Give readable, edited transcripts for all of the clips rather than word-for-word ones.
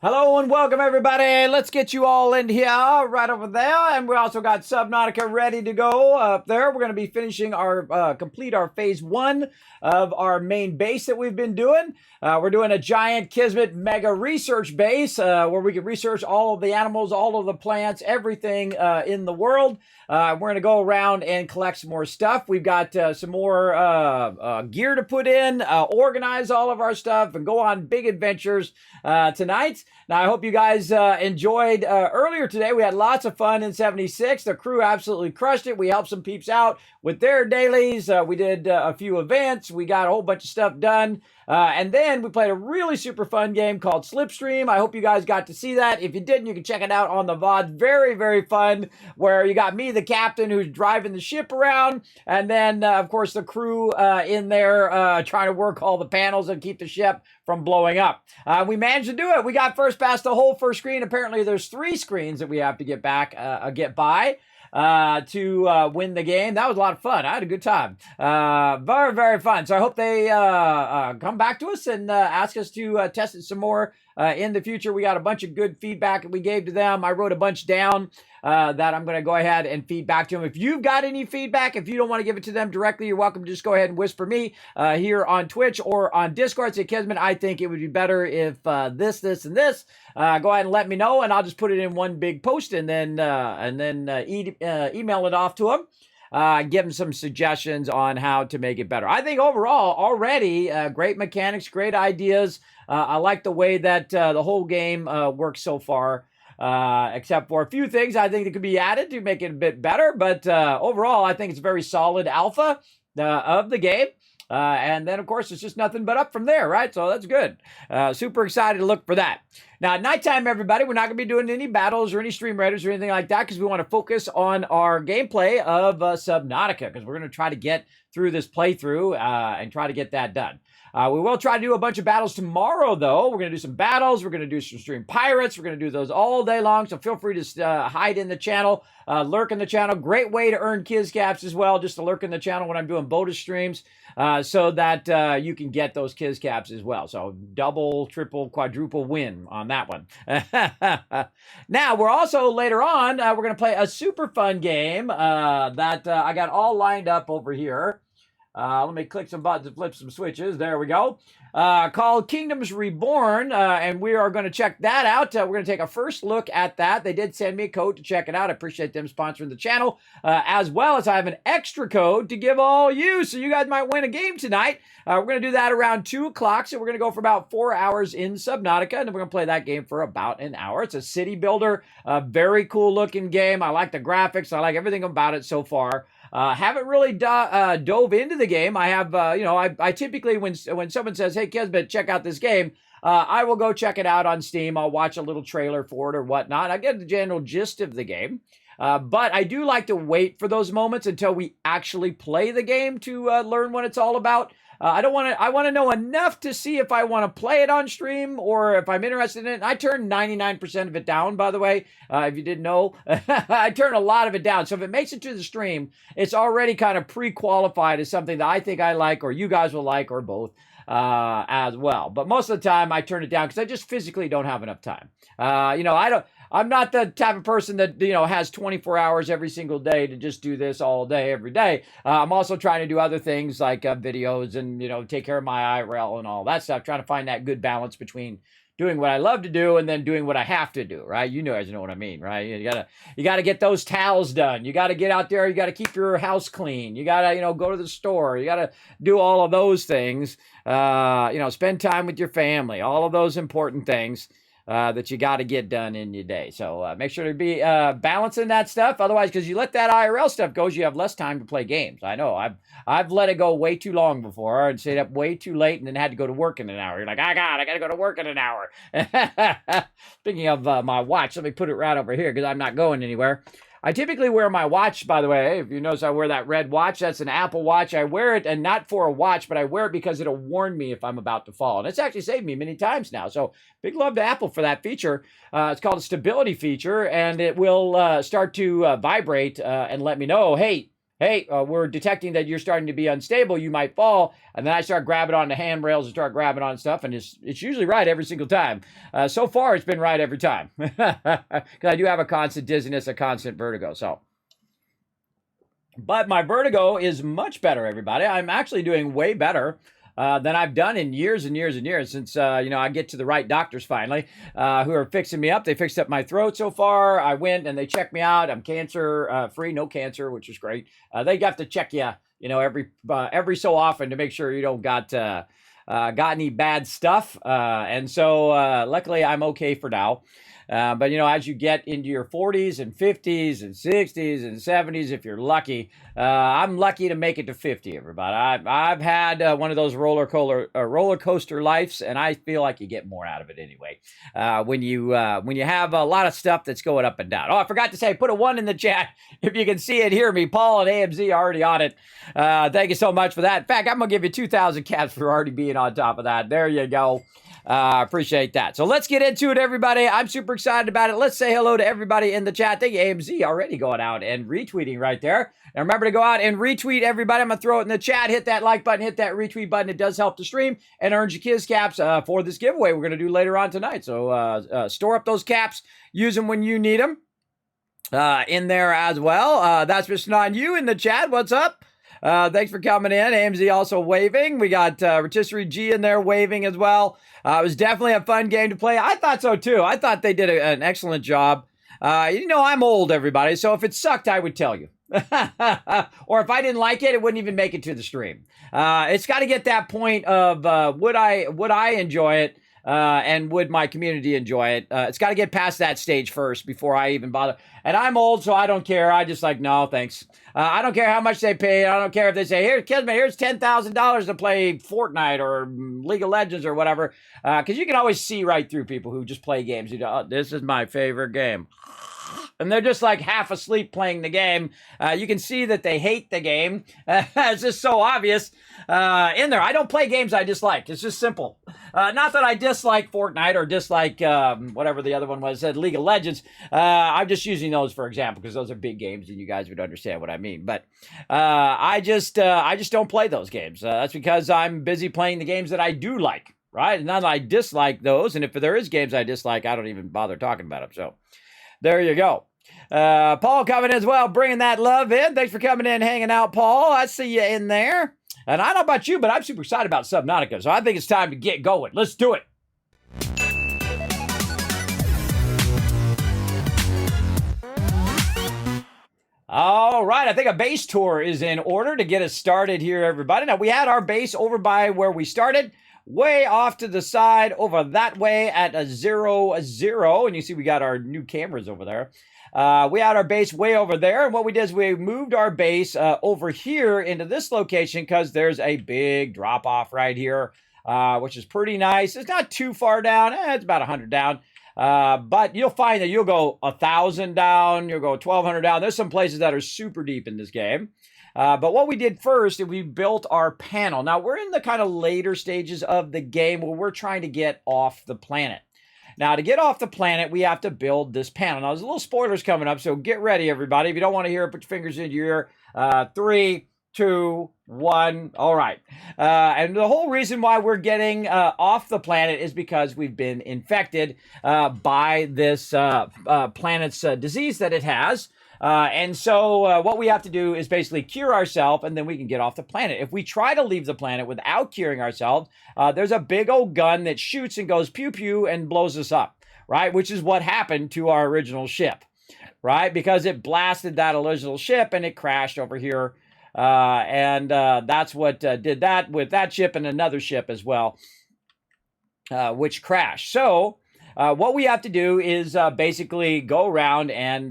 Hello and welcome everybody. Let's get you all in here right over there. And we also got Subnautica ready to go up there. We're going to be finishing our, complete our phase 1 of our main base that we've been doing. We're doing a giant Kismet mega research base where we can research all of the animals, all of the plants, everything in the world. We're going to go around and collect some more stuff. We've got some more gear to put in, organize all of our stuff, and go on big adventures tonight. Now, I hope you guys enjoyed earlier today. We had lots of fun in 76. The crew absolutely crushed it. We helped some peeps out with their dailies. We did a few events. We got a whole bunch of stuff done. And then we played a really super fun game called Slipstream. I hope you guys got to see that. If you didn't, you can check it out on the VOD. Very, very fun, where you got me, the captain, who's driving the ship around. And then, of course, the crew in there trying to work all the panels and keep the ship from blowing up. We managed to do it. We got first past the whole first screen. Apparently, there's 3 screens that we have to get by to win the game. That was a lot of fun. I had a good time. Very, very fun. So I hope they come back to us and ask us to test it some more in the future. We got a bunch of good feedback that we gave to them. I wrote a bunch down that I'm going to go ahead and feed back to them. If you've got any feedback, if you don't want to give it to them directly, you're welcome to just go ahead and whisper me here on Twitch or on Discord. Say, Kismet, I think it would be better if this, and this. Go ahead and let me know, and I'll just put it in one big post and then email it off to them. Give them some suggestions on how to make it better. I think overall, already, great mechanics, great ideas. I like the way that the whole game works so far, except for a few things I think that could be added to make it a bit better. But overall, I think it's a very solid alpha of the game. And then, of course, it's just nothing but up from there, right? So that's good. Super excited to look for that. Now, at nighttime, everybody, we're not going to be doing any battles or any stream raiders or anything like that because we want to focus on our gameplay of Subnautica, because we're going to try to get through this playthrough and try to get that done. We will try to do a bunch of battles tomorrow, though. We're going to do some battles. We're going to do some stream pirates. We're going to do those all day long, so feel free to hide in the channel, lurk in the channel. Great way to earn Kiz Caps as well, just to lurk in the channel when I'm doing bonus streams so that you can get those Kiz Caps as well. So double, triple, quadruple win on that one. Now, we're also, later on, we're going to play a super fun game that I got all lined up over here. Let me click some buttons and flip some switches. There we go. Called Kingdoms Reborn, and we are going to check that out. We're going to take a first look at that. They did send me a code to check it out. I appreciate them sponsoring the channel, as well as I have an extra code to give all you, so you guys might win a game tonight. We're going to do that around 2 o'clock, so we're going to go for about 4 hours in Subnautica, and then we're going to play that game for about an hour. It's a city builder, a very cool looking game. I like the graphics. I like everything about it so far. Haven't really dove into the game. I have, I typically, when someone says, hey, Kismet, check out this game, I will go check it out on Steam. I'll watch a little trailer for it or whatnot. I get the general gist of the game. But I do like to wait for those moments until we actually play the game to learn what it's all about. I want to know enough to see if I want to play it on stream or if I'm interested in it. I turn 99% of it down, by the way, if you didn't know. I turn a lot of it down. So if it makes it to the stream, it's already kind of pre-qualified as something that I think I like or you guys will like or both as well. But most of the time I turn it down because I just physically don't have enough time. I'm not the type of person that, has 24 hours every single day to just do this all day, every day. I'm also trying to do other things like videos and, take care of my IRL and all that stuff, trying to find that good balance between doing what I love to do and then doing what I have to do, right? You guys know what I mean, right? You gotta get those towels done. You gotta get out there. You gotta keep your house clean. You gotta, go to the store. You gotta do all of those things. Spend time with your family. All of those important things that you got to get done in your day. So make sure to be balancing that stuff. Otherwise, because you let that IRL stuff go, you have less time to play games. I know. I've let it go way too long before and stayed up way too late and then had to go to work in an hour. You're like, I got to go to work in an hour. Speaking of my watch, let me put it right over here because I'm not going anywhere. I typically wear my watch, by the way. If you notice, I wear that red watch. That's an Apple Watch. I wear it, and not for a watch, but I wear it because it'll warn me if I'm about to fall. And it's actually saved me many times now. So big love to Apple for that feature. It's called a stability feature, and it will start to vibrate and let me know, hey, hey, we're detecting that you're starting to be unstable, you might fall. And then I start grabbing on the handrails and start grabbing on stuff, and it's usually right every single time. So far, it's been right every time. Because I do have a constant dizziness, a constant vertigo. So, but my vertigo is much better, everybody. I'm actually doing way better than I've done in years and years and years since, I get to the right doctors finally who are fixing me up. They fixed up my throat so far. I went and they checked me out. I'm cancer free, no cancer, which is great. They have to check you, every so often to make sure you don't got any bad stuff. And so luckily I'm okay for now. But as you get into your 40s and 50s and 60s and 70s, if you're lucky, I'm lucky to make it to 50. Everybody, I've had one of those roller coaster lives, and I feel like you get more out of it anyway. When you have a lot of stuff that's going up and down. Oh, I forgot to say, put a 1 in the chat if you can see it, hear me. Paul and AMZ are already on it. Thank you so much for that. In fact, I'm gonna give you 2,000 caps for already being on top of that. There you go. Appreciate that. So let's get into it, everybody. I'm super excited about it. Let's say hello to everybody in the chat. Thank you, AMZ, already going out and retweeting right there. And remember to go out and retweet, everybody. I'm going to throw it in the chat. Hit that like button, hit that retweet button. It does help the stream and earns you Kiz caps for this giveaway we're going to do later on tonight. So store up those caps. Use them when you need them in there as well. That's Mr. Non You in the chat. What's up? Thanks for coming in. AMZ also waving. We got Rotisserie G in there waving as well. It was definitely a fun game to play. I thought so too. I thought they did an excellent job. I'm old, everybody, so if it sucked, I would tell you. Or if I didn't like it, it wouldn't even make it to the stream. It's got to get that point of would I enjoy it? And would my community enjoy it? It's got to get past that stage first before I even bother. And I'm old, so I don't care. I just like, no, thanks. I don't care how much they pay. I don't care if they say, here, Kismet, here's $10,000 to play Fortnite or League of Legends or whatever. Because you can always see right through people who just play games. You know, oh, this is my favorite game. And they're just like half asleep playing the game. You can see that they hate the game. It's just so obvious in there. I don't play games I dislike. It's just simple. Not that I dislike Fortnite or dislike whatever the other one was, League of Legends. I'm just using those for example because those are big games and you guys would understand what I mean. But I just don't play those games. That's because I'm busy playing the games that I do like, right? Not that I dislike those. And if there is games I dislike, I don't even bother talking about them. So there you go. Paul coming in as well, bringing that love in. Thanks for coming in, hanging out, Paul. I see you in there. And I don't know about you, but I'm super excited about Subnautica, so I think it's time to get going. Let's do it. All right, I think a base tour is in order to get us started here, everybody. Now, we had our base over by where we started, way off to the side over that way at a 0-0. And you see we got our new cameras over there. We had our base way over there, and what we did is we moved our base over here into this location because there's a big drop-off right here, which is pretty nice. It's not too far down. It's about 100 down. But you'll find that you'll go 1,000 down, you'll go 1,200 down. There's some places that are super deep in this game. But what we did first is we built our panel. Now, we're in the kind of later stages of the game where we're trying to get off the planet. Now, to get off the planet, we have to build this panel. Now, there's a little spoilers coming up, so get ready, everybody. If you don't want to hear it, put your fingers in your ear. 3, 2, 1. All right. And the whole reason why we're getting off the planet is because we've been infected by this planet's disease that it has. And so what we have to do is basically cure ourselves, and then we can get off the planet. If we try to leave the planet without curing ourselves, there's a big old gun that shoots and goes pew-pew and blows us up, right? Which is what happened to our original ship, right? Because it blasted that original ship, and it crashed over here. And that's what did that with that ship and another ship as well, which crashed. So what we have to do is basically go around and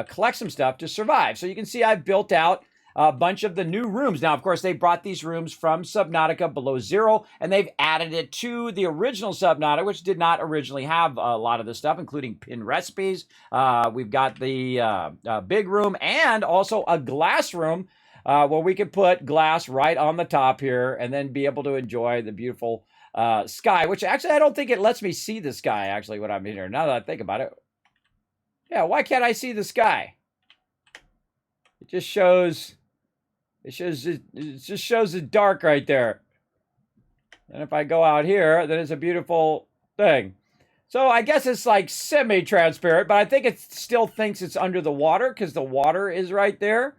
collect some stuff to survive. So you can see I've built out a bunch of the new rooms. Now, of course, they brought these rooms from Subnautica Below Zero, and they've added it to the original Subnautica, which did not originally have a lot of this stuff, including pin recipes. We've got the big room and also a glass room where we could put glass right on the top here and then be able to enjoy the beautiful sky, which actually I don't think it lets me see the sky actually when I'm in here. Now that I think about it. Yeah, why can't I see the sky? It just shows It just shows it dark right there. And if I go out here, then it's a beautiful thing. So I guess it's like semi-transparent, but I think it still thinks it's under the water because the water is right there.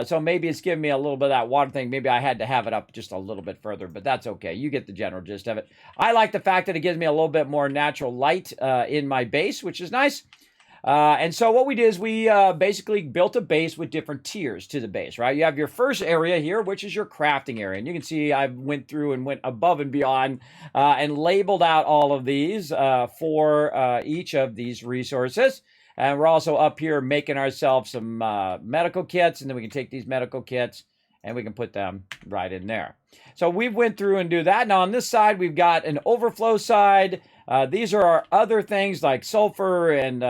So maybe it's giving me a little bit of that water thing. Maybe I had to have it up just a little bit further, but that's okay. You get the general gist of it. I like the fact that it gives me a little bit more natural light in my base, which is nice. And so what we did is we basically built a base with different tiers to the base, right? You have your first area here, which is your crafting area. And you can see I went through and went above and beyond and labeled out all of these for each of these resources. And we're also up here making ourselves some medical kits, and then we can take these medical kits and we can put them right in there. So we went through and do that. Now on this side, we've got an overflow side. These are our other things like sulfur and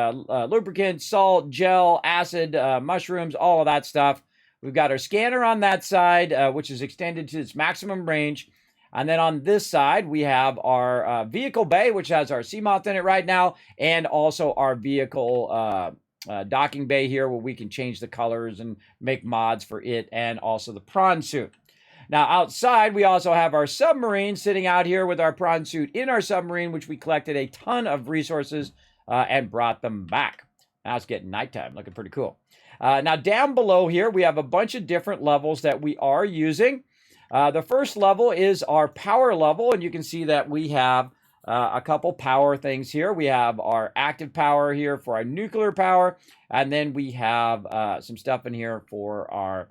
lubricant, salt, gel, acid, mushrooms, all of that stuff. We've got our scanner on that side, which is extended to its maximum range. And then on this side, we have our vehicle bay, which has our Seamoth in it right now, and also our vehicle docking bay here where we can change the colors and make mods for it, and also the prawn suit. Now outside, we also have our submarine sitting out here with our prawn suit in our submarine, which we collected a ton of resources and brought them back. Now it's getting nighttime, looking pretty cool. Now down below here, we have a bunch of different levels that we are using. The first level is our power level, and you can see that we have a couple power things here. We have our active power here for our nuclear power, and then we have some stuff in here for our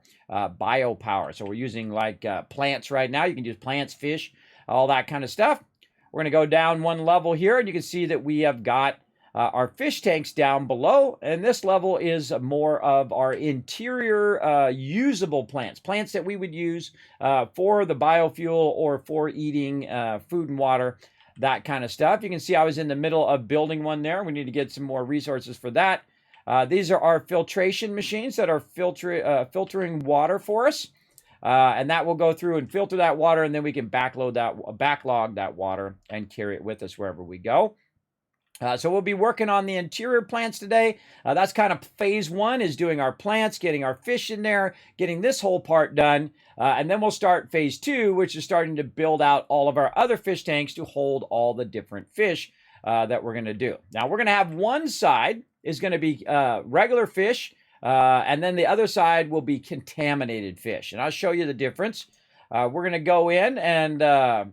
bio power. So we're using like plants right now. You can use plants, fish, all that kind of stuff. We're going to go down one level here, and you can see that we have got our fish tanks down below, and this level is more of our interior usable plants that we would use for the biofuel or for eating food and water, that kind of stuff. You can see I was in the middle of building one there. We need to get some more resources for that. These are our filtration machines that are filtering water for us, and that will go through and filter that water, and then we can backlog that water and carry it with us wherever we go. So we'll be working on the interior plants today. That's kind of phase one, is doing our plants, getting our fish in there, getting this whole part done. And then we'll start phase two, which is starting to build out all of our other fish tanks to hold all the different fish that we're going to do. Now we're going to have one side is going to be regular fish, and then the other side will be contaminated fish. And I'll show you the difference. We're going to go in and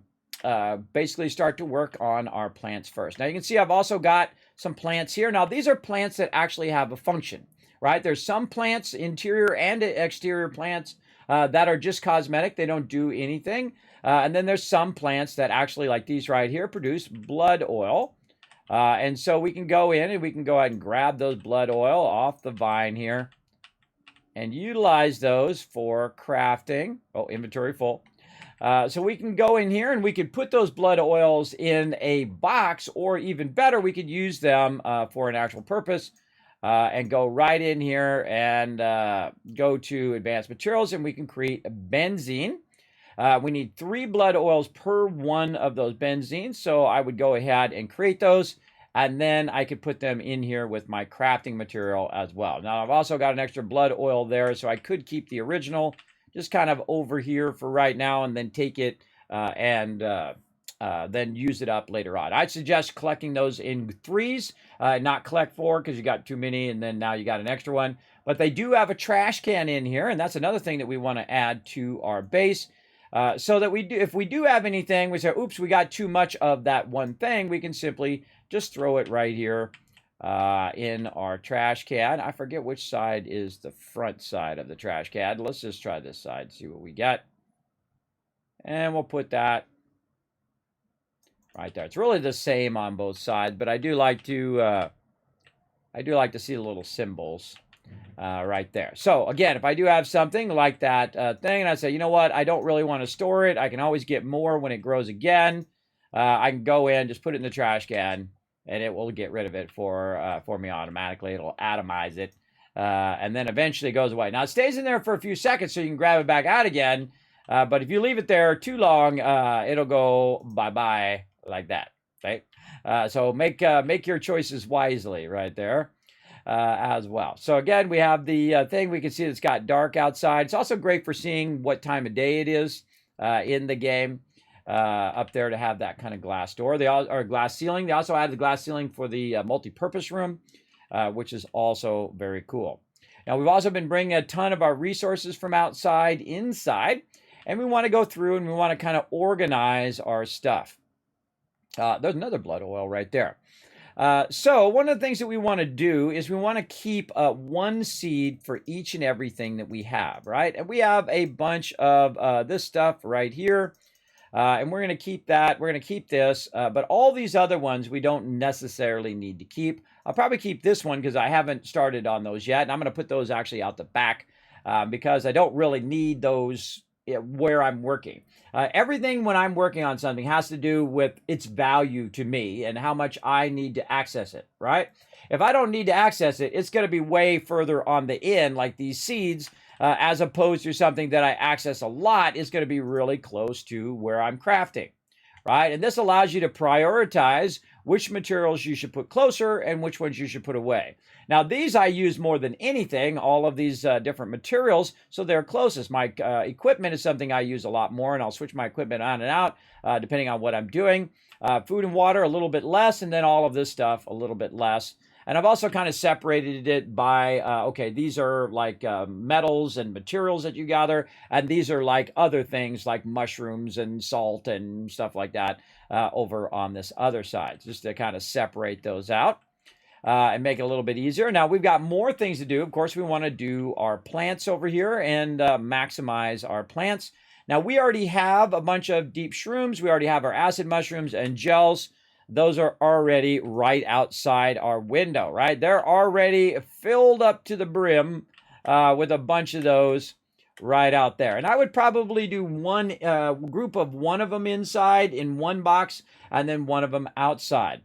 basically start to work on our plants first. Now you can see I've also got some plants here. Now these are plants that actually have a function, right? There's some plants, interior and exterior plants, that are just cosmetic. They don't do anything. And then there's some plants that actually, like these right here, produce blood oil. And so we can go in and we can go ahead and grab those blood oil off the vine here and utilize those for crafting. Oh, inventory full. So we can go in here and we could put those blood oils in a box, or even better, we could use them for an actual purpose and go right in here and go to advanced materials, and we can create a benzene. We need 3 blood oils per one of those benzenes, so I would go ahead and create those, and then I could put them in here with my crafting material as well. Now I've also got an extra blood oil there, so I could keep the original just kind of over here for right now, and then take it and then use it up later on. I'd suggest collecting those in 3s, not collect 4 because you got too many and then now you got an extra one. But they do have a trash can in here, and that's another thing that we want to add to our base. So that if we do have anything, we say, oops, we got too much of that one thing, we can simply just throw it right here in our trash can. I forget which side is the front side of the trash can. Let's just try this side, see what we get. And we'll put that right there. It's really the same on both sides, but I do like to see the little symbols right there. So again, if I do have something like that thing, and I say, you know what, I don't really want to store it, I can always get more when it grows again. I can go in, just put it in the trash can, and it will get rid of it for me automatically. It'll atomize it, and then eventually it goes away. Now it stays in there for a few seconds, so you can grab it back out again. But if you leave it there too long, it'll go bye-bye like that. Right? So make your choices wisely right there. as well. So again, we have the thing. We can see it's got dark outside. It's also great for seeing what time of day it is in the game. Up there to have that kind of glass door. They all are glass ceiling. They also added the glass ceiling for the multi-purpose room, which is also very cool. Now, we've also been bringing a ton of our resources from outside inside, and we want to go through and we want to kind of organize our stuff. There's another blood oil right there. So one of the things that we want to do is we want to keep one seed for each and everything that we have, right? And we have a bunch of this stuff right here. And we're going to keep that. We're going to keep this. But all these other ones we don't necessarily need to keep. I'll probably keep this one because I haven't started on those yet. And I'm going to put those actually out the back because I don't really need those where I'm working. Everything when I'm working on something has to do with its value to me and how much I need to access it, right? If I don't need to access it, it's going to be way further on the end, like these seeds, as opposed to something that I access a lot is going to be really close to where I'm crafting, right? And this allows you to prioritize which materials you should put closer and which ones you should put away. Now, these I use more than anything, all of these different materials, so they're closest. My equipment is something I use a lot more, and I'll switch my equipment on and out depending on what I'm doing. Food and water, a little bit less, and then all of this stuff, a little bit less. And I've also kind of separated it by, okay, these are like metals and materials that you gather, and these are like other things like mushrooms and salt and stuff like that over on this other side, just to kind of separate those out and make it a little bit easier. Now, we've got more things to do. Of course, we want to do our plants over here and maximize our plants. Now, we already have a bunch of deep shrooms. We already have our acid mushrooms and gels. Those are already right outside our window, right? They're already filled up to the brim with a bunch of those right out there. And I would probably do one group of one of them inside in one box and then one of them outside.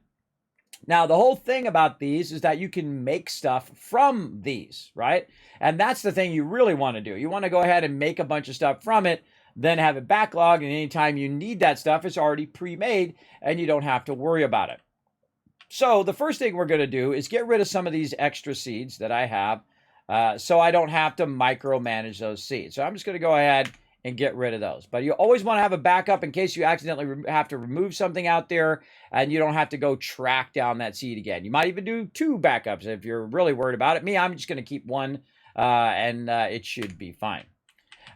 Now, the whole thing about these is that you can make stuff from these, right? And that's the thing you really want to do. You want to go ahead and make a bunch of stuff from it, then have it backlogged, and anytime you need that stuff, it's already pre-made, and you don't have to worry about it. So the first thing we're going to do is get rid of some of these extra seeds that I have so I don't have to micromanage those seeds. So I'm just going to go ahead and get rid of those. But you always want to have a backup in case you accidentally have to remove something out there and you don't have to go track down that seed again. You might even do 2 backups if you're really worried about it. Me, I'm just going to keep one and it should be fine.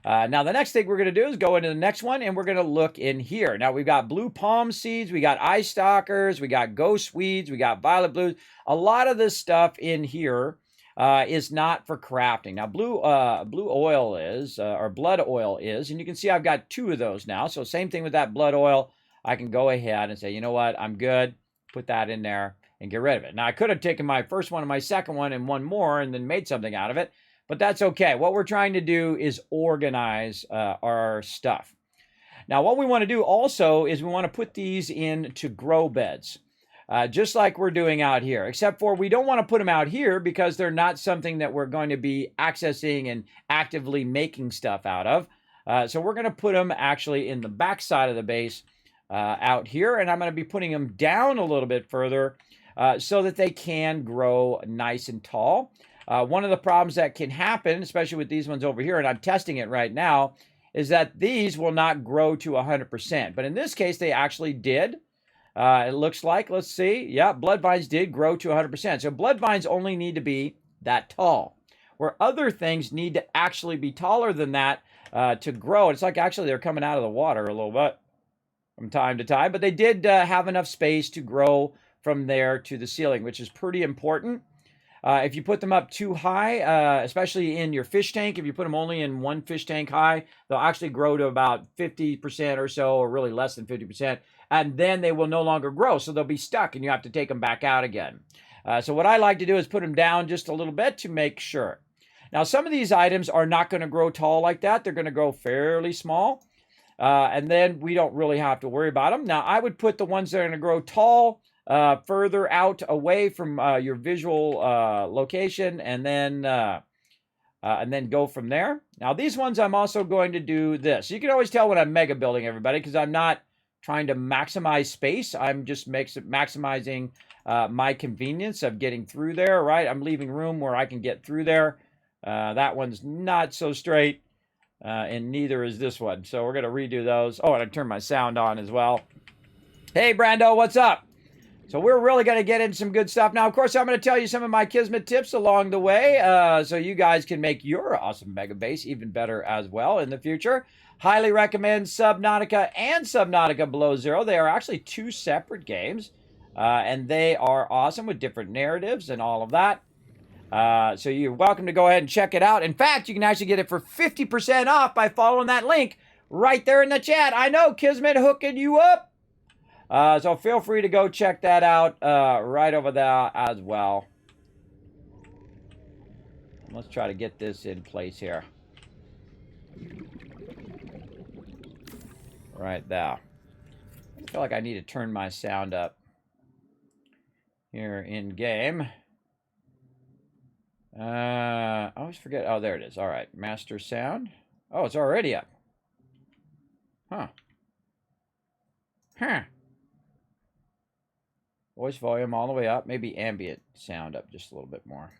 Now, the next thing we're going to do is go into the next one, and we're going to look in here. Now, we've got blue palm seeds, we got eye stalkers, we got ghost weeds, we got violet blues. A lot of this stuff in here is not for crafting. Now, blue oil is, or blood oil is, and you can see I've got 2 of those now. So same thing with that blood oil. I can go ahead and say, you know what, I'm good. Put that in there and get rid of it. Now, I could have taken my first one and my second one and one more and then made something out of it. But that's okay. What we're trying to do is organize our stuff. Now, what we want to do also is we want to put these into grow beds, just like we're doing out here, except for we don't want to put them out here because they're not something that we're going to be accessing and actively making stuff out of. So we're going to put them actually in the back side of the base out here, and I'm going to be putting them down a little bit further so that they can grow nice and tall. One of the problems that can happen, especially with these ones over here, and I'm testing it right now, is that these will not grow to 100%. But in this case, they actually did. It looks like, let's see. Yeah, blood vines did grow to 100%. So blood vines only need to be that tall, where other things need to actually be taller than that to grow. It's like actually they're coming out of the water a little bit from time to time. But they did have enough space to grow from there to the ceiling, which is pretty important. If you put them up too high, especially in your fish tank, if you put them only in one fish tank high, they'll actually grow to about 50% or so, or really less than 50%, and then they will no longer grow, so they'll be stuck, and you have to take them back out again. So what I like to do is put them down just a little bit to make sure. Now, some of these items are not going to grow tall like that. They're going to grow fairly small, and then we don't really have to worry about them. Now, I would put the ones that are going to grow tall further out away from your visual location, and then go from there. Now, these ones I'm also going to do this. You can always tell when I'm mega building, everybody, because I'm not trying to maximize space. I'm just maximizing my convenience of getting through there, right? I'm leaving room where I can get through there. That one's not so straight, and neither is this one. So we're going to redo those. Oh, and I turned my sound on as well. Hey, Brando, what's up? So we're really going to get into some good stuff. Now, of course, I'm going to tell you some of my Kismet tips along the way, so you guys can make your awesome mega base even better as well in the future. Highly recommend Subnautica and Subnautica Below Zero. They are actually two separate games, and they are awesome with different narratives and all of that. So you're welcome to go ahead and check it out. In fact, you can actually get it for 50% off by following that link right there in the chat. I know, Kismet hooking you up. So feel free to go check that out right over there as well. Let's try to get this in place here. Right there. I feel like I need to turn my sound up here in game. I always forget. Oh, there it is. All right. Master sound. Oh, it's already up. Huh. Huh. Voice volume all the way up. Maybe ambient sound up just a little bit more.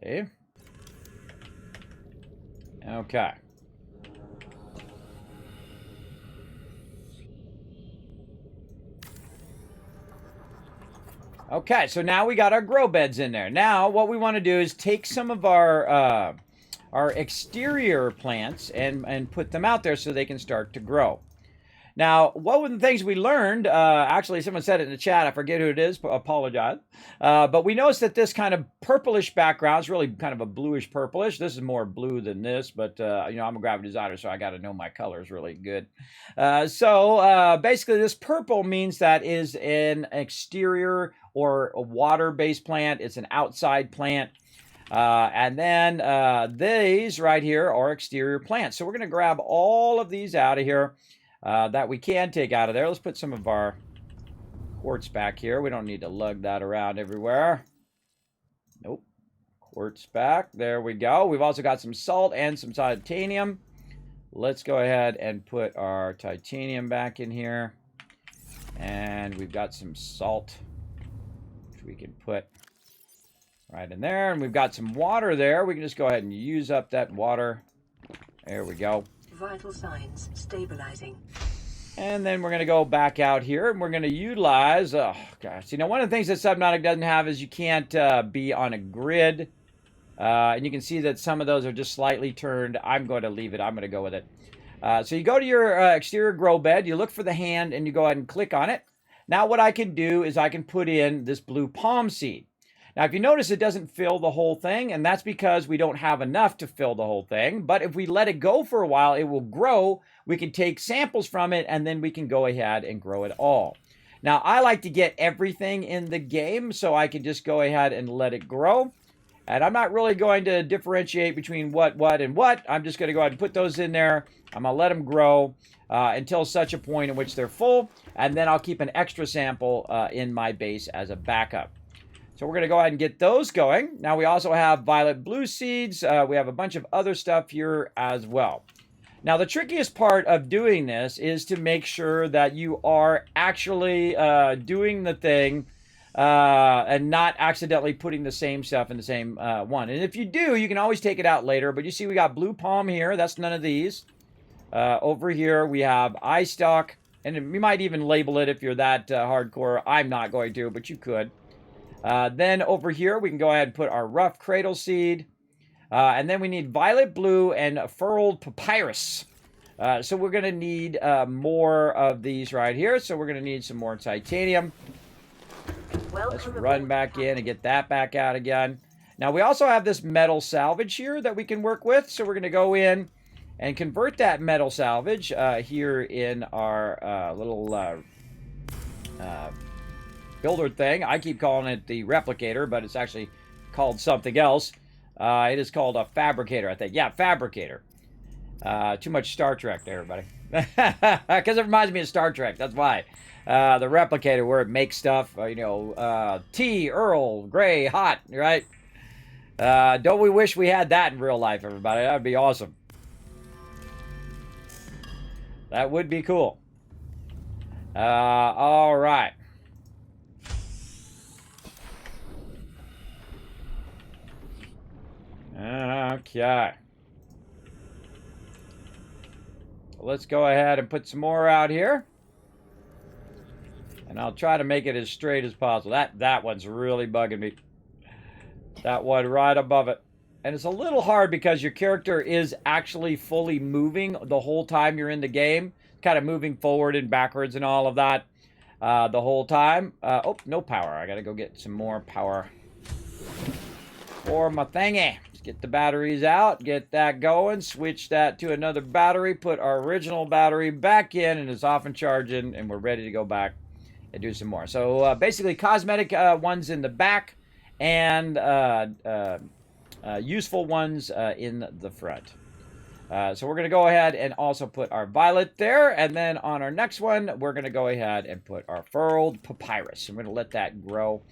See? Okay. Okay, so now we got our grow beds in there. Now, what we want to do is take some of our exterior plants and put them out there so they can start to grow. Now, one of the things we learned, actually someone said it in the chat, I forget who it is, apologize. But we noticed that this kind of purplish background is really kind of a bluish purplish. This is more blue than this, but you know, I'm a graphic designer, so I got to know my colors really good. So basically this purple means that is an exterior or a water-based plant. It's an outside plant. And then these right here are exterior plants. So we're going to grab all of these out of here. That we can take out of there. Let's put some of our quartz back here. We don't need to lug that around everywhere. Nope. Quartz back. There we go. We've also got some salt and some titanium. Let's go ahead and put our titanium back in here. And we've got some salt, which we can put right in there. And we've got some water there. We can just go ahead and use up that water. There we go. Vital signs stabilizing. And then we're going to go back out here and we're going to utilize, oh gosh, you know, one of the things that Subnautica doesn't have is you can't be on a grid. And you can see that some of those are just slightly turned. I'm going to leave it. I'm going to go with it. So you go to your exterior grow bed, you look for the hand and you go ahead and click on it. Now what I can do is I can put in this blue palm seed. Now, if you notice, it doesn't fill the whole thing, and that's because we don't have enough to fill the whole thing. But if we let it go for a while, it will grow. We can take samples from it, and then we can go ahead and grow it all. Now, I like to get everything in the game, so I can just go ahead and let it grow. And I'm not really going to differentiate between what, and what. I'm just going to go ahead and put those in there. I'm going to let them grow until such a point in which they're full, and then I'll keep an extra sample in my base as a backup. So we're going to go ahead and get those going. Now we also have violet blue seeds. We have a bunch of other stuff here as well. Now the trickiest part of doing this is to make sure that you are actually doing the thing and not accidentally putting the same stuff in the same one. And if you do, you can always take it out later. But you see we got blue palm here. That's none of these. Over here we have eye stalk. And you might even label it if you're that hardcore. I'm not going to, but you could. Then over here, we can go ahead and put our rough cradle seed. And then we need violet blue and furled papyrus. So we're going to need more of these right here. So we're going to need some more titanium. Let's run back in and get that back out again. Now we also have this metal salvage here that we can work with. So we're going to go in and convert that metal salvage here in our little builder thing. I keep calling it the replicator, but it's actually called something else. It is called a fabricator, I think. Yeah, fabricator. Too much Star Trek there, everybody. Because it reminds me of Star Trek. That's why. The replicator, where it makes stuff, tea, Earl, Grey, hot, right? Don't we wish we had that in real life, everybody? That would be awesome. That would be cool. All right. Okay. Let's go ahead and put some more out here. And I'll try to make it as straight as possible. That one's really bugging me. That one right above it. And it's a little hard because your character is actually fully moving the whole time you're in the game. Kind of moving forward and backwards and all of that the whole time. Oh, no power. I got to go get some more power for my thingy. Let's get the batteries out. Get that going. Switch that to another battery. Put our original battery back in. And it's off and charging. And we're ready to go back and do some more. So basically cosmetic ones in the back. And useful ones in the front. So we're going to go ahead and also put our violet there. And then on our next one, we're going to go ahead and put our furled papyrus. I'm going to let that grow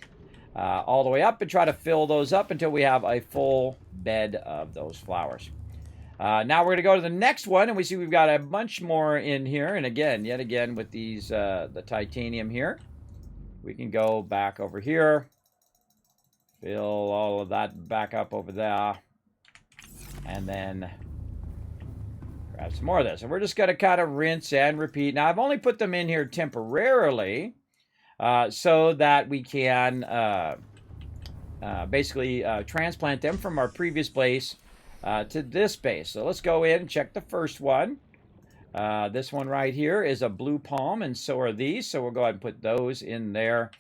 all the way up and try to fill those up until we have a full bed of those flowers. Now we're going to go to the next one, and we see we've got a bunch more in here. And again, yet again, with these the titanium here, we can go back over here. Fill all of that back up over there. And then grab some more of this. And we're just going to kind of rinse and repeat. Now, I've only put them in here temporarily so that we can basically transplant them from our previous base to this base. So let's go in and check the first one. This one right here is a blue palm, and so are these. So we'll go ahead and put those in there.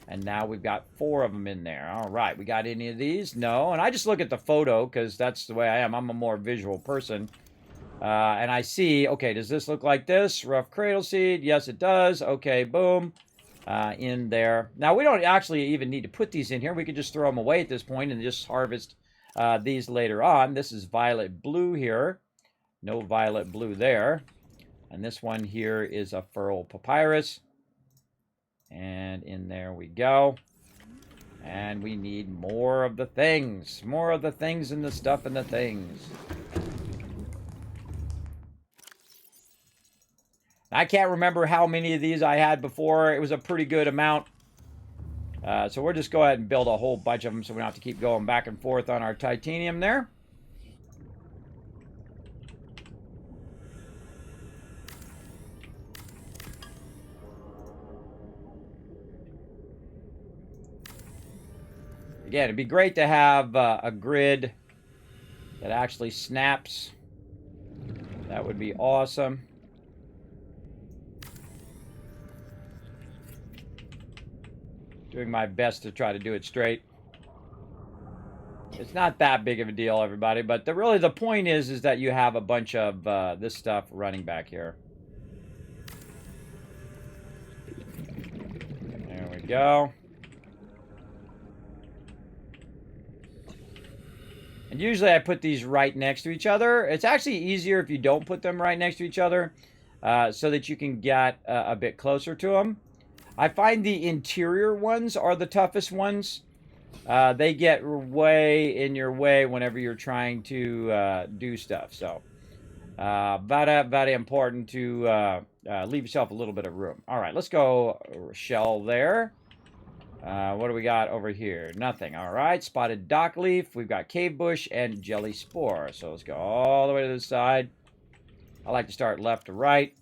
And now we've got 4 of them in there. All right, we got any of these? No, and I just look at the photo because that's the way I am. I'm a more visual person. And I see, okay, does this look like this? Rough cradle seed. Yes, it does. Okay, boom. In there. Now, we don't actually even need to put these in here. We could just throw them away at this point and just harvest these later on. This is violet blue here. No violet blue there. And this one here is a furl papyrus. And in there we go. And we need more of the things. More of the things and the stuff and the things. I can't remember how many of these I had before. It was a pretty good amount. So we'll just go ahead and build a whole bunch of them so we don't have to keep going back and forth on our titanium there. Again, it'd be great to have a grid that actually snaps. That would be awesome. Doing my best to try to do it straight. It's not that big of a deal, everybody, but really the point is that you have a bunch of this stuff running back here. There we go. And usually I put these right next to each other. It's actually easier if you don't put them right next to each other so that you can get a bit closer to them. I find the interior ones are the toughest ones. They get way in your way whenever you're trying to do stuff. So, very important to leave yourself a little bit of room. All right, let's go shell there. What do we got over here? Nothing. All right, spotted dock leaf. We've got cave bush and jelly spore. So let's go all the way to the side. I like to start left to right.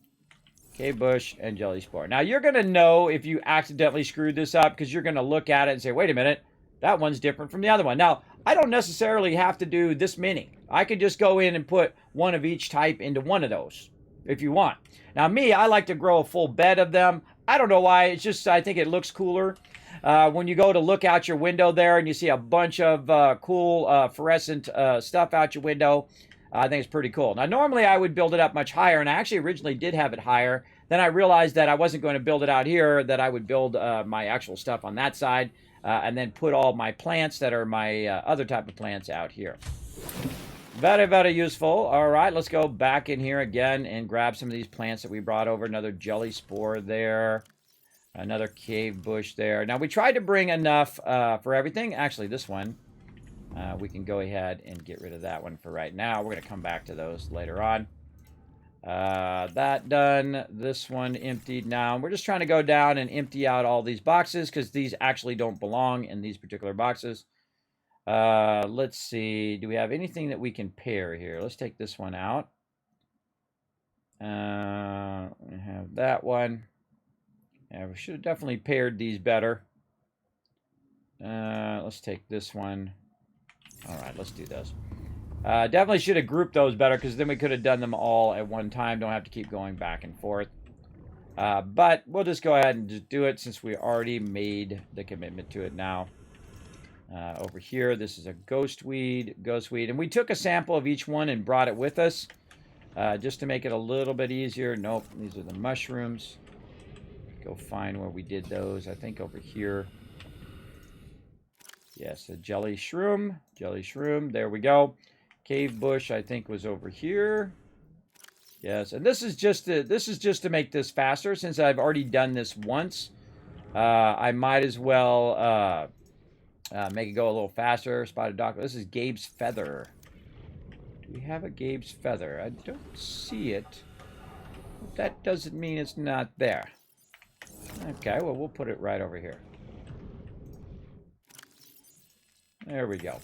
Cave bush and jelly spore. Now, you're going to know if you accidentally screwed this up because you're going to look at it and say, wait a minute, that one's different from the other one. Now, I don't necessarily have to do this many. I could just go in and put one of each type into one of those if you want. Now, me, I like to grow a full bed of them. I don't know why. It's just I think it looks cooler. When you go to look out your window there and you see a bunch of cool fluorescent stuff out your window, I think it's pretty cool. Now, normally I would build it up much higher, and I actually originally did have it higher. Then I realized that I wasn't going to build it out here, that I would build my actual stuff on that side, and then put all my plants that are my other type of plants out here. Very, very useful. All right, let's go back in here again and grab some of these plants that we brought over. Another jelly spore there. Another cave bush there. Now, we tried to bring enough for everything. Actually, this one, we can go ahead and get rid of that one for right now. We're going to come back to those later on. That done. This one emptied now. We're just trying to go down and empty out all these boxes because these actually don't belong in these particular boxes. Let's see. Do we have anything that we can pair here? Let's take this one out. We have that one. Yeah, we should have definitely paired these better. Let's take this one. All right, let's do this. Definitely should have grouped those better because then we could have done them all at one time. Don't have to keep going back and forth. But we'll just go ahead and just do it since we already made the commitment to it now. Over here, this is a ghostweed. And we took a sample of each one and brought it with us just to make it a little bit easier. Nope, these are the mushrooms. Go find where we did those. I think over here. Yes, a jelly shroom. There we go. Cave bush, I think, was over here. Yes, and this is just to make this faster. Since I've already done this once, I might as well make it go a little faster. Spotted dock. This is Gabe's feather. Do we have a Gabe's feather? I don't see it. That doesn't mean it's not there. Okay, well, we'll put it right over here. There we go.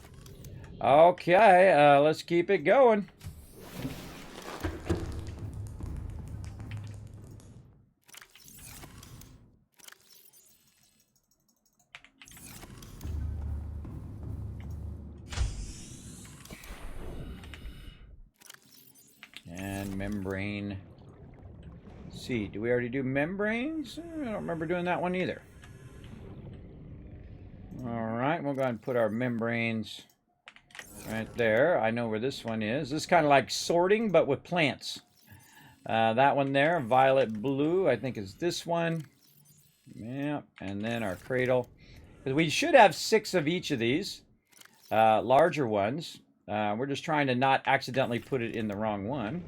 Okay, let's keep it going. And membrane. Let's see, do we already do membranes? I don't remember doing that one either. Alright, we'll go ahead and put our membranes right there. I know where this one is. This is kind of like sorting, but with plants. That one there, violet blue, I think is this one. Yeah, and then our cradle. We should have 6 of each of these, larger ones. We're just trying to not accidentally put it in the wrong one.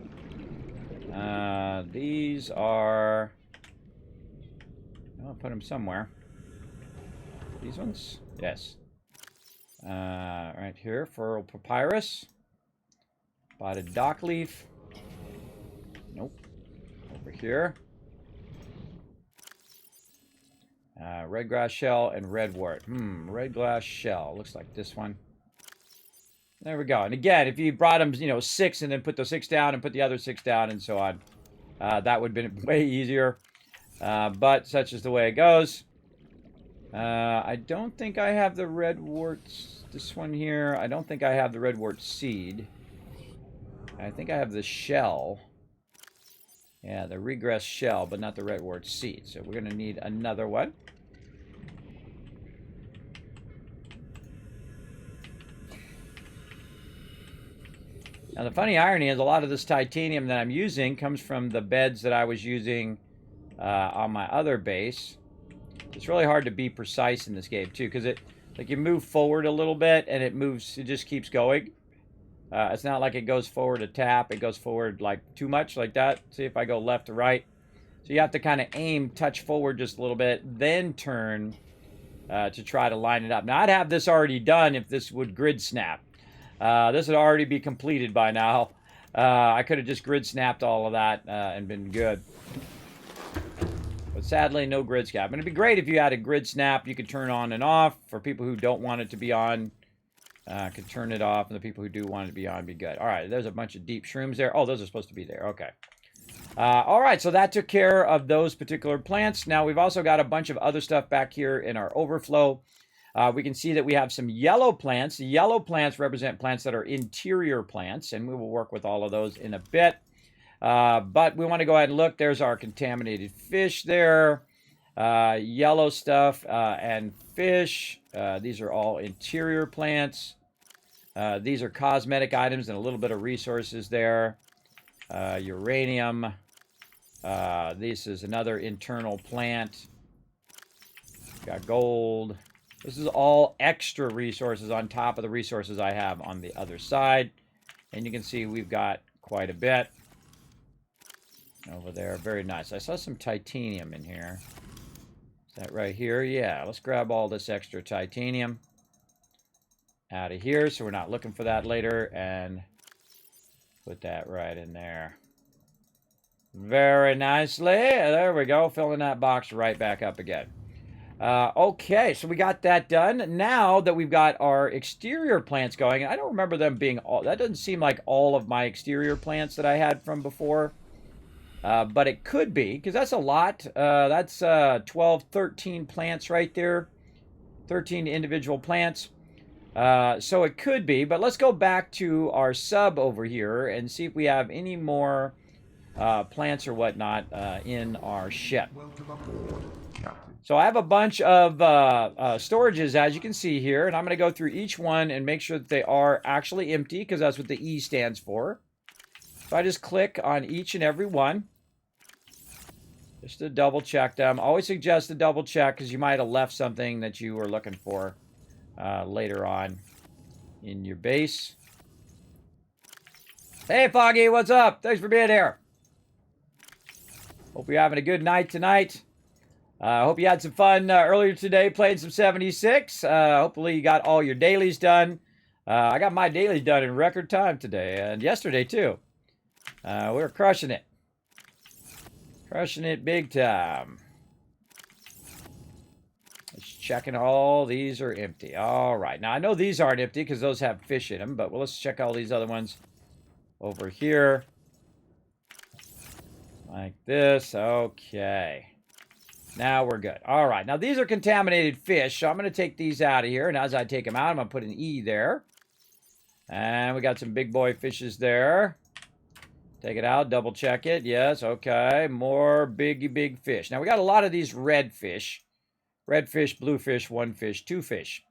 These are... I'll put them somewhere. These ones? Yes. Right here, Feral Papyrus. Spotted dock leaf. Nope. Over here. Red grass shell and redwort. Red glass shell. Looks like this one. There we go. And again, if you brought them, 6 and then put the 6 down and put the other 6 down and so on, that would have been way easier. But such is the way it goes. I don't think I have the redwort. This one here, I don't think I have the redwort seed. I think I have the shell. Yeah, the regress shell, but not the redwort seed. So we're going to need another one. Now, the funny irony is a lot of this titanium that I'm using comes from the beds that I was using on my other base. It's really hard to be precise in this game, too, because like you move forward a little bit and it just keeps going. It's not like it goes forward a tap. It goes forward like too much like that. See if I go left to right. So you have to kind of aim, touch forward just a little bit, then turn to try to line it up. Now, I'd have this already done if this would grid snap. This would already be completed by now. I could have just grid snapped all of that and been good. But sadly, no grid snap. And it'd be great if you had a grid snap you could turn on and off. For people who don't want it to be on, could turn it off. And the people who do want it to be on, be good. All right, there's a bunch of deep shrooms there. Oh, those are supposed to be there. Okay. All right, so that took care of those particular plants. Now, we've also got a bunch of other stuff back here in our overflow. We can see that we have some yellow plants. The yellow plants represent plants that are interior plants, and we will work with all of those in a bit. But we want to go ahead and look. There's our contaminated fish there. Yellow stuff and fish. These are all interior plants. These are cosmetic items and a little bit of resources there. Uranium. This is another internal plant. Got gold. This is all extra resources on top of the resources I have on the other side. And you can see we've got quite a bit over there. Very nice. I saw some titanium in here. Is that right here? Yeah, let's grab all this extra titanium out of here so we're not looking for that later, and put that right in there. Very nicely. There we go. Filling that box right back up again. Okay, so we got that done. Now that we've got our exterior plants going, I don't remember them being all... That doesn't seem like all of my exterior plants that I had from before. But it could be, because that's a lot. That's 12, 13 plants right there. 13 individual plants. So it could be, but let's go back to our sub over here and see if we have any more plants or whatnot in our ship. So I have a bunch of storages, as you can see here, and I'm going to go through each one and make sure that they are actually empty, because that's what the E stands for. So I just click on each and every one, just to double check them. Always suggest to double check, because you might have left something that you were looking for later on in your base. Hey, Foggy, what's up? Thanks for being here. Hope you're having a good night tonight. Hope you had some fun earlier today playing some 76. Hopefully you got all your dailies done. I got my dailies done in record time today, and yesterday too. We were crushing it. Crushing it big time. Just checking all these are empty. All right. Now, I know these aren't empty because those have fish in them, but let's check all these other ones over here. Like this. Okay. Now we're good. All right. Now, these are contaminated fish, so I'm going to take these out of here. And as I take them out, I'm going to put an E there. And we got some big boy fishes there. Take it out. Double check it. Yes. Okay. More big fish. Now, we got a lot of these red fish. Red fish, blue fish, one fish, two fish.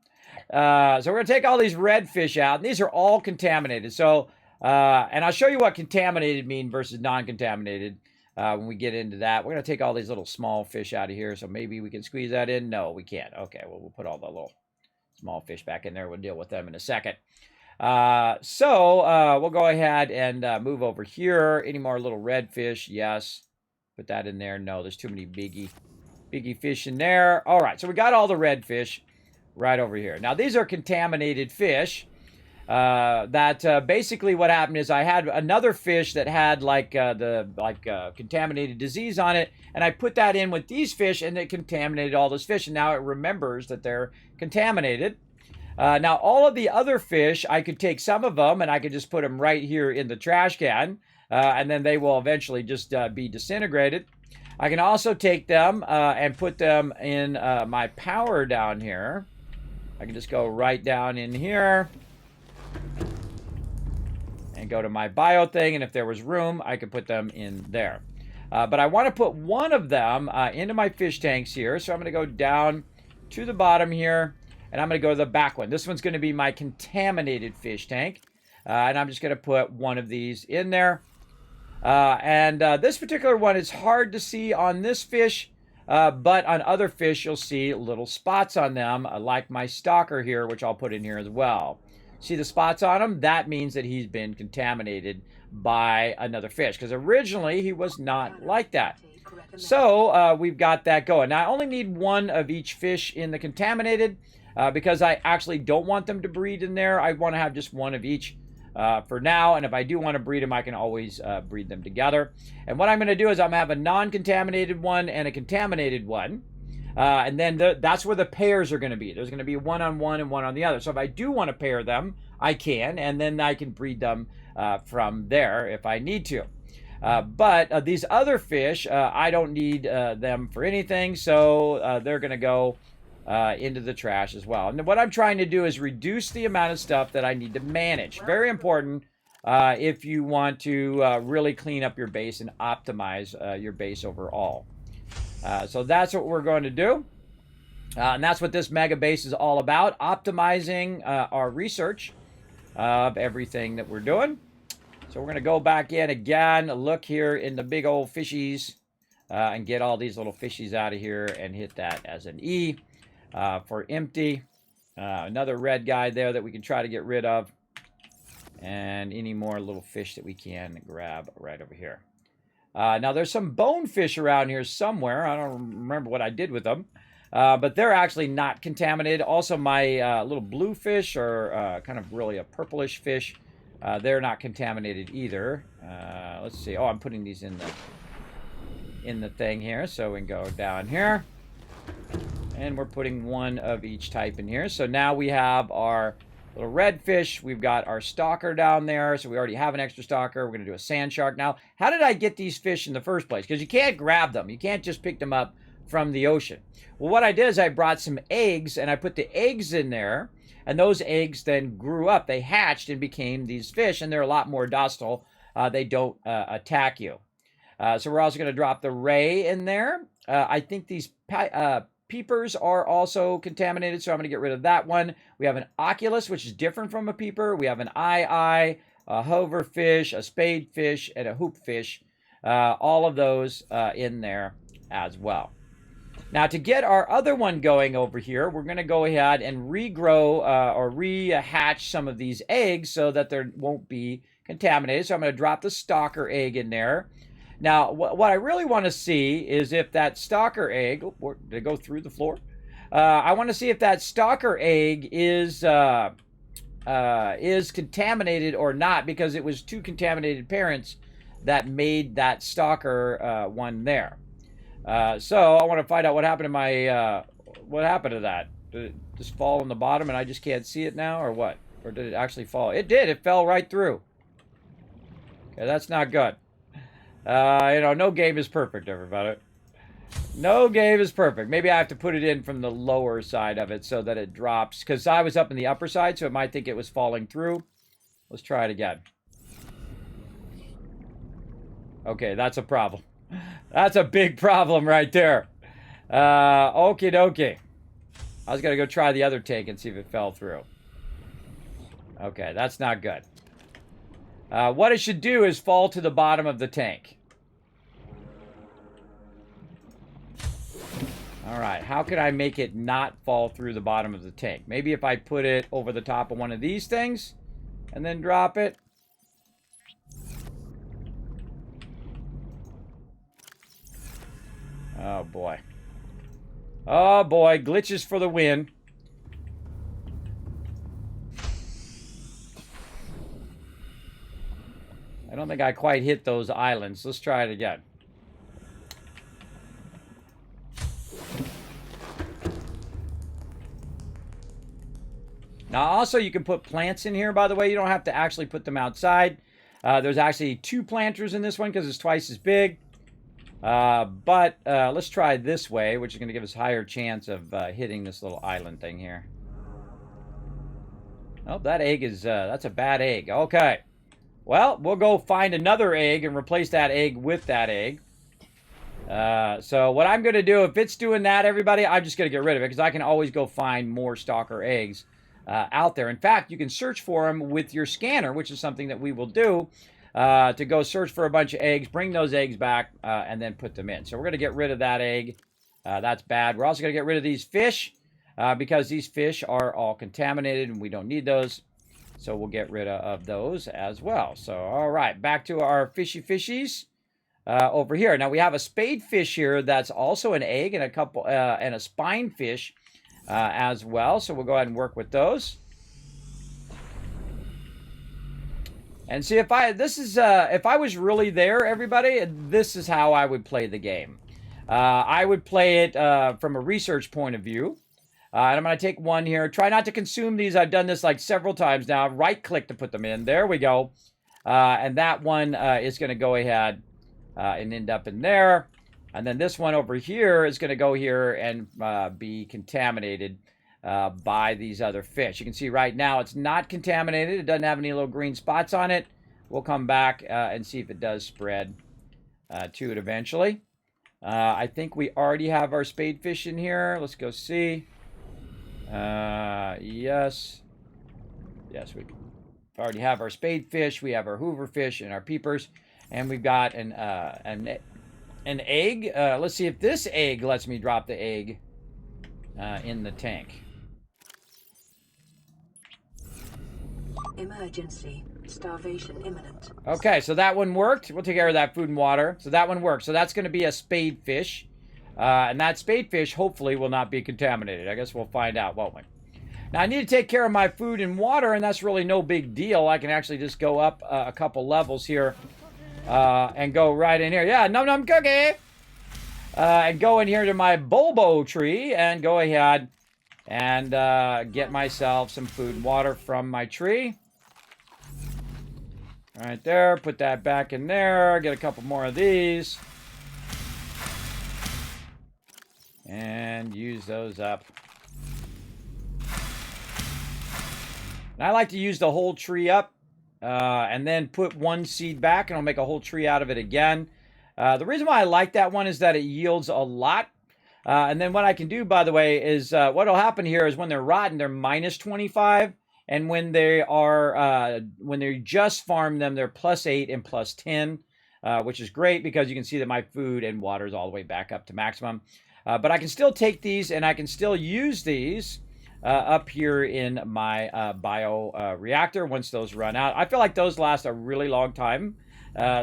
So we're going to take all these red fish out. And these are all contaminated. So, and I'll show you what contaminated mean versus non-contaminated. When we get into that, we're going to take all these little small fish out of here. So maybe we can squeeze that in. No, we can't. Okay, well, we'll put all the little small fish back in there. We'll deal with them in a second. So we'll go ahead and move over here. Any more little red fish? Yes. Put that in there. No, there's too many biggie fish in there. All right, so we got all the red fish right over here. Now, these are contaminated fish. Basically what happened is I had another fish that had contaminated disease on it, and I put that in with these fish, and it contaminated all those fish, and now it remembers that they're contaminated. Now all of the other fish, I could take some of them and I could just put them right here in the trash can, and then they will eventually just be disintegrated. I can also take them and put them in my power down here. I can just go right down in here and go to my bio thing, and if there was room, I could put them in there. But I want to put one of them into my fish tanks here, so I'm going to go down to the bottom here, and I'm going to go to the back one. This one's going to be my contaminated fish tank, and I'm just going to put one of these in there. This particular one is hard to see on this fish, but on other fish, you'll see little spots on them, like my stalker here, which I'll put in here as well. See the spots on him? That means that he's been contaminated by another fish, because originally he was not like that. So we've got that going. Now I only need one of each fish in the contaminated because I actually don't want them to breed in there. I want to have just one of each for now, and if I do want to breed them, I can always breed them together. And what I'm going to do is I'm going to have a non-contaminated one and a contaminated one. And then that's where the pairs are going to be. There's going to be one on one and one on the other. So if I do want to pair them, I can, and then I can breed them from there if I need to. But these other fish, I don't need them for anything, so they're going to go into the trash as well. And what I'm trying to do is reduce the amount of stuff that I need to manage. Very important if you want to really clean up your base and optimize your base overall. So that's what we're going to do. And that's what this mega base is all about, optimizing our research of everything that we're doing. So we're going to go back in again, look here in the big old fishies, and get all these little fishies out of here and hit that as an E for empty. Another red guy there that we can try to get rid of. And any more little fish that we can grab right over here. Now, there's some bonefish around here somewhere. I don't remember what I did with them. But they're actually not contaminated. Also, my little blue fish, or kind of really a purplish fish, they're not contaminated either. Let's see. Oh, I'm putting these in in the thing here. So we can go down here. And we're putting one of each type in here. So now we have our little redfish. We've got our stalker down there. So we already have an extra stalker. We're going to do a sand shark. Now, how did I get these fish in the first place? Because you can't grab them. You can't just pick them up from the ocean. Well, what I did is I brought some eggs and I put the eggs in there. And those eggs then grew up. They hatched and became these fish. And they're a lot more docile. They don't attack you. So we're also going to drop the ray in there. I think these peepers are also contaminated, so I'm going to get rid of that one. We have an oculus, which is different from a peeper. We have an eye, a hoverfish, a spadefish, and a hoopfish. All of those in there as well. Now, to get our other one going over here, we're going to go ahead and regrow or rehatch some of these eggs so that they won't be contaminated. So I'm going to drop the stalker egg in there. Now, what I really want to see is if that stalker egg... Oh, did it go through the floor? I want to see if that stalker egg is contaminated or not, because it was 2 contaminated parents that made that stalker one there. So I want to find out what happened to my... what happened to that? Did it just fall on the bottom and I just can't see it now, or what? Or did it actually fall? It did. It fell right through. Okay, that's not good. No game is perfect, everybody. No game is perfect. Maybe I have to put it in from the lower side of it so that it drops. Because I was up in the upper side, so it might think it was falling through. Let's try it again. Okay, that's a problem. That's a big problem right there. Okie dokie. I was going to go try the other tank and see if it fell through. Okay, that's not good. What it should do is fall to the bottom of the tank. All right, how can I make it not fall through the bottom of the tank? Maybe if I put it over the top of one of these things and then drop it. Oh, boy. Oh, boy, glitches for the win. I don't think I quite hit those islands. Let's try it again. Now, also, you can put plants in here, by the way. You don't have to actually put them outside. There's actually 2 planters in this one because it's twice as big. But let's try this way, which is going to give us a higher chance of hitting this little island thing here. Oh, that egg is... that's a bad egg. Okay. Well, we'll go find another egg and replace that egg with that egg. So what I'm going to do, if it's doing that, everybody, I'm just going to get rid of it because I can always go find more stalker eggs out there. In fact, you can search for them with your scanner, which is something that we will do to go search for a bunch of eggs, bring those eggs back, and then put them in. So we're going to get rid of that egg. That's bad. We're also going to get rid of these fish because these fish are all contaminated and we don't need those. So we'll get rid of those as well. So, all right, back to our fishies over here. Now we have a spadefish here that's also an egg and a couple and a spine fish as well. So we'll go ahead and work with those. And see if I was really there, everybody, this is how I would play the game. I would play it from a research point of view. And I'm going to take one here. Try not to consume these. I've done this like several times now. Right-click to put them in. There we go. And that one is going to go ahead and end up in there. And then this one over here is going to go here and be contaminated by these other fish. You can see right now it's not contaminated. It doesn't have any little green spots on it. We'll come back and see if it does spread to it eventually. I think we already have our spadefish in here. Let's go see. Yes, we already have our spadefish. We have our hooverfish and our peepers, and we've got an egg. Let's see if this egg lets me drop the egg in the tank. Emergency. Starvation imminent. Okay, so that one worked. We'll take care of that food and water. So that one worked. So that's going to be a spadefish. And that spadefish hopefully will not be contaminated. I guess we'll find out, won't we? Now, I need to take care of my food and water, and that's really no big deal. I can actually just go up a couple levels here and go right in here. Yeah, num num cookie. and go in here to my bulbo tree and go ahead and get myself some food and water from my tree. Right there, put that back in there, get a couple more of these. And use those up. And I like to use the whole tree up and then put one seed back and I'll make a whole tree out of it again. The reason why I like that one is that it yields a lot. And then what I can do, by the way, is what will happen here is when they're rotten, they're minus 25. And when they are, when they just farm them, they're plus 8 and plus 10, which is great because you can see that my food and water is all the way back up to maximum. But I can still take these and I can still use these up here in my bio reactor once those run out. I feel like those last a really long time.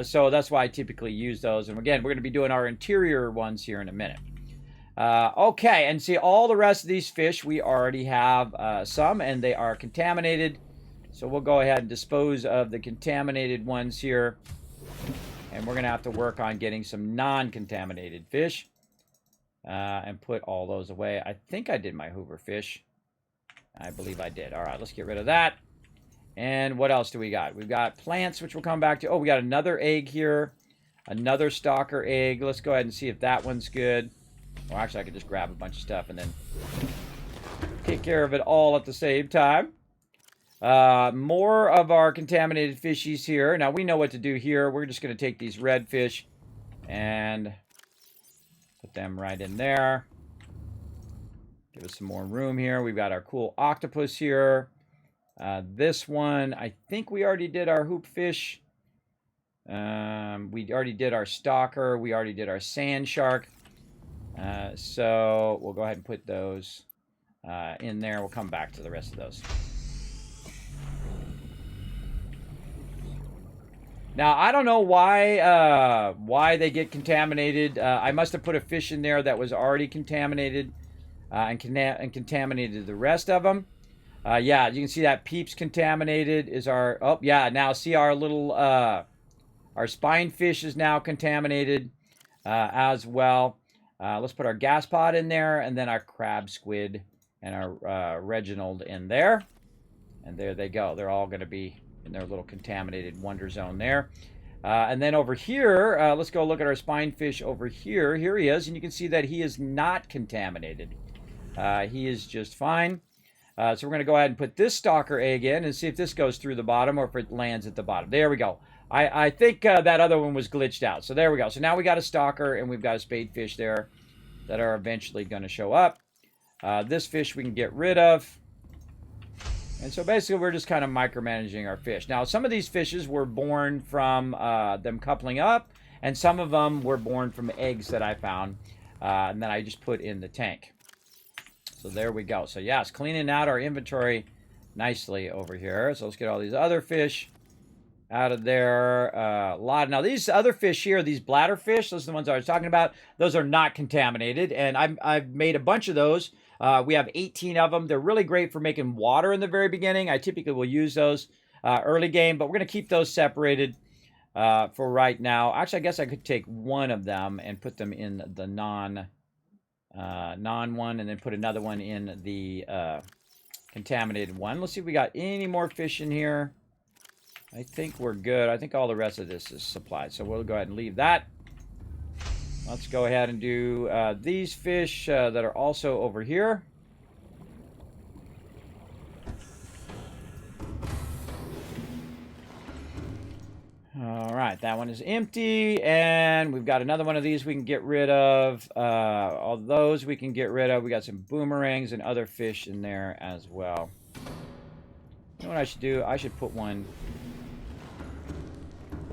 So that's why I typically use those. And again, we're going to be doing our interior ones here in a minute. Okay, and see all the rest of these fish, we already have some, and they are contaminated. So we'll go ahead and dispose of the contaminated ones here. And we're going to have to work on getting some non-contaminated fish. And put all those away. I think I did my Hoover fish. I believe I did. All right, let's get rid of that. And what else do we got? We've got plants, which we'll come back to. Oh, we got another egg here. Another stalker egg. Let's go ahead and see if that one's good. Or actually, I could just grab a bunch of stuff and then take care of it all at the same time. More of our contaminated fishies here. Now, we know what to do here. We're just going to take these red fish and put them right in there. Give us some more room here. We've got our cool octopus here. This one, I think we already did our hoop fish. We already did our stalker. We already did our sand shark. So we'll go ahead and put those in there. We'll come back to the rest of those. Now, I don't know why they get contaminated. I must have put a fish in there that was already contaminated and contaminated the rest of them. Yeah, you can see that peeps contaminated is our... Oh, yeah, now see our little... our spine fish is now contaminated as well. Let's put our gas pod in there and then our crab squid and our Reginald in there. And there they go. They're all going to be in their little contaminated wonder zone there. And then over here, let's go look at our spine fish over here. Here he is, and you can see that he is not contaminated. He is just fine. So we're going to go ahead and put this stalker egg in and see if this goes through the bottom or if it lands at the bottom. There we go. I think that other one was glitched out. So there we go. So now we got a stalker and we've got a spadefish there that are eventually going to show up. This fish we can get rid of. And so basically we're just kind of micromanaging our fish. Now some of these fishes were born from them coupling up, and some of them were born from eggs that I found and then I just put in the tank. So there we go. So yes, cleaning out our inventory nicely over here. So let's get all these other fish out of there. A lot. Now these other fish here, these bladder fish, those are the ones I was talking about. Those are not contaminated, and I've made a bunch of those. We have 18 of them. They're really great for making water in the very beginning. I typically will use those early game, but we're going to keep those separated for right now. Actually, I guess I could take one of them and put them in the non one, and then put another one in the contaminated one. Let's see if we got any more fish in here. I think we're good. I think all the rest of this is supplied, so we'll go ahead and leave that. Let's go ahead and do these fish that are also over here. All right, that one is empty, and we've got another one of these we can get rid of. All those we can get rid of. We got some boomerangs and other fish in there as well. You know what I should do? I should put one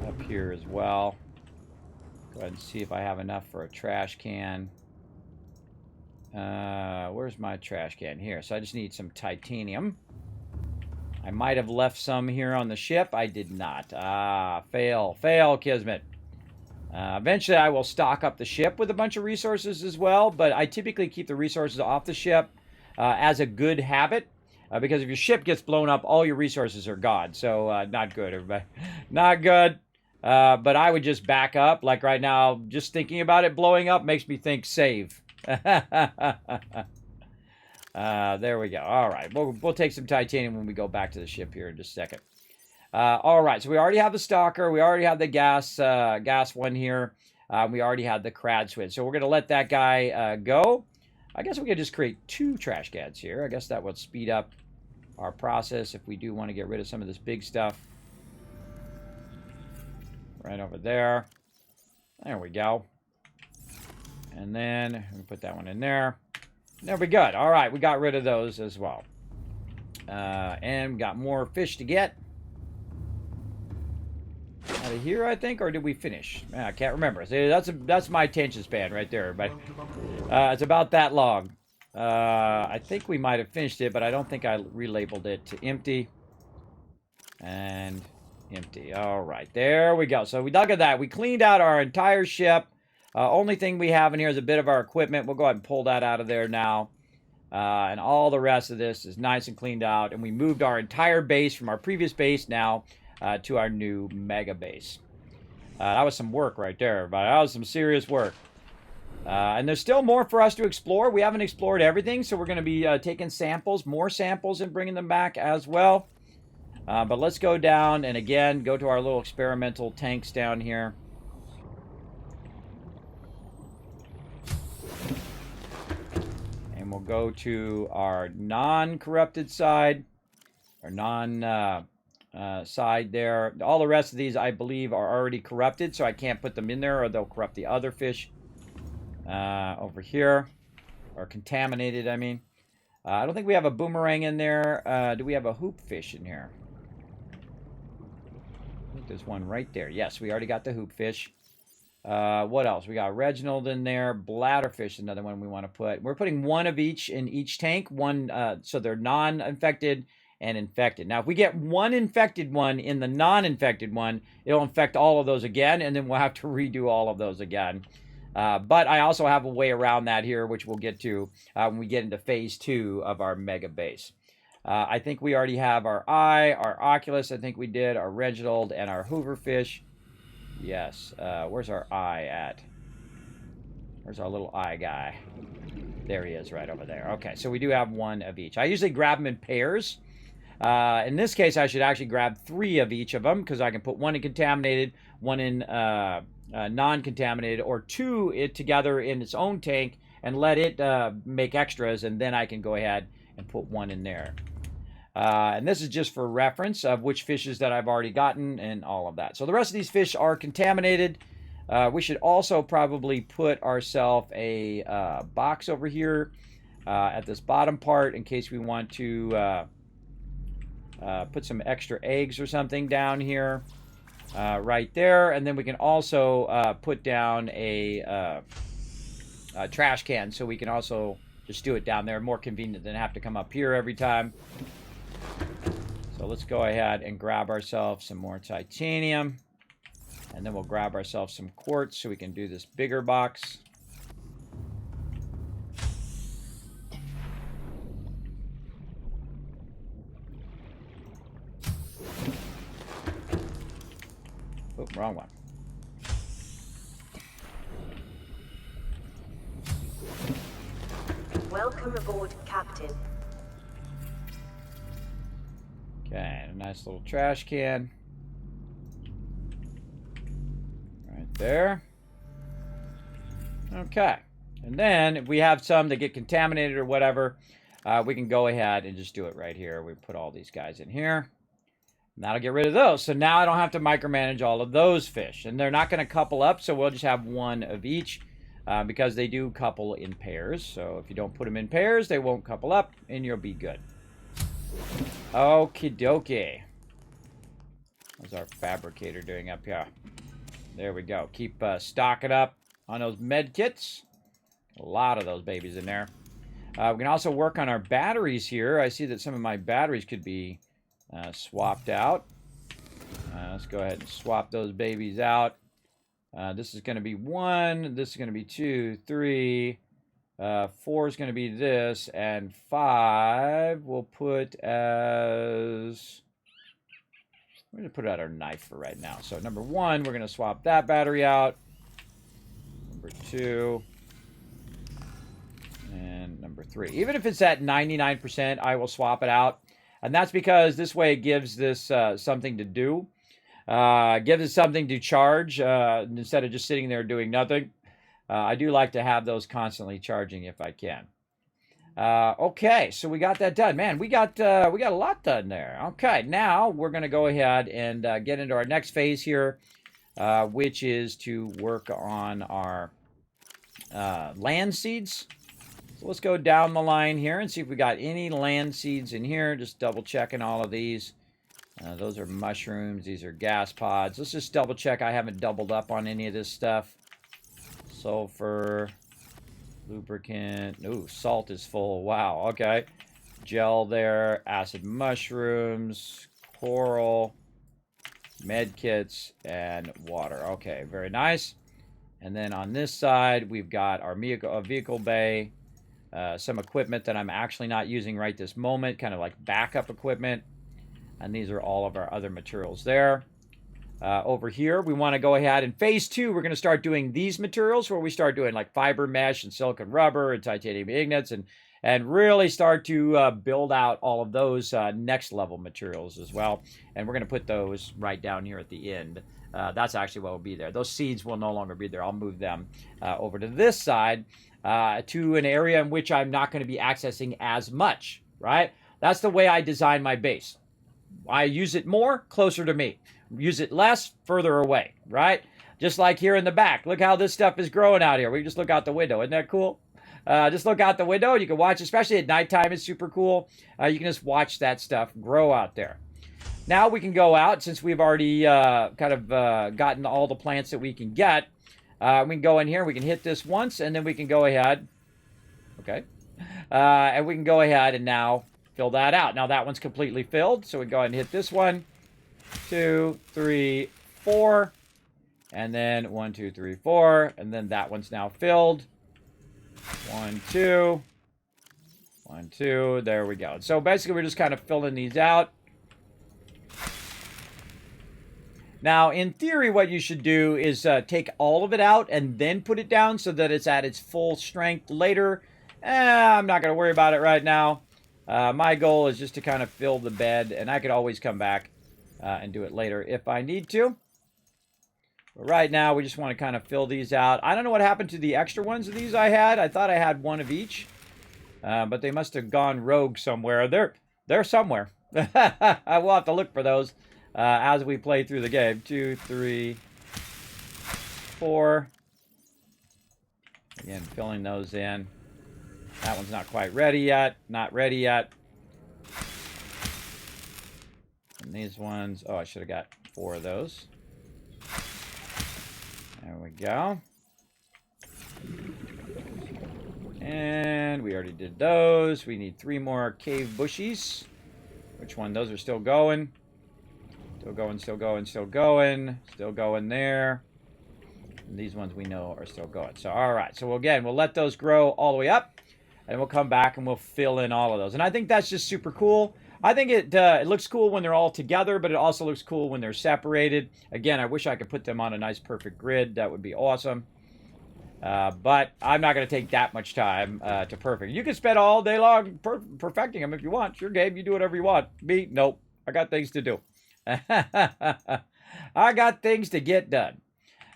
up here as well. Go ahead and see if I have enough for a trash can. Where's my trash can? Here. So I just need some titanium. I might have left some here on the ship. I did not. Fail, Kismet. Eventually I will stock up the ship with a bunch of resources as well, but I typically keep the resources off the ship as a good habit, because if your ship gets blown up, all your resources are gone. So not good, everybody. Not good. But I would just back up. Like right now, just thinking about it blowing up makes me think save. There we go. All right. We'll take some titanium when we go back to the ship here in just a second. All right. So we already have the stalker. We already have the gas one here. We already had the crad switch. So we're going to let that guy go. I guess we could just create 2 trash cans here. I guess that would speed up our process if we do want to get rid of some of this big stuff. Right over there. There we go. And then we put that one in there. There we go. All right, we got rid of those as well. And we got more fish to get. Out of here, I think, or did we finish? I can't remember. See, that's my attention span right there, everybody. It's about that long. I think we might have finished it, but I don't think I relabeled it to empty. And empty. All right, there we go. So we dug at that. We cleaned out our entire ship. Only thing we have in here is a bit of our equipment. We'll go ahead and pull that out of there now. And all the rest of this is nice and cleaned out. And we moved our entire base from our previous base now to our new mega base. That was some work right there, everybody. That was some serious work. And there's still more for us to explore. We haven't explored everything, so we're going to be taking samples, more samples, and bringing them back as well. But let's go down and, again, go to our little experimental tanks down here. And we'll go to our non-corrupted side, or side there. All the rest of these, I believe, are already corrupted, so I can't put them in there, or they'll corrupt the other fish over here, or contaminated, I mean. I don't think we have a boomerang in there. Do we have a hoop fish in here? I think there's one right there. Yes, we already got the hoop fish. What else? We got Reginald in there. Bladderfish, another one we want to put. We're putting one of each in each tank. One, so they're non-infected and infected. Now, if we get one infected one in the non-infected one, it'll infect all of those again, and then we'll have to redo all of those again. But I also have a way around that here, which we'll get to when we get into phase 2 of our mega base. I think we already have our eye, our Oculus, I think we did, our Reginald, and our Hooverfish. Yes. Where's our eye at? Where's our little eye guy? There he is, right over there. Okay, so we do have one of each. I usually grab them in pairs. In this case, I should actually grab 3 of each of them, because I can put one in contaminated, one in non-contaminated, or 2 together in its own tank, and let it make extras, and then I can go ahead and put one in there. And this is just for reference of which fishes that I've already gotten and all of that. So the rest of these fish are contaminated. We should also probably put ourselves a box over here at this bottom part in case we want to put some extra eggs or something down here right there. And then we can also put down a trash can, so we can also just do it down there. More convenient than have to come up here every time. So let's go ahead and grab ourselves some more titanium. And then we'll grab ourselves some quartz so we can do this bigger box. Oh, wrong one. Welcome aboard, Captain. Okay, a nice little trash can. Right there. Okay. And then if we have some that get contaminated or whatever, we can go ahead and just do it right here. We put all these guys in here. And that'll get rid of those. So now I don't have to micromanage all of those fish. And they're not going to couple up, so we'll just have one of each because they do couple in pairs. So if you don't put them in pairs, they won't couple up, and you'll be good. Okie dokie. What's our fabricator doing up here? There we go. Keep stocking up on those med kits. A lot of those babies in there. We can also work on our batteries here. I see that some of my batteries could be swapped out. Let's go ahead and swap those babies out. This is going to be 1. This is going to be 2, 3. 4 is going to be this, and 5 we'll put as We're going to put out our knife for right now. So number 1, we're going to swap that battery out. Number 2. And number 3. Even if it's at 99%, I will swap it out. And that's because this way it gives this something to do. Gives it something to charge instead of just sitting there doing nothing. I do like to have those constantly charging if I can. Okay, so we got that done. Man, we got a lot done there. Okay, now we're going to go ahead and get into our next phase here, which is to work on our land seeds. So let's go down the line here and see if we got any land seeds in here. Just double checking all of these. Those are mushrooms. These are gas pods. Let's just double check I haven't doubled up on any of this stuff. Sulfur, lubricant. Ooh, salt is full. Wow, okay. Gel there, acid mushrooms, coral, med kits, and water. Okay, very nice. And then on this side, we've got our vehicle bay, some equipment that I'm actually not using right this moment, kind of like backup equipment. And these are all of our other materials there. Over here, we want to go ahead in phase 2, we're going to start doing these materials where we start doing like fiber mesh and silicon rubber and titanium ingots and really start to build out all of those next level materials as well. And we're going to put those right down here at the end. That's actually what will be there. Those seeds will no longer be there. I'll move them over to this side to an area in which I'm not going to be accessing as much, right? That's the way I design my base. I use it more, closer to me. Use it less, further away, right? Just like here in the back. Look how this stuff is growing out here. We just look out the window. Isn't that cool? Just look out the window. You can watch, especially at nighttime. It's super cool. You can just watch that stuff grow out there. Now we can go out, since we've already gotten all the plants that we can get. We can go in here. We can hit this once, and then we can go ahead. Okay. And we can go ahead and now fill that out. Now that one's completely filled, so we go ahead and hit this one. 2, 3, 4, and then 1, 2, 3, 4, and then that one's now filled. 1, 2, 1, 2. There we go. So basically, we're just kind of filling these out. Now, in theory, what you should do is take all of it out and then put it down so that it's at its full strength later. I'm not going to worry about it right now. My goal is just to kind of fill the bed, and I could always come back and do it later if I need to. But right now, we just want to kind of fill these out. I don't know what happened to the extra ones of these I had. I thought I had one of each. But they must have gone rogue somewhere. They're somewhere. I will have to look for those as we play through the game. 2, 3, 4. Again, filling those in. That one's not quite ready yet. Not ready yet. And these ones, oh, I should have got 4 of those. There we go. And we already did those. We need 3 more cave bushies. Which one? Those are still going. Still going, still going, still going. Still going there. And these ones we know are still going. So, all right. So, again, we'll let those grow all the way up. And we'll come back and we'll fill in all of those. And I think that's just super cool. I think it looks cool when they're all together, but it also looks cool when they're separated. Again, I wish I could put them on a nice perfect grid. That would be awesome. But I'm not going to take that much time to perfect. You can spend all day long perfecting them if you want. Your game, you do whatever you want. Me, nope. I got things to do. I got things to get done.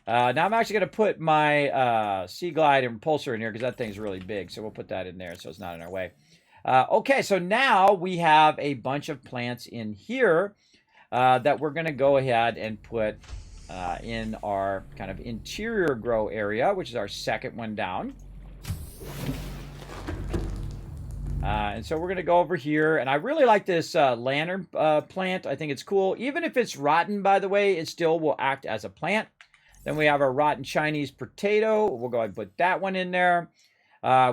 Now I'm actually going to put my Sea Glide and Repulsor in here because that thing's really big. So we'll put that in there so it's not in our way. Okay, so now we have a bunch of plants in here that we're going to go ahead and put in our kind of interior grow area, which is our second one down. And so we're going to go over here, and I really like this lantern plant. I think it's cool. Even if it's rotten, by the way, it still will act as a plant. Then we have our rotten Chinese potato. We'll go ahead and put that one in there.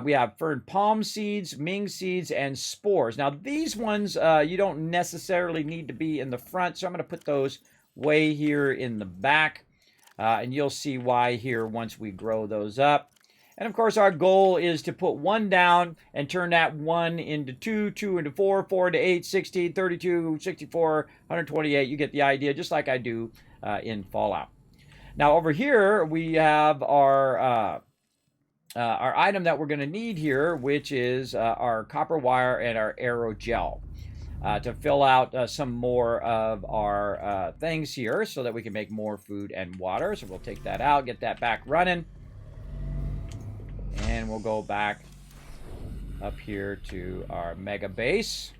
We have fern palm seeds, Ming seeds, and spores. Now, these ones you don't necessarily need to be in the front, so I'm going to put those way here in the back. And you'll see why here once we grow those up. And of course, our goal is to put 1 down and turn that 1 into 2, 2 into 4, 4 into 8, 16, 32, 64, 128. You get the idea, just like I do in Fallout. Now over here, we have our item that we're going to need here, which is our copper wire and our aerogel to fill out some more of our things here so that we can make more food and water. So we'll take that out, get that back running. And we'll go back up here to our mega base.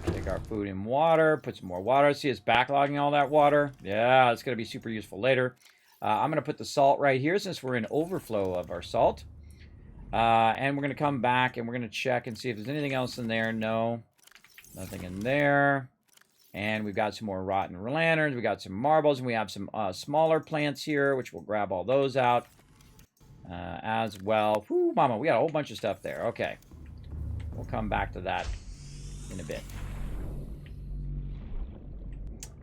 Take our food and water, put some more water. See, it's backlogging all that water. Yeah, it's going to be super useful later. I'm going to put the salt right here since we're in overflow of our salt. And we're going to come back and we're going to check and see if there's anything else in there. No, nothing in there. And we've got some more rotten lanterns. We got some marbles, and we have some smaller plants here, which we'll grab all those out as well. Whew, mama, we got a whole bunch of stuff there. Okay. We'll come back to that in a bit.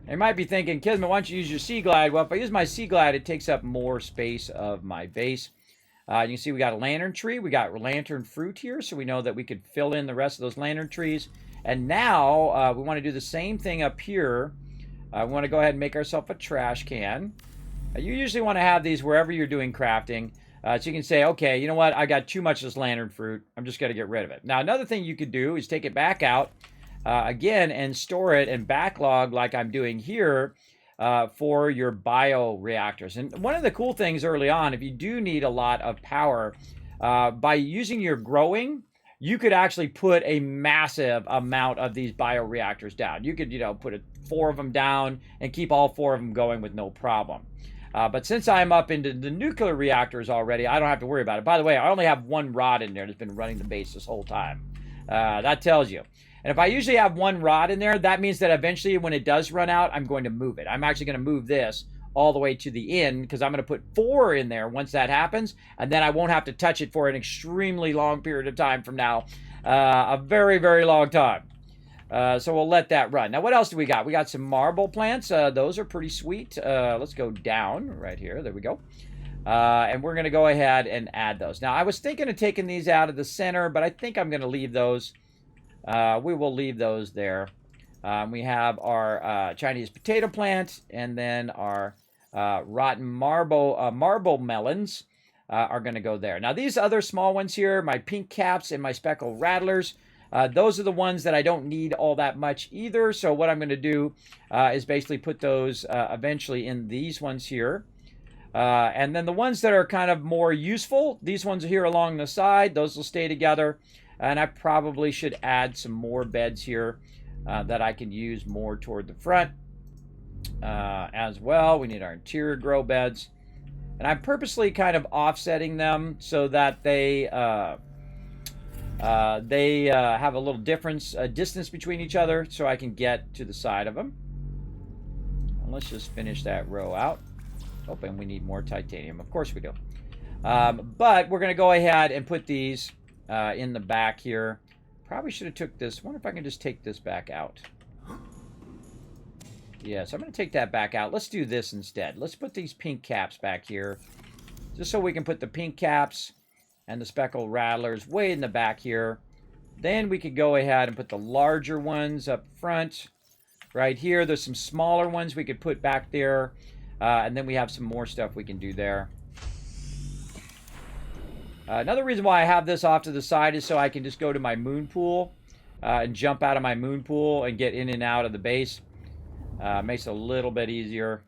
You might be thinking, Kismet, why don't you use your Sea Glide? Well, if I use my Sea Glide, it takes up more space of my base. You can see we got a lantern tree. We got lantern fruit here, so we know that we could fill in the rest of those lantern trees. And now we want to do the same thing up here. We want to go ahead and make ourselves a trash can. You usually want to have these wherever you're doing crafting. So you can say, okay, you know what? I got too much of this lantern fruit. I'm just going to get rid of it. Now, another thing you could do is take it back out again and store it and backlog like I'm doing here for your bioreactors. And one of the cool things early on, if you do need a lot of power, by using your growing, you could actually put a massive amount of these bioreactors down. You could, put 4 of them down and keep all 4 of them going with no problem. But since I'm up into the nuclear reactors already, I don't have to worry about it. By the way, I only have 1 rod in there that's been running the base this whole time. That tells you. And if I usually have 1 rod in there, that means that eventually when it does run out, I'm going to move it. I'm actually going to move this all the way to the end because I'm going to put 4 in there once that happens. And then I won't have to touch it for an extremely long period of time from now. A very, very long time. So we'll let that run. Now, what else do we got? We got some marble plants. Those are pretty sweet. Let's go down right here. There we go. And we're going to go ahead and add those. Now, I was thinking of taking these out of the center, but I think I'm going to leave those. We will leave those there. We have our Chinese potato plant, and then our rotten marble melons are going to go there. Now, these other small ones here, my pink caps and my speckled rattlers, those are the ones that I don't need all that much either. So what I'm going to do is basically put those eventually in these ones here. And then the ones that are kind of more useful, these ones here along the side, those will stay together. And I probably should add some more beds here that I can use more toward the front as well. We need our interior grow beds. And I'm purposely kind of offsetting them so that they have a little distance between each other so I can get to the side of them. And let's just finish that row out. Oh, and we need more titanium. Of course we do. But we're going to go ahead and put these in the back here. Probably should have took this. I wonder if I can just take this back out. Yeah, so I'm going to take that back out. Let's do this instead. Let's put these pink caps back here. Just so we can put the pink caps and the speckled rattlers way in the back here. Then we could go ahead and put the larger ones up front right here. There's some smaller ones we could put back there. And then we have some more stuff we can do there. Another reason why I have this off to the side is so I can just go to my moon pool and jump out of my moon pool and get in and out of the base. Makes it a little bit easier.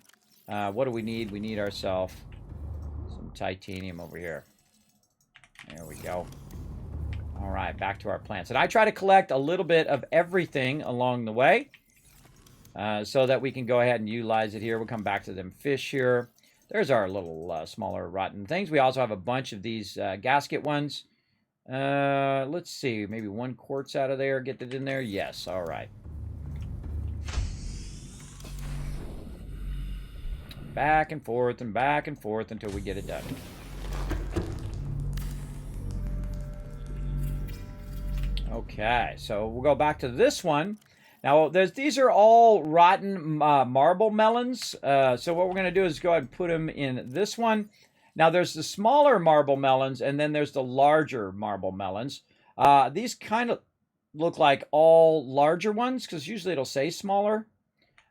What do we need? We need ourselves some titanium over here. There we go. All right, back to our plants. And I try to collect a little bit of everything along the way so that we can go ahead and utilize it here. We'll come back to them fish here. There's our little smaller rotten things. We also have a bunch of these gasket ones. Let's see, maybe 1 quartz out of there. Get it in there. Yes, all right. Back and forth until we get it done. Okay, so we'll go back to this one. Now, these are all rotten marble melons. So what we're going to do is go ahead and put them in this one. Now, there's the smaller marble melons, and then there's the larger marble melons. These kind of look like all larger ones, because usually it'll say smaller.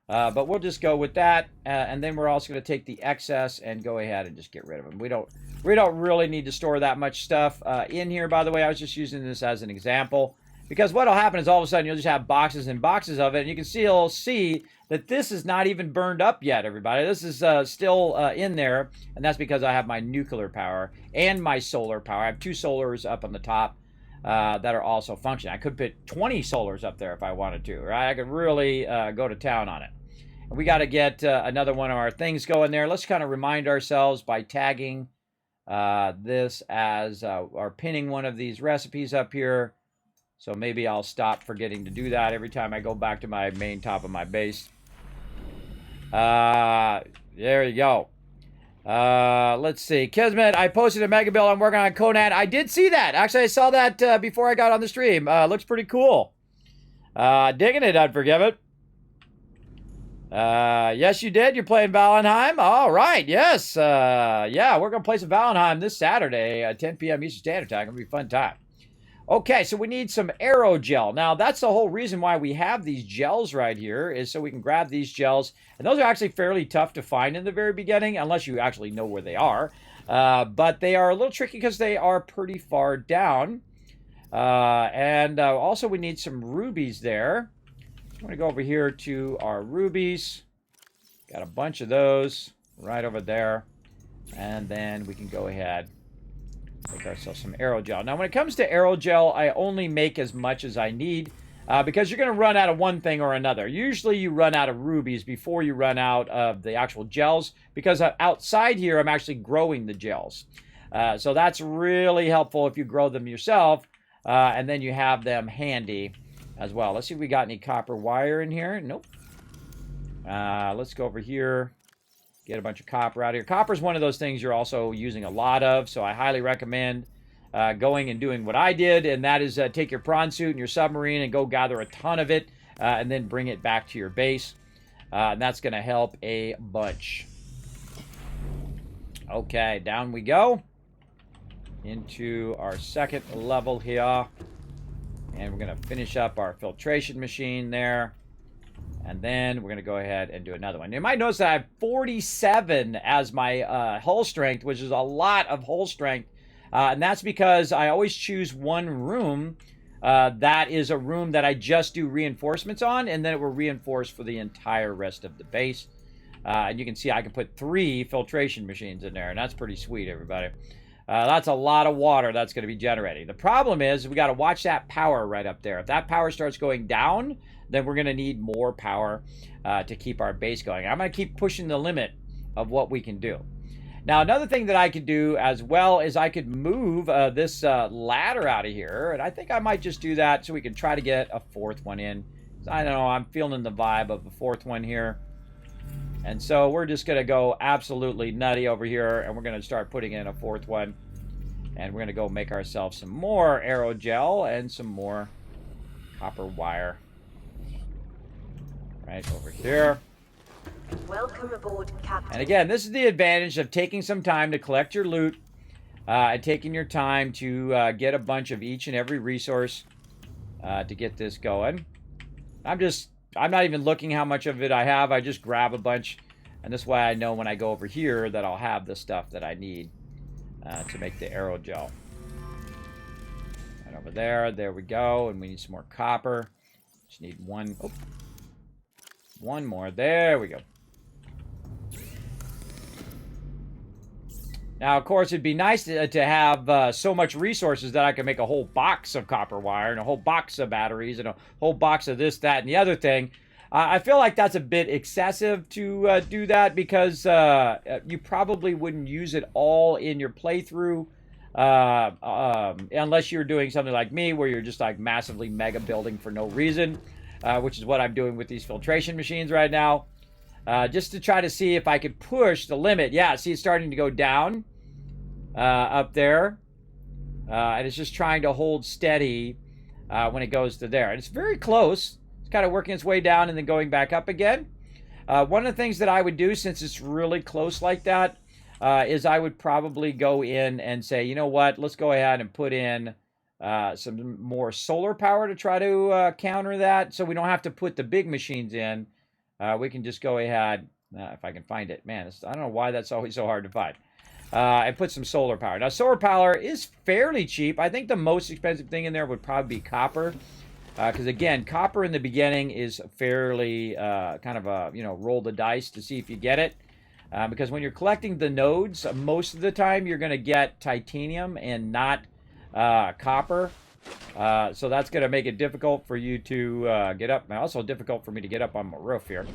But we'll just go with that, and then we're also going to take the excess and go ahead and just get rid of them. We don't really need to store that much stuff in here. By the way, I was just using this as an example, because what'll happen is all of a sudden you'll just have boxes and boxes of it, and you can see that this is not even burned up yet, everybody. This is still in there, and that's because I have my nuclear power and my solar power. I have 2 solars up on the top that are also functioning. I could put 20 solars up there if I wanted to, right? I could really go to town on it. We got to get another one of our things going there. Let's kind of remind ourselves by tagging this as or pinning one of these recipes up here. So maybe I'll stop forgetting to do that every time I go back to my main top of my base. There you go. Let's see. Kismet, I posted a mega build I'm working on Conan. I did see that. Actually, I saw that before I got on the stream. Looks pretty cool. Digging it, Unforgive It. Yes, you did. You're playing Valheim. All right. Yes. Yeah, we're going to play some Valheim this Saturday, 10 p.m. Eastern Standard Time. It'll be a fun time. Okay, so we need some aerogel. Now, that's the whole reason why we have these gels right here, is so we can grab these gels. And those are actually fairly tough to find in the very beginning, unless you actually know where they are. But they are a little tricky because they are pretty far down. And also we need some rubies there. I'm going to go over here to our rubies. Got a bunch of those right over there. And then we can go ahead and make ourselves some aerogel. Now, when it comes to aerogel, I only make as much as I need because you're going to run out of one thing or another. Usually you run out of rubies before you run out of the actual gels, because outside here I'm actually growing the gels. So that's really helpful if you grow them yourself, and then you have them handy as well. Let's see if we got any copper wire in here. Nope. Let's go over here. Get a bunch of copper out of here. Copper is one of those things you're also using a lot of, so I highly recommend going and doing what I did, and that is take your prawn suit and your submarine and go gather a ton of it, and then bring it back to your base. And that's going to help a bunch. Okay, down we go into our second level here. And we're going to finish up our filtration machine there. And then we're going to go ahead and do another one. You might notice that I have 47 as my hull strength, which is a lot of hull strength. And that's because I always choose one room that is a room that I just do reinforcements on, and then it will reinforce for the entire rest of the base. And you can see I can put 3 filtration machines in there, and that's pretty sweet, everybody. That's a lot of water that's going to be generating. The problem is we got to watch that power right up there. If that power starts going down, then we're going to need more power to keep our base going. I'm going to keep pushing the limit of what we can do. Now, another thing that I could do as well is I could move this ladder out of here. And I think I might just do that so we can try to get a 4th one in. I don't know, I'm feeling the vibe of the 4th one here. And so we're just going to go absolutely nutty over here, and we're going to start putting in a 4th one. And we're going to go make ourselves some more aerogel and some more copper wire. Right over here. Welcome aboard, Captain. And again, this is the advantage of taking some time to collect your loot and taking your time to get a bunch of each and every resource to get this going. I'm not even looking how much of it I have. I just grab a bunch, and this way I know when I go over here that I'll have the stuff that I need to make the aerogel. Right over there. There we go. And we need some more copper. Just need one. Oh, one more. There we go. Now, of course, it'd be nice to have so much resources that I can make a whole box of copper wire and a whole box of batteries and a whole box of this, that, and the other thing. I feel like that's a bit excessive to do that because you probably wouldn't use it all in your playthrough unless you're doing something like me where you're just like massively mega building for no reason, which is what I'm doing with these filtration machines right now. Just to try to see if I could push the limit. Yeah, see, it's starting to go down up there. And it's just trying to hold steady when it goes to there. And it's very close. It's kind of working its way down and then going back up again. One of the things that I would do, since it's really close like that, is I would probably go in and say, you know what, let's go ahead and put in some more solar power to try to counter that, so we don't have to put the big machines in. We can just go ahead, if I can find it. Man, I don't know why that's always so hard to find. And put some solar power. Now, solar power is fairly cheap. I think the most expensive thing in there would probably be copper. Because, again, copper in the beginning is fairly kind of a, roll the dice to see if you get it. Because when you're collecting the nodes, most of the time you're going to get titanium and not copper. So that's going to make it difficult for you to get up. And also difficult for me to get up on my roof here.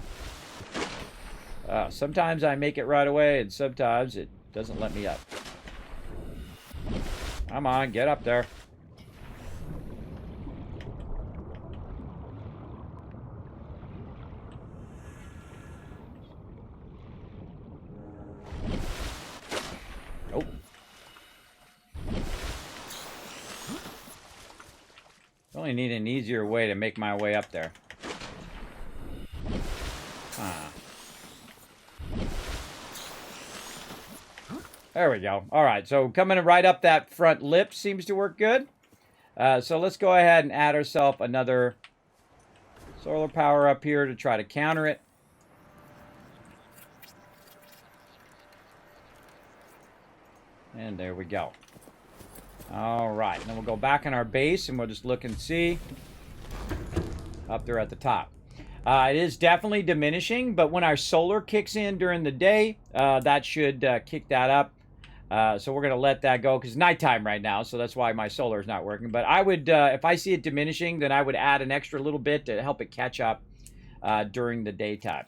Sometimes I make it right away, and sometimes it doesn't let me up. Come on, get up there. Nope. Only need an easier way to make my way up there. There we go. All right, so coming right up that front lip seems to work good. So let's go ahead and add ourselves another solar power up here to try to counter it. And there we go. All right, and then we'll go back in our base and we'll just look and see up there at the top. It is definitely diminishing, but when our solar kicks in during the day, that should kick that up. So we're going to let that go because it's nighttime right now, so that's why my solar is not working. But I would, if I see it diminishing, then I would add an extra little bit to help it catch up during the daytime.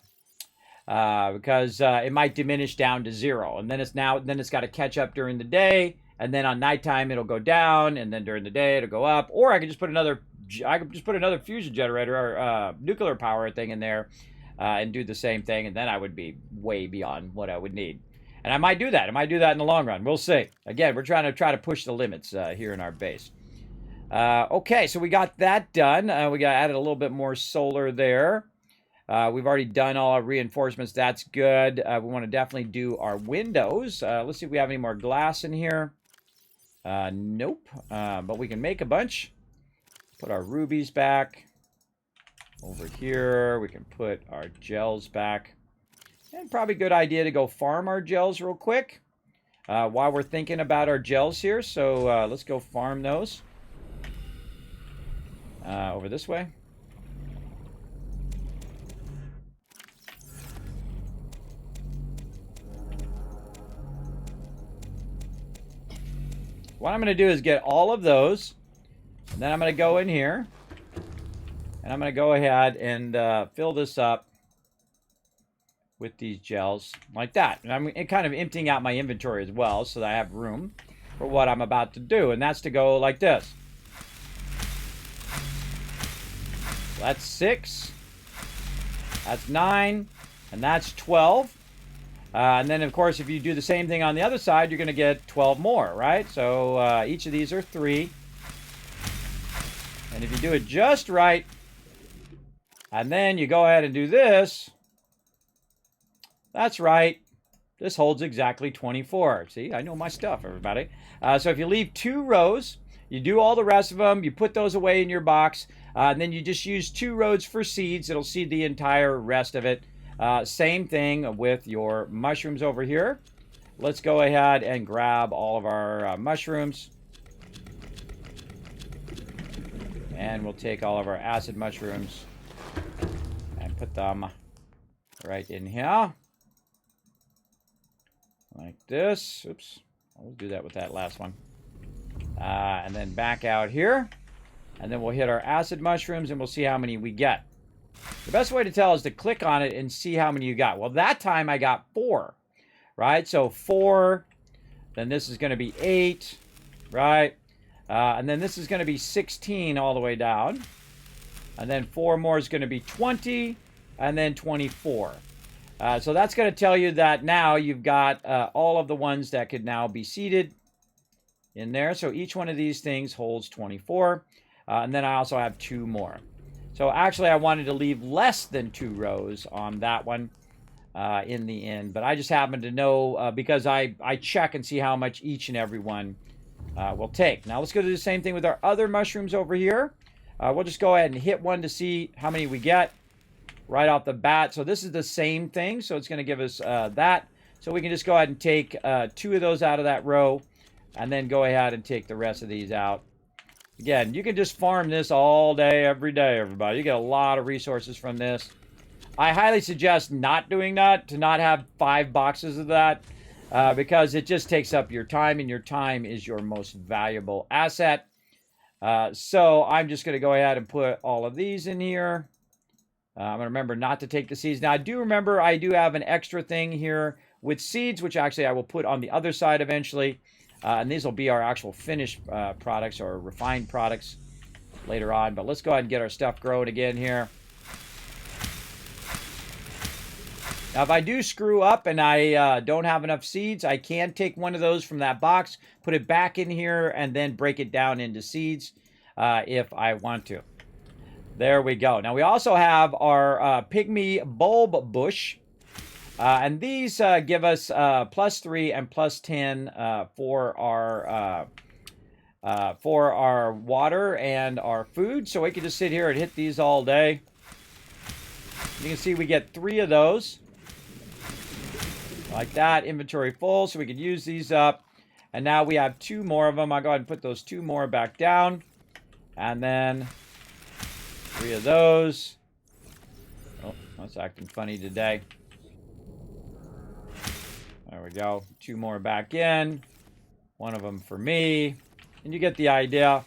Because it might diminish down to 0, and then it's got to catch up during the day, and then on nighttime it'll go down, and then during the day it'll go up. Or I could just put another fusion generator or nuclear power thing in there and do the same thing, and then I would be way beyond what I would need. And I might do that. I might do that in the long run. We'll see. Again, we're trying to push the limits here in our base. Okay, so we got that done. We got added a little bit more solar there. We've already done all our reinforcements. That's good. We want to definitely do our windows. Let's see if we have any more glass in here. Nope. But we can make a bunch. Put our rubies back. Over here, we can put our gels back. And probably a good idea to go farm our gels real quick while we're thinking about our gels here. So let's go farm those over this way. What I'm going to do is get all of those, and then I'm going to go in here, and I'm going to go ahead and fill this up with these gels like that. And I'm kind of emptying out my inventory as well so that I have room for what I'm about to do, and that's to go like this. So that's 6, that's 9, and that's 12. And then, of course, if you do the same thing on the other side, you're going to get 12 more, right? So each of these are 3. And if you do it just right, and then you go ahead and do this, that's right. This holds exactly 24. See, I know my stuff, everybody. So if you leave 2 rows, you do all the rest of them, you put those away in your box, and then you just use 2 rows for seeds. It'll seed the entire rest of it. Same thing with your mushrooms over here. Let's go ahead and grab all of our mushrooms. And we'll take all of our acid mushrooms and put them right in here. Like this. Oops. I'll do that with that last one. And then back out here. And then we'll hit our acid mushrooms and we'll see how many we get. The best way to tell is to click on it and see how many you got. Well, that time I got 4, right? So 4, then this is going to be 8, right? And then this is going to be 16 all the way down. And then 4 more is going to be 20, and then 24. So that's going to tell you that now you've got all of the ones that could now be seeded in there. So each one of these things holds 24. And then I also have 2 more. So actually I wanted to leave less than 2 rows on that one. in the end. But I just happen to know because I check and see how much each and every one will take. Now let's go do the same thing with our other mushrooms over here. We'll just go ahead and hit one to see how many we get right off the bat. So this is the same thing. So it's going to give us that. So we can just go ahead and take 2 of those out of that row and then go ahead and take the rest of these out. Again, you can just farm this all day, every day, everybody. You get a lot of resources from this. I highly suggest not doing that, to not have 5 boxes of that, because it just takes up your time, and your time is your most valuable asset. So I'm just going to go ahead and put all of these in here. I'm going to remember not to take the seeds. Now, I do remember I do have an extra thing here with seeds, which actually I will put on the other side eventually. And these will be our actual finished products or refined products later on. But let's go ahead and get our stuff growing again here. Now, if I do screw up and I don't have enough seeds, I can take one of those from that box, put it back in here, and then break it down into seeds if I want to. There we go. Now, we also have our pygmy bulb bush. And these give us +3 and +10 for our water and our food. So we can just sit here and hit these all day. You can see we get 3 of those. Like that, inventory full, so we can use these up. And now we have 2 more of them. I'll go ahead and put those 2 more back down. And then 3 of those. Oh, that's acting funny today. There we go. 2 more back in. 1 of them for me. And you get the idea.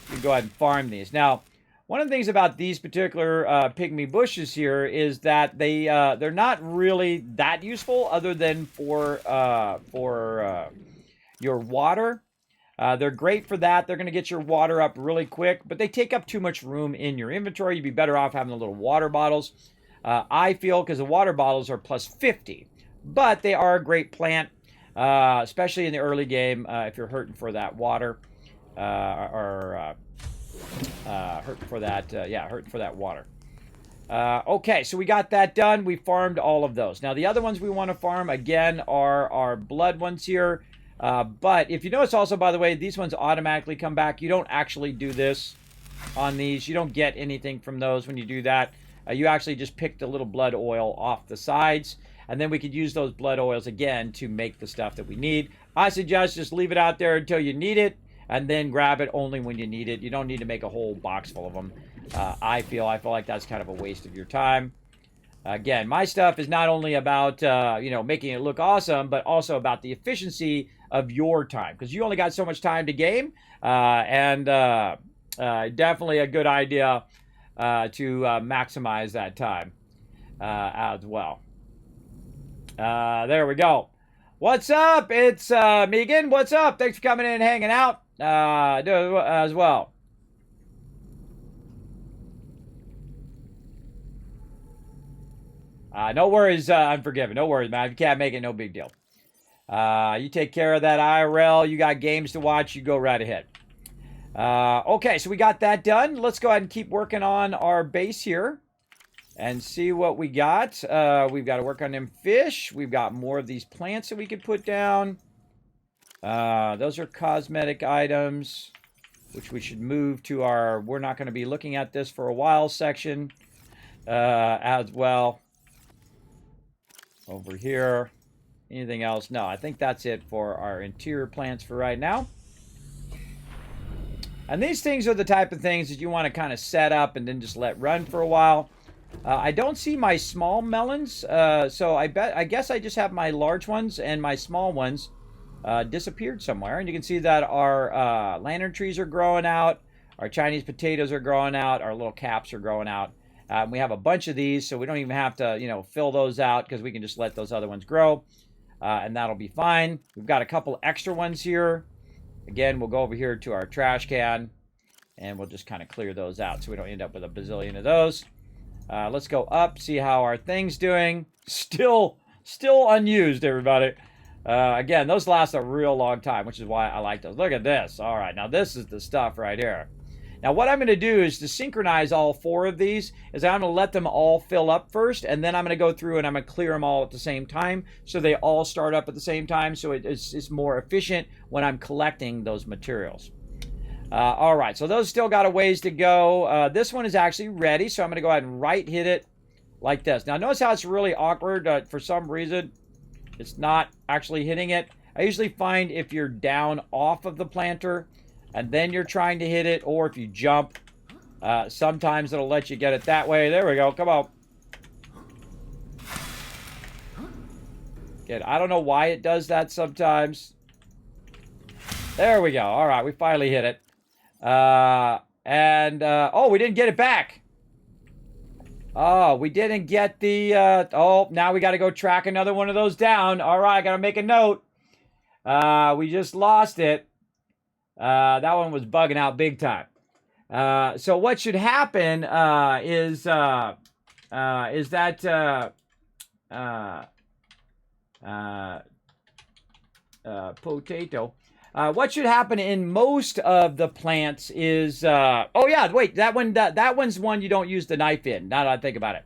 You can go ahead and farm these. Now, one of the things about these particular pygmy bushes here is that they're not really that useful other than for your water. They're great for that. They're going to get your water up really quick, but they take up too much room in your inventory. You'd be better off having the little water bottles. I feel, because the water bottles are +50. But they are a great plant, especially in the early game if you're hurting for that water hurting for that water. Okay, so we got that done. We farmed all of those. Now, the other ones we want to farm, again, are our blood ones here. But if you notice also, by the way, these ones automatically come back. You don't actually do this on these. You don't get anything from those when you do that. You actually just pick the little blood oil off the sides. And then we could use those blood oils again to make the stuff that we need. I suggest just leave it out there until you need it, and then grab it only when you need it. You don't need to make a whole box full of them. I feel like that's kind of a waste of your time. Again, my stuff is not only about making it look awesome, but also about the efficiency of your time, because you only got so much time to game, and definitely a good idea to maximize that time as well. There we go. What's up? It's Megan. What's up? Thanks for coming in and hanging out as well. No worries, Unforgiven. No worries, man. If you can't make it, no big deal. You take care of that IRL. You got games to watch. You go right ahead. Okay, so we got that done. Let's go ahead and keep working on our base here and see what we got. We've got to work on them fish. We've got more of these plants that we could put down. Those are cosmetic items, which we should move to our we're not going to be looking at this for a while section as well. Over here. Anything else? No, I think that's it for our interior plants for right now. And these things are the type of things that you want to kind of set up and then just let run for a while. I don't see my small melons, so I guess I just have my large ones, and my small ones disappeared somewhere. And you can see that our lantern trees are growing out, our Chinese potatoes are growing out, our little caps are growing out. We have a bunch of these, so we don't even have to, fill those out, because we can just let those other ones grow, and that'll be fine. We've got a couple extra ones here. Again, we'll go over here to our trash can, and we'll just kind of clear those out so we don't end up with a bazillion of those. Let's go up, see how our thing's doing. Still unused, everybody. Again, those last a real long time, which is why I like those. Look at this. All right, now this is the stuff right here. Now what I'm going to do is to synchronize all 4 of these is I'm going to let them all fill up first, and then I'm going to go through and I'm going to clear them all at the same time so they all start up at the same time, so it's more efficient when I'm collecting those materials. All right, so those still got a ways to go. This one is actually ready, so I'm going to go ahead and right hit it like this. Now notice how it's really awkward. For some reason, it's not actually hitting it. I usually find if you're down off of the planter and then you're trying to hit it, or if you jump, sometimes it'll let you get it that way. There we go. Come on. Good. I don't know why it does that sometimes. There we go. All right, we finally hit it. Oh, we didn't get it back. Oh, we didn't get the, oh, now we got to go track another one of those down. All right, got to make a note. We just lost it. That one was bugging out big time. So what should happen is that potato. What should happen in most of the plants is oh yeah, wait, that one's one you don't use the knife in. Now that I think about it.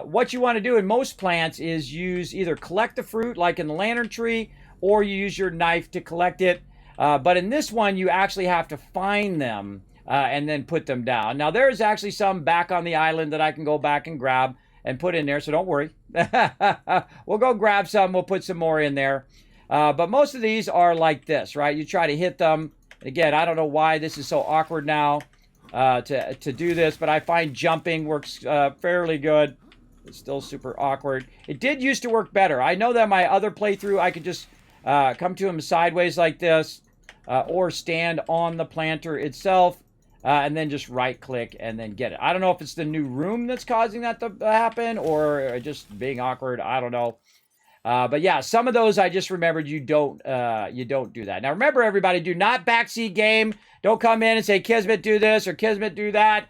What you want to do in most plants is either collect the fruit like in the lantern tree, or you use your knife to collect it. But in this one, you actually have to find them and then put them down. Now, there's actually some back on the island that I can go back and grab and put in there, so don't worry. We'll go grab some. We'll put some more in there. But most of these are like this, right? You try to hit them. Again, I don't know why this is so awkward now to do this, but I find jumping works fairly good. It's still super awkward. It did used to work better. I know that my other playthrough, I could just come to them sideways like this, or stand on the planter itself, and then just right-click and then get it. I don't know if it's the new room that's causing that to happen, or just being awkward. I don't know. But yeah, some of those I just remembered you don't do that. Now remember, everybody, do not backseat game. Don't come in and say, Kismet, do this, or Kismet, do that.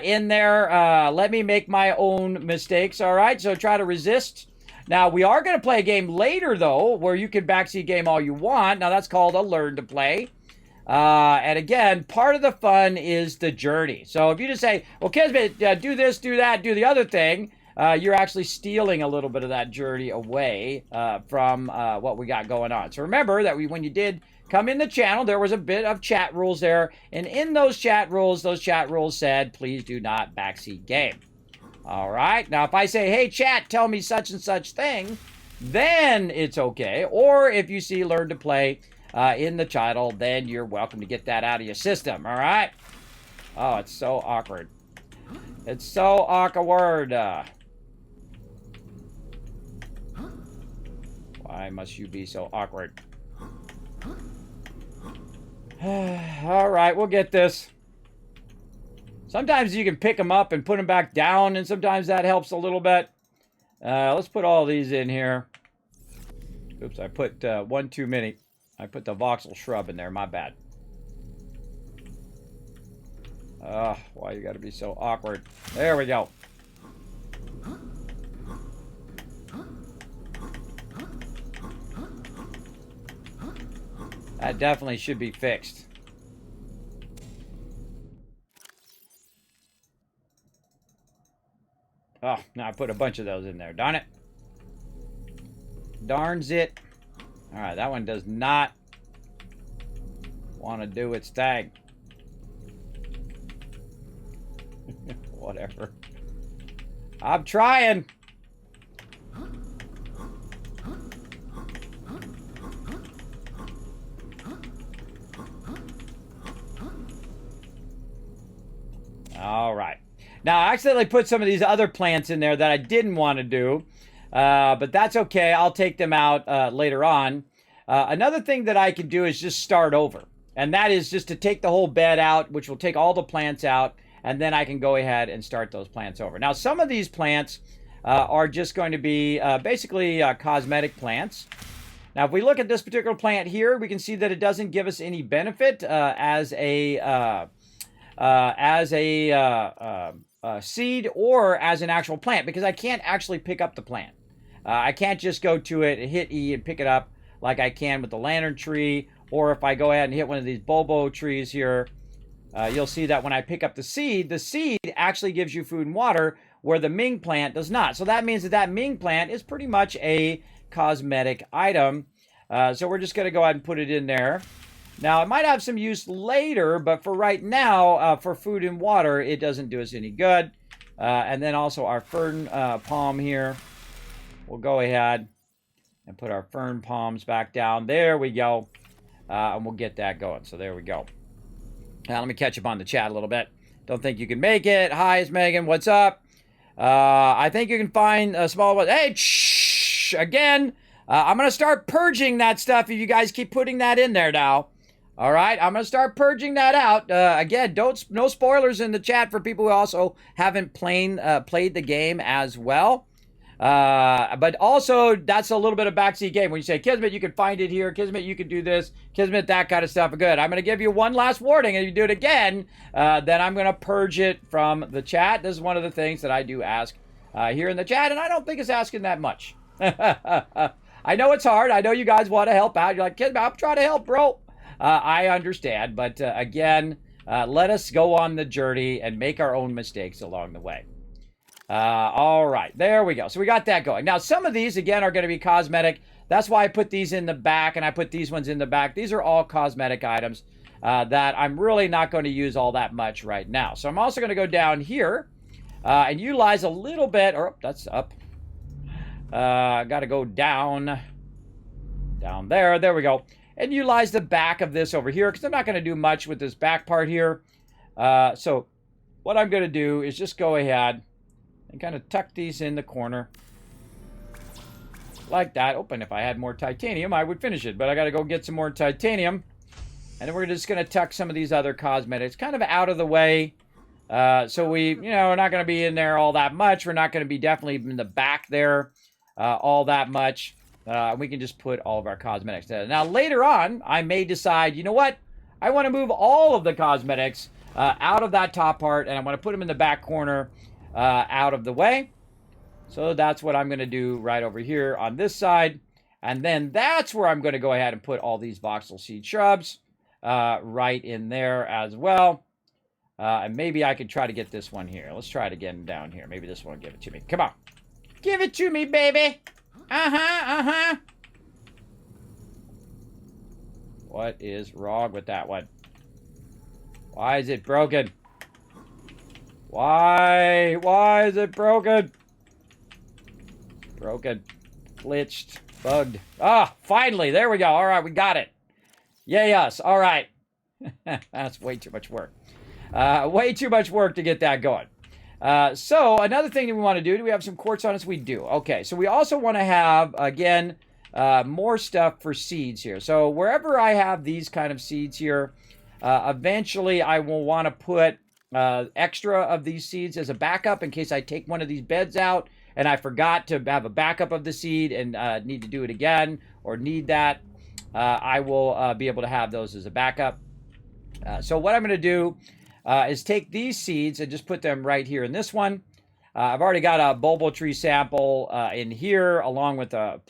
In there, let me make my own mistakes, all right? So try to resist. Now, we are going to play a game later, though, where you can backseat game all you want. Now, that's called a learn to play. And again, part of the fun is the journey. So if you just say, well, Kismet, do this, do that, do the other thing, you're actually stealing a little bit of that journey away from what we got going on. So remember that when you did come in the channel, there was a bit of chat rules there. And in those chat rules said, please do not backseat game. All right. Now, if I say, hey, chat, tell me such and such thing, then it's okay. Or if you see learn to play in the title, then you're welcome to get that out of your system. All right. Oh, it's so awkward. It's so awkward. Why must you be so awkward? All right, we'll get this. Sometimes you can pick them up and put them back down, and sometimes that helps a little bit. Let's put all these in here. Oops, I put one too many. I put the voxel shrub in there, my bad. Why you gotta be so awkward? There we go. That definitely should be fixed. Oh, now I put a bunch of those in there. Darn it. Darns it. Alright, that one does not want to do its thing. Whatever. I'm trying. All right. Now, I accidentally put some of these other plants in there that I didn't want to do, but that's okay. I'll take them out later on. Another thing that I can do is just start over, and that is just to take the whole bed out, which will take all the plants out, and then I can go ahead and start those plants over. Now, some of these plants are just going to be basically cosmetic plants. Now, if we look at this particular plant here, we can see that it doesn't give us any benefit as a seed or as an actual plant, because I can't actually pick up the plant. I can't just go to it and hit E and pick it up like I can with the lantern tree, or if I go ahead and hit one of these bulbo trees here, you'll see that when I pick up the seed actually gives you food and water, where the Ming plant does not. So that means that Ming plant is pretty much a cosmetic item. So we're just going to go ahead and put it in there. Now, it might have some use later, but for right now, for food and water, it doesn't do us any good. And then also our fern palm here. We'll go ahead and put our fern palms back down. There we go. And we'll get that going. So there we go. Now, let me catch up on the chat a little bit. Don't think you can make it. Hi, it's Megan. What's up? I think you can find a small one. Hey, shh, again. I'm going to start purging that stuff if you guys keep putting that in there now. All right, I'm going to start purging that out. Again, no spoilers in the chat for people who also haven't played the game as well. But also, that's a little bit of backseat game. When you say, Kismet, you can find it here. Kismet, you can do this. Kismet, that kind of stuff. Good. I'm going to give you one last warning. If you do it again, then I'm going to purge it from the chat. This is one of the things that I do ask here in the chat, and I don't think it's asking that much. I know it's hard. I know you guys want to help out. You're like, Kismet, I'm trying to help, bro. I understand. But again, let us go on the journey and make our own mistakes along the way. All right, there we go. So we got that going. Now, some of these, again, are going to be cosmetic. That's why I put these in the back, and I put these ones in the back. These are all cosmetic items that I'm really not going to use all that much right now. So I'm also going to go down here and utilize a little bit, or that's up. Got to go down there. There we go. And utilize the back of this over here, because I'm not going to do much with this back part here. So what I'm going to do is just go ahead and kind of tuck these in the corner like that. Oh, and if I had more titanium, I would finish it. But I got to go get some more titanium. And then we're just going to tuck some of these other cosmetics kind of out of the way. So we're not going to be in there all that much. We're not going to be definitely in the back there all that much. We can just put all of our cosmetics there. Now, later on, I may decide, you know what? I want to move all of the cosmetics out of that top part, and I want to put them in the back corner out of the way. So that's what I'm going to do right over here on this side. And then that's where I'm going to go ahead and put all these voxel seed shrubs right in there as well. And maybe I could try to get this one here. Let's try it again down here. Maybe this one will give it to me. Come on. Give it to me, baby. What is wrong with that one? Why is it broken? Why is it broken? Broken. Glitched. Bugged. Finally. There we go. All right, we got it. Yay us. All right. That's way too much work. Way too much work to get that going. So another thing that we want to do we have some quartz on us? We do. Okay, so we also want to have, again, more stuff for seeds here. So wherever I have these kind of seeds here, eventually I will want to put extra of these seeds as a backup in case I take one of these beds out and I forgot to have a backup of the seed and need to do it again or need that. I will be able to have those as a backup. So what I'm going to do is take these seeds and just put them right here in this one. I've already got a bulbo tree sample in here along with a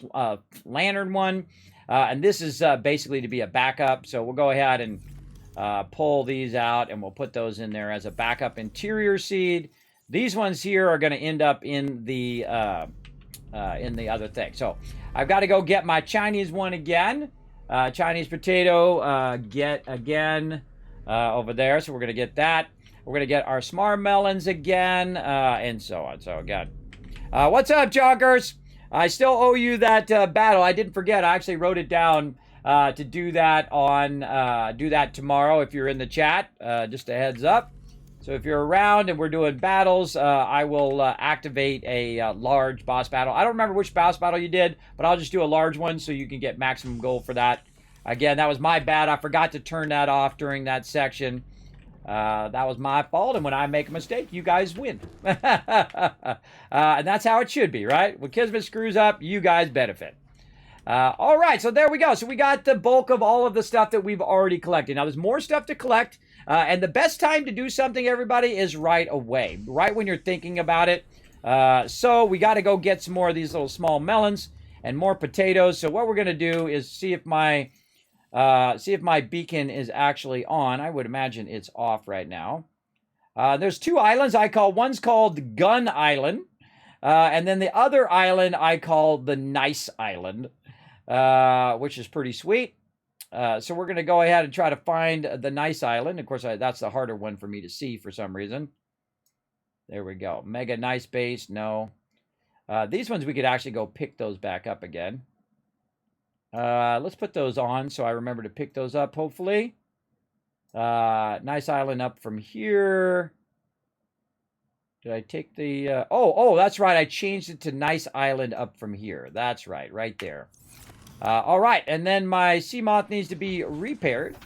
lantern one. And this is basically to be a backup. So we'll go ahead and pull these out and we'll put those in there as a backup interior seed. These ones here are going to end up in the other thing. So I've got to go get my Chinese one again. Chinese potato, get again over there. So we're going to get that. We're going to get our smart melons again, and so on. So again, what's up, joggers? I still owe you that battle. I didn't forget. I actually wrote it down to do that tomorrow. If you're in the chat, just a heads up. So if you're around and we're doing battles, I will activate a large boss battle. I don't remember which boss battle you did, but I'll just do a large one so you can get maximum gold for that. Again, that was my bad. I forgot to turn that off during that section. That was my fault, and when I make a mistake, you guys win. And that's how it should be, right? When Kismet screws up, you guys benefit. All right, so there we go. So we got the bulk of all of the stuff that we've already collected. Now, there's more stuff to collect, and the best time to do something, everybody, is right away, right when you're thinking about it. So we got to go get some more of these little small melons and more potatoes. So what we're going to do is see if my See if my beacon is actually on. I would imagine it's off right now. There's 2 islands I call. One's called Gun Island. And then the other island I call the Nice Island, which is pretty sweet. So we're going to go ahead and try to find the Nice Island. Of course, that's the harder one for me to see for some reason. There we go. Mega Nice Base. No. These ones, we could actually go pick those back up again. Let's put those on so I remember to pick those up, hopefully. Nice Island up from here. Did I take the... oh, that's right. I changed it to Nice Island up from here. That's right there. All right, and then my sea moth needs to be repaired.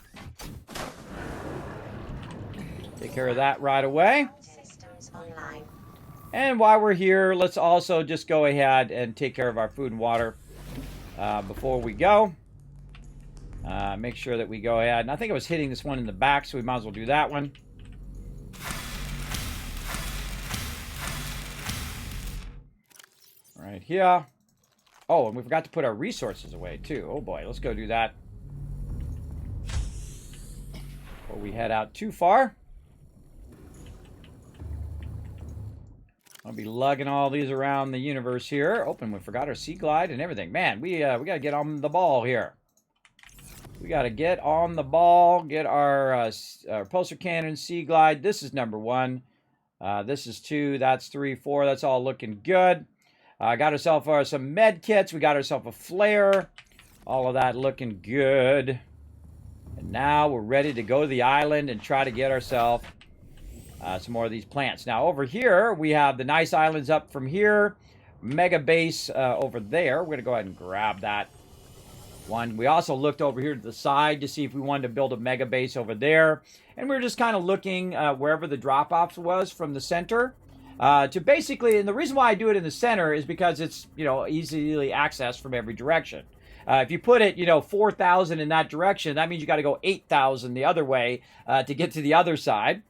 Take care of that right away. Systems online. And while we're here, let's also just go ahead and take care of our food and water before we go. Make sure that we go ahead. And I think I was hitting this one in the back, so we might as well do that one. Right here. Oh, and we forgot to put our resources away, too. Oh, boy. Let's go do that before we head out too far. I'll be lugging all these around the universe here. Oh, and we forgot our sea glide and everything. Man, we got to get on the ball here. We got to get on the ball, get our pulsar cannon, sea glide. This is number 1. This is 2. That's 3, 4. That's all looking good. Got ourselves some med kits. We got ourselves a flare. All of that looking good. And now we're ready to go to the island and try to get ourselves some more of these plants. Now over here, we have the nice islands up from here. Mega base over there. We're going to go ahead and grab that one. We also looked over here to the side to see if we wanted to build a mega base over there. And we were just kind of looking wherever the drop-offs was from the center. To basically, and the reason why I do it in the center is because it's, easily accessed from every direction. If you put it, 4,000 in that direction, that means you got to go 8,000 the other way to get to the other side.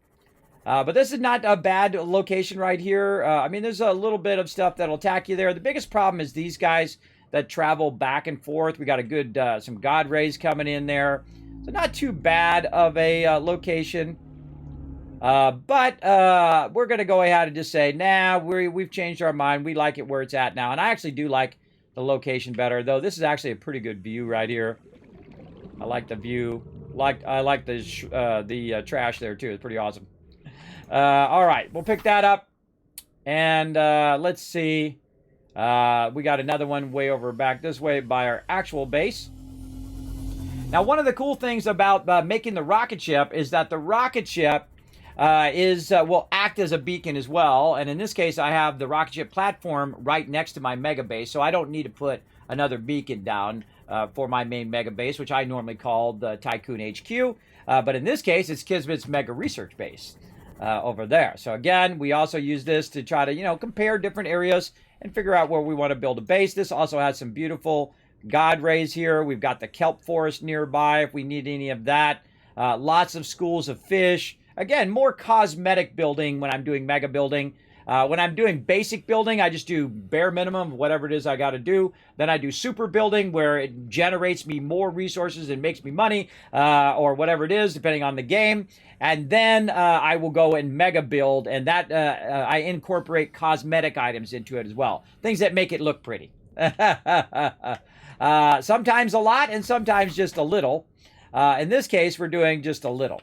But this is not a bad location right here. I mean, there's a little bit of stuff that'll attack you there. The biggest problem is these guys that travel back and forth. We got a good, some God rays coming in there. So not too bad of a location. But we're going to go ahead and just say, nah, we've changed our mind. We like it where it's at now. And I actually do like the location better, though. This is actually a pretty good view right here. I like the view. I like the trash there, too. It's pretty awesome. All right, we'll pick that up. And let's see. We got another one way over back this way by our actual base. Now, one of the cool things about making the rocket ship is that the rocket ship will act as a beacon as well. And in this case, I have the rocket ship platform right next to my mega base, so I don't need to put another beacon down for my main mega base, which I normally call the Tycoon HQ. But in this case, it's Kismet's mega research base over there. So again, we also use this to try to, compare different areas and figure out where we want to build a base. This also has some beautiful God rays here. We've got the kelp forest nearby if we need any of that. Lots of schools of fish. Again, more cosmetic building when I'm doing mega building. When I'm doing basic building, I just do bare minimum, whatever it is I got to do. Then I do super building, where it generates me more resources and makes me money, or whatever it is, depending on the game. And then I will go and mega build, and that I incorporate cosmetic items into it as well. Things that make it look pretty. Sometimes a lot, and sometimes just a little. In this case, we're doing just a little.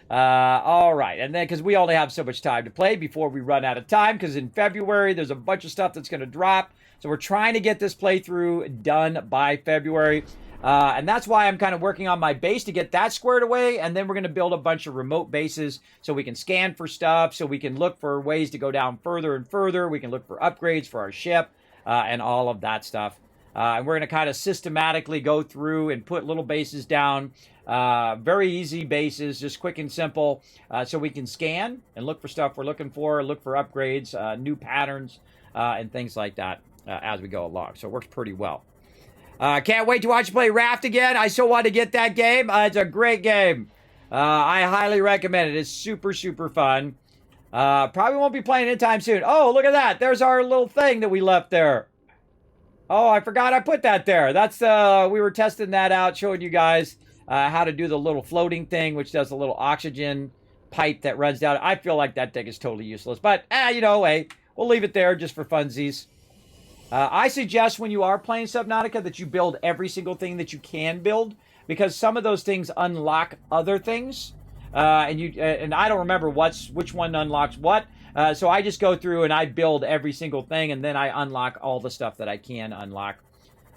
All right, and then because we only have so much time to play before we run out of time, because in February there's a bunch of stuff that's going to drop, so we're trying to get this playthrough done by February, and that's why I'm kind of working on my base to get that squared away, and then we're going to build a bunch of remote bases so we can scan for stuff, so we can look for ways to go down further and further. We can look for upgrades for our ship and all of that stuff. And we're going to kind of systematically go through and put little bases down. Very easy bases, just quick and simple, so we can scan and look for stuff we're looking for, look for upgrades, new patterns, and things like that as we go along. So it works pretty well. Can't wait to watch you play Raft again. I so want to get that game. It's a great game. I highly recommend it. It's super, super fun. Probably won't be playing anytime soon. Oh, look at that. There's our little thing that we left there. Oh, I forgot I put that there. That's we were testing that out, showing you guys how to do the little floating thing, which does the little oxygen pipe that runs down. I feel like that thing is totally useless. But, you know, hey, we'll leave it there just for funsies. I suggest when you are playing Subnautica that you build every single thing that you can build, because some of those things unlock other things. And I don't remember which one unlocks what. So I just go through and I build every single thing, and then I unlock all the stuff that I can unlock.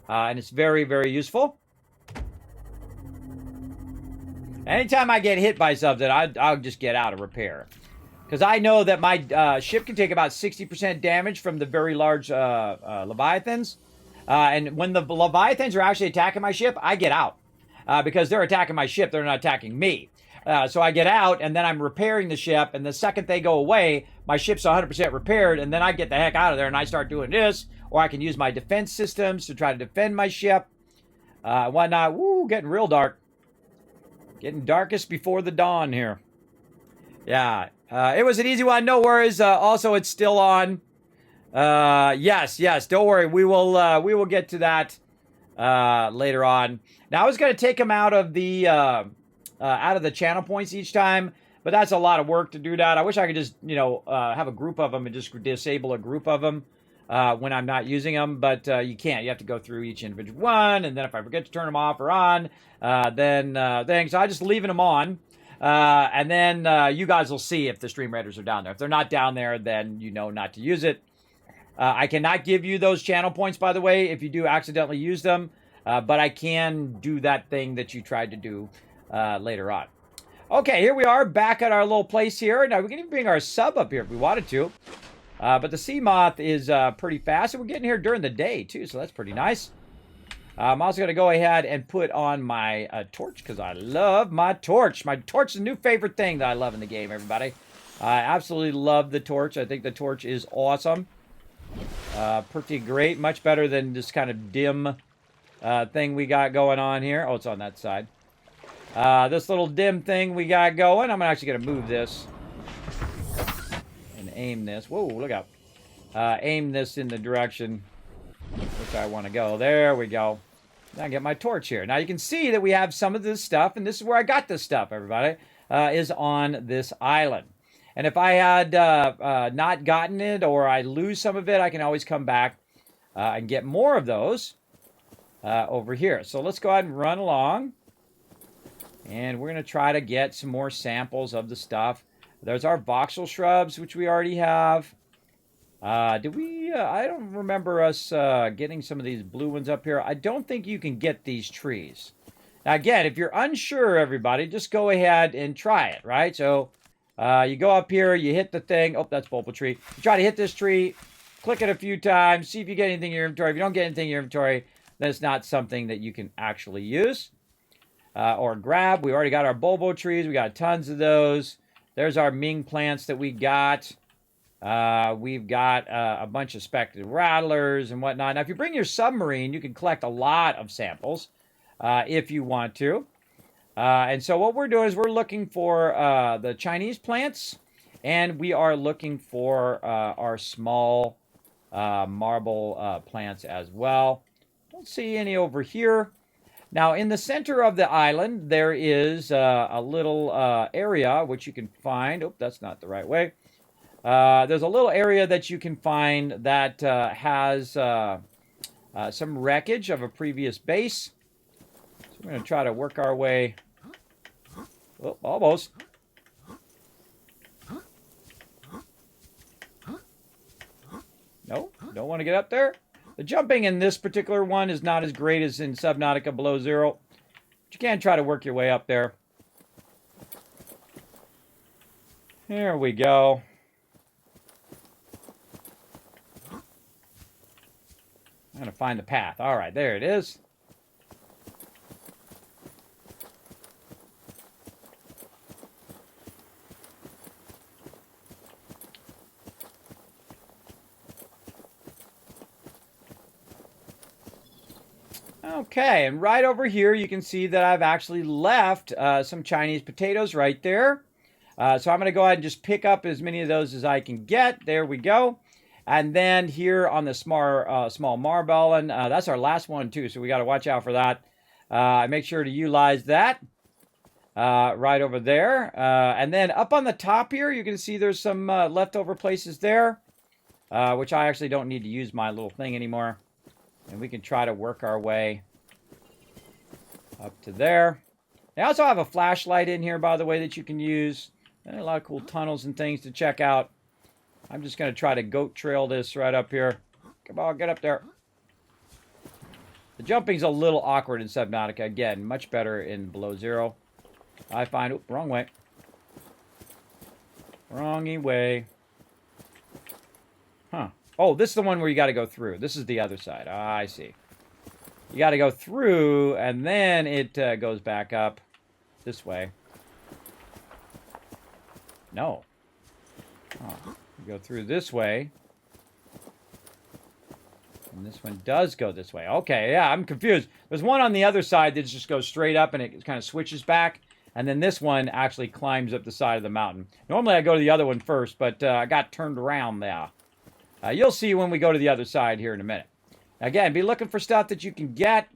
And it's very, very useful. Anytime I get hit by something, I'll just get out of repair. Because I know that my ship can take about 60% damage from the very large Leviathans. And when the Leviathans are actually attacking my ship, I get out. Because they're attacking my ship, they're not attacking me. So I get out, and then I'm repairing the ship, and the second they go away, my ship's 100% repaired, and then I get the heck out of there, and I start doing this, or I can use my defense systems to try to defend my ship. Whatnot. Woo, getting real dark. Getting darkest before the dawn here. Yeah. It was an easy one. No worries. Also, it's still on. Yes. Don't worry. We will get to that later on. Now, I was going to take them out of the channel points each time, but that's a lot of work to do that. I wish I could just, have a group of them and just disable a group of them when I'm not using them, but you can't. You have to go through each individual one, and then if I forget to turn them off or on, so I'm just leaving them on. And then you guys will see if the Stream Raiders are down there. If they're not down there, then you know not to use it. I cannot give you those channel points, by the way, if you do accidentally use them. But I can do that thing that you tried to do later on. Okay, here we are back at our little place here. Now, we can even bring our sub up here if we wanted to. But the sea moth is pretty fast. And we're getting here during the day, too, so that's pretty nice. I'm also going to go ahead and put on my torch because I love my torch. My torch is a new favorite thing that I love in the game, everybody. I absolutely love the torch. I think the torch is awesome. Pretty great. Much better than this kind of dim thing we got going on here. Oh, it's on that side. This little dim thing we got going. I'm actually going to move this and aim this. Whoa, look out. Aim this in the direction which I want to go. There we go. Now I get my torch here. Now you can see that we have some of this stuff, and this is where I got this stuff, everybody, is on this island. And if I had not gotten it or I lose some of it, I can always come back and get more of those over here. So let's go ahead and run along. And we're going to try to get some more samples of the stuff. There's our voxel shrubs, which we already have. Did we? I don't remember us getting some of these blue ones up here. I don't think you can get these trees. Now, again, if you're unsure, everybody, just go ahead and try it, right? So you go up here, you hit the thing. Oh, that's bulba tree. You try to hit this tree, click it a few times, see if you get anything in your inventory. If you don't get anything in your inventory, then it's not something that you can actually use or grab. We already got our bulbo trees. We got tons of those. There's our Ming plants that we got. We've got a bunch of speckled rattlers and whatnot. Now, if you bring your submarine, you can collect a lot of samples if you want to. And so what we're doing is we're looking for the Chinese plants, and we are looking for our small marble plants as well. Don't see any over here. Now, in the center of the island, there is a little area which you can find. Oh, that's not the right way. There's a little area that you can find that has some wreckage of a previous base. So we're going to try to work our way. Oh, almost. No, don't want to get up there. The jumping in this particular one is not as great as in Subnautica Below Zero. But you can try to work your way up there. There we go. I'm going to find the path. All right, there it is. Okay, and right over here you can see that I've actually left some Chinese potatoes right there. So I'm going to go ahead and just pick up as many of those as I can get. There we go. And then here on the small marble, and that's our last one too, so we got to watch out for that. Make sure to utilize that right over there. And then up on the top here, you can see there's some leftover places there, which I actually don't need to use my little thing anymore. And we can try to work our way up to there. They also have a flashlight in here, by the way, that you can use. And a lot of cool tunnels and things to check out. I'm just going to try to goat trail this right up here. Come on, get up there. The jumping's a little awkward in Subnautica. Again, much better in below zero. I find... Oop, wrong way. Wrongy way. Huh. Oh, this is the one where you got to go through. This is the other side. Ah, I see. You got to go through, and then it goes back up this way. No. Oh, you go through this way. And this one does go this way. Okay, yeah, I'm confused. There's one on the other side that just goes straight up, and it kind of switches back. And then this one actually climbs up the side of the mountain. Normally I go to the other one first, but I got turned around there. You'll see when we go to the other side here in a minute. Again, be looking for stuff that you can get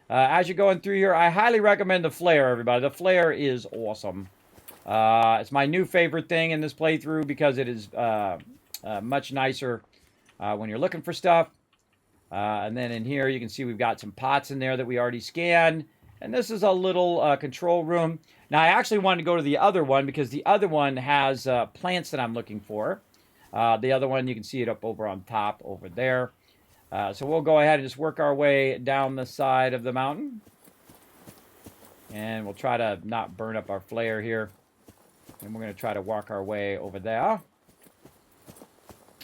as you're going through here. I highly recommend the flare, everybody. The flare is awesome. It's my new favorite thing in this playthrough because it is much nicer when you're looking for stuff. And then in here, you can see we've got some pots in there that we already scanned. And this is a little control room. Now, I actually wanted to go to the other one because the other one has plants that I'm looking for. The other one, you can see it up over on top over there. So we'll go ahead and just work our way down the side of the mountain. And we'll try to not burn up our flare here. And we're going to try to walk our way over there.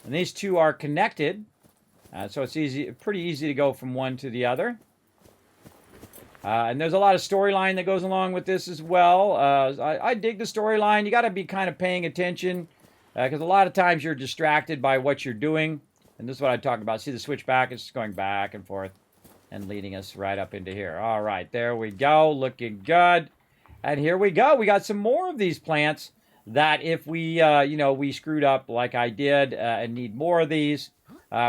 And these two are connected. So it's pretty easy to go from one to the other. And there's a lot of storyline that goes along with this as well. I dig the storyline. You got to be kind of paying attention because a lot of times you're distracted by what you're doing. And this is what I talk about. See the switchback? It's just going back and forth and leading us right up into here. All right, there we go. Looking good. And here we go. We got some more of these plants that if we, we screwed up like I did and need more of these,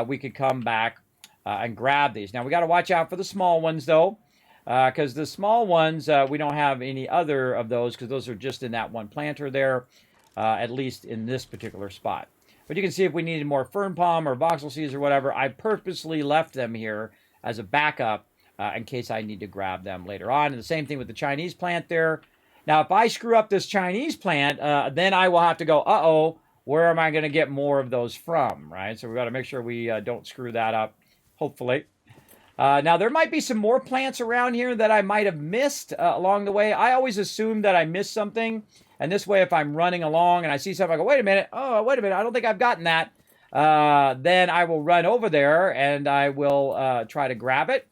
we could come back and grab these. Now, we got to watch out for the small ones, though, because the small ones, we don't have any other of those because those are just in that one planter there, at least in this particular spot. But you can see if we needed more fern palm or voxel seeds or whatever, I purposely left them here as a backup in case I need to grab them later on. And the same thing with the Chinese plant there. Now, if I screw up this Chinese plant, then I will have to go, uh-oh, where am I going to get more of those from, right? So we've got to make sure we don't screw that up, hopefully. Now, there might be some more plants around here that I might have missed along the way. I always assume that I missed something. And this way, if I'm running along and I see something, I go, wait a minute. Oh, wait a minute. I don't think I've gotten that. Then I will run over there and I will try to grab it.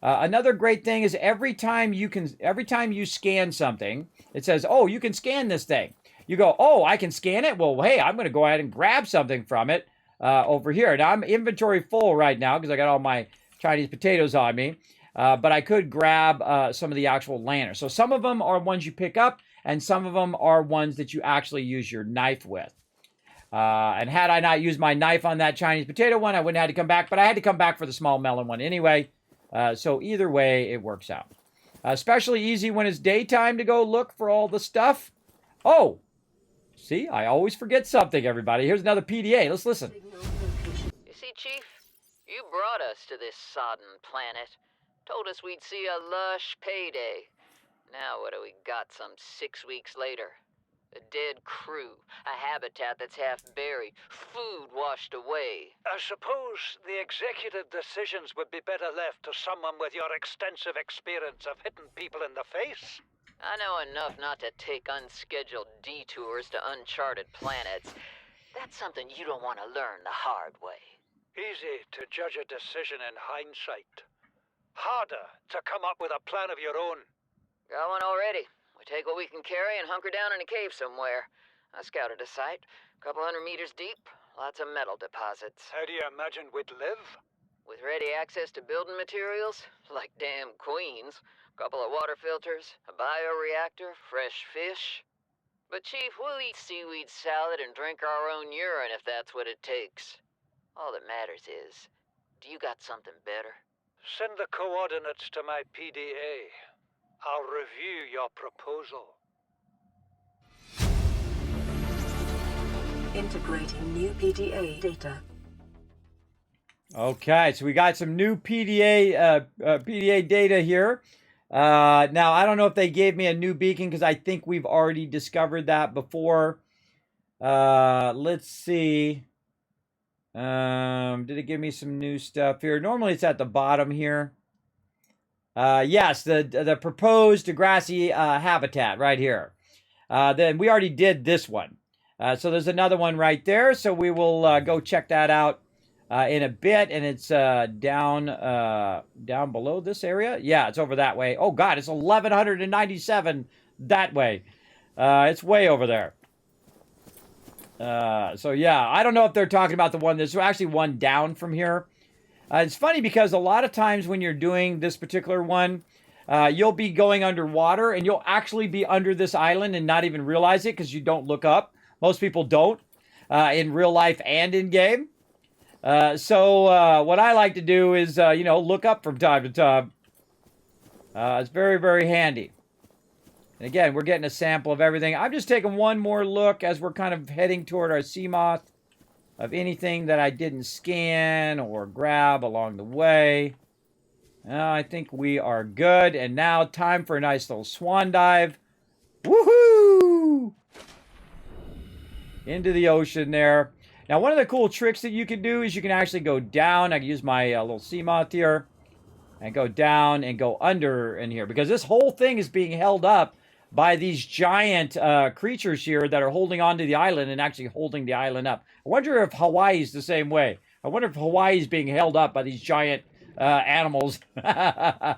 Another great thing is every time you scan something, it says, oh, you can scan this thing. You go, oh, I can scan it? Well, hey, I'm going to go ahead and grab something from it over here. Now, I'm inventory full right now because I got all my Chinese potatoes on me. But I could grab some of the actual lanterns. So some of them are ones you pick up, and some of them are ones that you actually use your knife with. And had I not used my knife on that Chinese potato one, I wouldn't have had to come back. But I had to come back for the small melon one anyway. So either way, it works out. Especially easy when it's daytime to go look for all the stuff. Oh, see, I always forget something, everybody. Here's another PDA. Let's listen. You see, Chief, you brought us to this sodden planet. Told us we'd see a lush payday. Now what do we got some 6 weeks later? A dead crew, a habitat that's half buried, food washed away. I suppose the executive decisions would be better left to someone with your extensive experience of hitting people in the face. I know enough not to take unscheduled detours to uncharted planets. That's something you don't want to learn the hard way. Easy to judge a decision in hindsight. Harder to come up with a plan of your own. Got one already. We take what we can carry and hunker down in a cave somewhere. I scouted a site, a couple 100 meters deep, lots of metal deposits. How do you imagine we'd live? With ready access to building materials, like damn queens, a couple of water filters, a bioreactor, fresh fish. But Chief, we'll eat seaweed salad and drink our own urine if that's what it takes. All that matters is, do you got something better? Send the coordinates to my PDA. I'll review your proposal. Integrating new PDA data. Okay, so we got some new PDA data here. Now, I don't know if they gave me a new beacon because I think we've already discovered that before. Let's see. Did it give me some new stuff here? Normally it's at the bottom here. Yes, the proposed grassy habitat right here. Then we already did this one. So there's another one right there. So we will go check that out in a bit. And it's down below this area. Yeah, it's over that way. Oh, God, it's 1,197 that way. It's way over there. So, yeah, I don't know if they're talking about the one. There's actually one down from here. It's funny because a lot of times when you're doing this particular one, you'll be going underwater and you'll actually be under this island and not even realize it because you don't look up. Most people don't in real life and in game. So what I like to do is, look up from time to time. It's very, very handy. And again, we're getting a sample of everything. I'm just taking one more look as we're kind of heading toward our Seamoth of anything that I didn't scan or grab along the way. I think we are good. And now time for a nice little swan dive. Woohoo! Into the ocean there. Now, one of the cool tricks that you can do is you can actually go down. I can use my little Seamoth here and go down and go under in here because this whole thing is being held up by these giant creatures here that are holding onto the island and actually holding the island up. I wonder if Hawaii's the same way. I wonder if Hawaii's being held up by these giant animals. I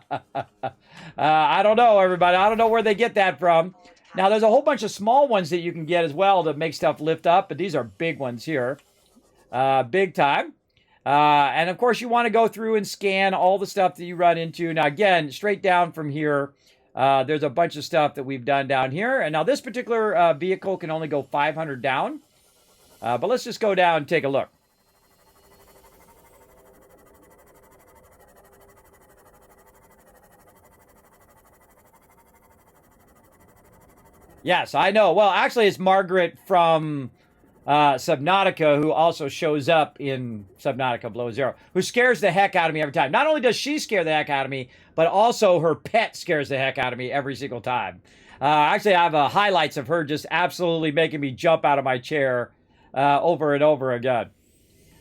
don't know, everybody. I don't know where they get that from. Now, there's a whole bunch of small ones that you can get as well to make stuff lift up, but these are big ones here. Big time. And, of course, you want to go through and scan all the stuff that you run into. Now, again, straight down from here, there's a bunch of stuff that we've done down here. And now this particular vehicle can only go 500 down. But let's just go down and take a look. Yes, I know. Well, actually, it's Margaret from Subnautica who also shows up in Subnautica Below Zero, who scares the heck out of me every time. Not only does she scare the heck out of me, but also her pet scares the heck out of me every single time. Actually, I have highlights of her just absolutely making me jump out of my chair over and over again.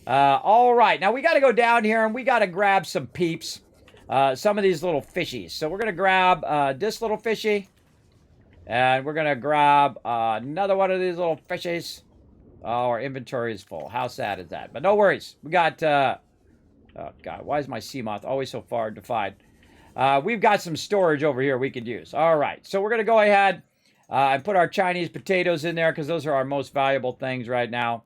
All right, now we got to go down here and we got to grab some peeps, some of these little fishies. So we're going to grab this little fishy. And we're going to grab another one of these little fishies. Oh, our inventory is full. How sad is that? But no worries. We got... oh, God. Why is my Seamoth always so far to find? We've got some storage over here we could use. All right. So we're going to go ahead and put our Chinese potatoes in there because those are our most valuable things right now.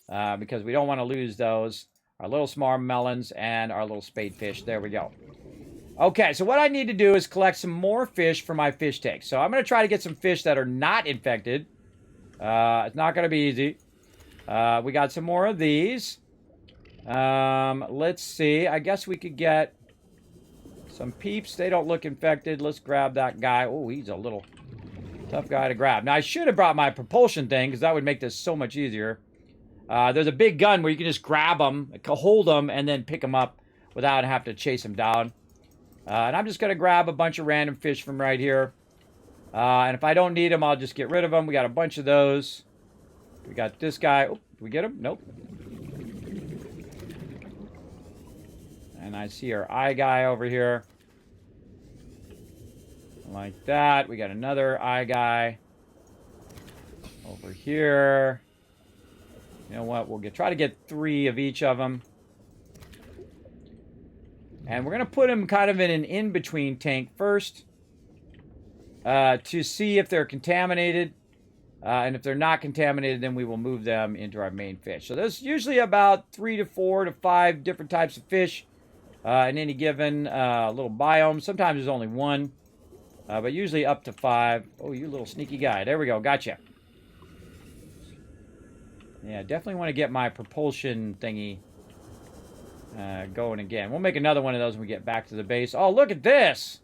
Because we don't want to lose those. Our little small melons and our little spade fish. There we go. Okay, so what I need to do is collect some more fish for my fish tank. So I'm going to try to get some fish that are not infected. It's not going to be easy. We got some more of these. Let's see. I guess we could get some peeps. They don't look infected. Let's grab that guy. Oh, he's a little tough guy to grab. Now, I should have brought my propulsion thing because that would make this so much easier. There's a big gun where you can just grab them, hold them, and then pick them up without having to chase them down. And I'm just going to grab a bunch of random fish from right here. And if I don't need them, I'll just get rid of them. We got a bunch of those. We got this guy. Oh, did we get him? Nope. And I see our eye guy over here. Like that. We got another eye guy over here. You know what? We'll try to get 3 of each of them. And we're going to put them kind of in an in-between tank first to see if they're contaminated. And if they're not contaminated, then we will move them into our main fish. So there's usually about 3 to 4 to 5 different types of fish in any given little biome. Sometimes there's only 1, but usually up to 5. Oh, you little sneaky guy. There we go. Gotcha. Yeah, definitely want to get my propulsion thingy going again. We'll make another one of those when we get back to the base. Oh, look at this!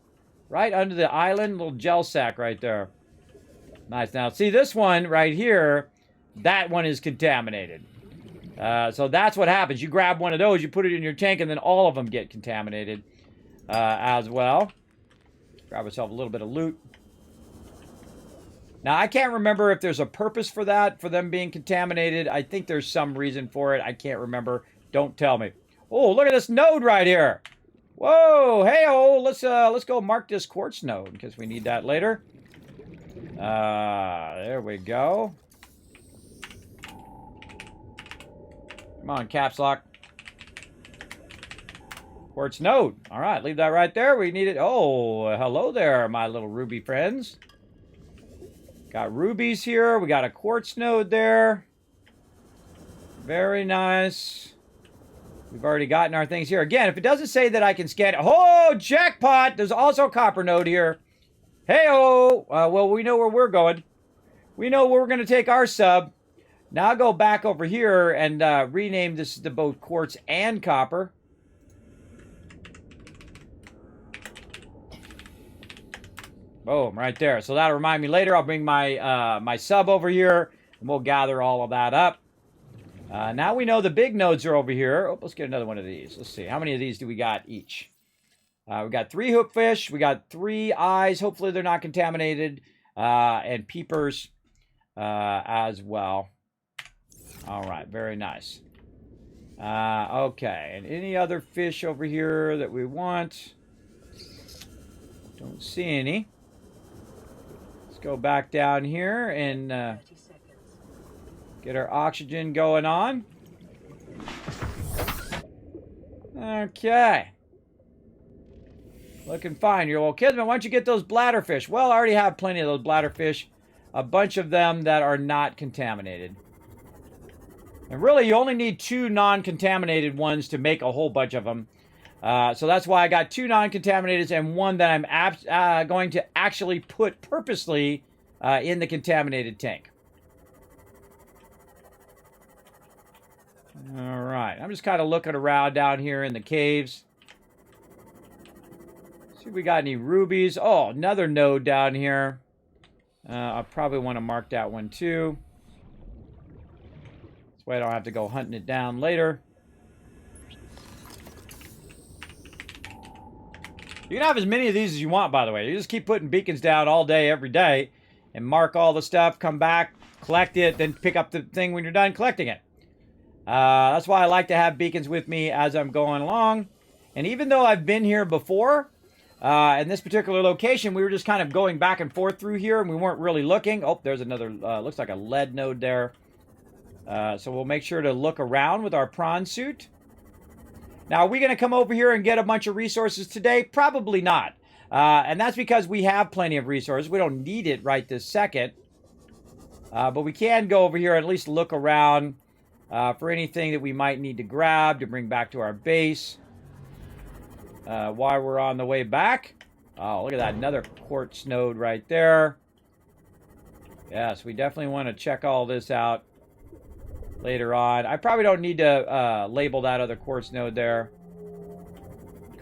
Right under the island, little gel sack right there. Nice. Now, see this one right here, that one is contaminated. So that's what happens. You grab one of those, you put it in your tank, and then all of them get contaminated as well. Grab yourself a little bit of loot. Now, I can't remember if there's a purpose for that, for them being contaminated. I think there's some reason for it. I can't remember. Don't tell me. Oh, look at this node right here. Whoa, hey-oh, let's go mark this quartz node, because we need that later. There we go. Come on, caps lock. Quartz node. All right, leave that right there. We need it. Oh, hello there, my little ruby friends. Got rubies here. We got a quartz node there. Very nice. We've already gotten our things here. Again, if it doesn't say that I can scan it. Oh, jackpot! There's also a copper node here. Hey-oh! Well, we know where we're going. We know where we're going to take our sub. Now I'll go back over here and rename this to both quartz and copper. Boom, right there. So that'll remind me later. I'll bring my my sub over here, and we'll gather all of that up. Now we know the big nodes are over here. Oh, let's get another one of these. Let's see. How many of these do we got each? We got 3 hookfish. We got 3 eyes. Hopefully they're not contaminated. And peepers as well. All right. Very nice. Okay. And any other fish over here that we want? Don't see any. Let's go back down here and get our oxygen going on. Okay. Looking fine. You're well, Kismet, why don't you get those bladderfish? Well, I already have plenty of those bladderfish. A bunch of them that are not contaminated. And really, you only need 2 non-contaminated ones to make a whole bunch of them. So that's why I got 2 non-contaminated and 1 that I'm going to actually put purposely in the contaminated tank. All right. I'm just kind of looking around down here in the caves. See if we got any rubies. Oh, another node down here. I probably want to mark that one too. This way I don't have to go hunting it down later. You can have as many of these as you want, by the way. You just keep putting beacons down all day, every day, and mark all the stuff, come back, collect it, then pick up the thing when you're done collecting it. That's why I like to have beacons with me as I'm going along. And even though I've been here before, in this particular location, we were just kind of going back and forth through here, and we weren't really looking. Oh, there's another, looks like a lead node there. So we'll make sure to look around with our prawn suit. Now, are we going to come over here and get a bunch of resources today? Probably not. And that's because we have plenty of resources. We don't need it right this second. But we can go over here and at least look around for anything that we might need to grab to bring back to our base. While we're on the way back. Oh, look at that. Another quartz node right there. Yes, we definitely want to check all this out later on. I probably don't need to label that other quartz node there.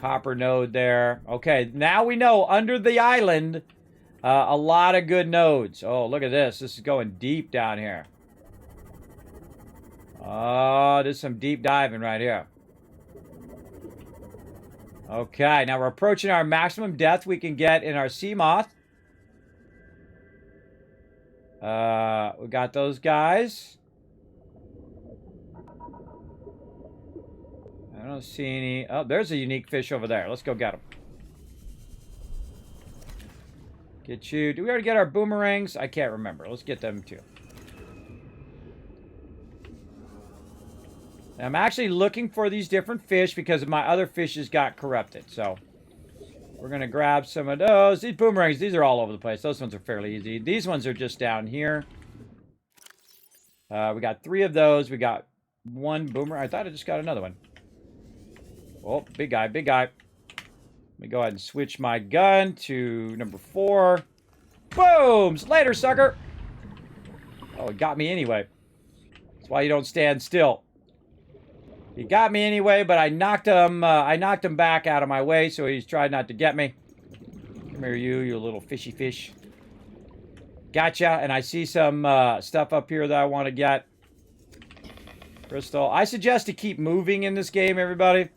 Copper node there. Okay, now we know under the island, a lot of good nodes. Oh, look at this. This is going deep down here. Oh, there's some deep diving right here. Okay, now we're approaching our maximum depth we can get in our sea moth. We got those guys. I don't see any. Oh, there's a unique fish over there. Let's go get him. Get you. Do we already get our boomerangs? I can't remember. Let's get them too. I'm actually looking for these different fish because my other fishes got corrupted. So we're going to grab some of those. These boomerangs, these are all over the place. Those ones are fairly easy. These ones are just down here. We got 3 of those. We got 1 boomerang. I thought I just got another one. Oh, big guy, big guy. Let me go ahead and switch my gun to number 4. Boom! Later, sucker! Oh, it got me anyway. That's why you don't stand still. He got me anyway, but I knocked him back out of my way, so he's tried not to get me. Come here, you little fishy fish. Gotcha, and I see some stuff up here that I want to get. Crystal. I suggest to keep moving in this game, everybody.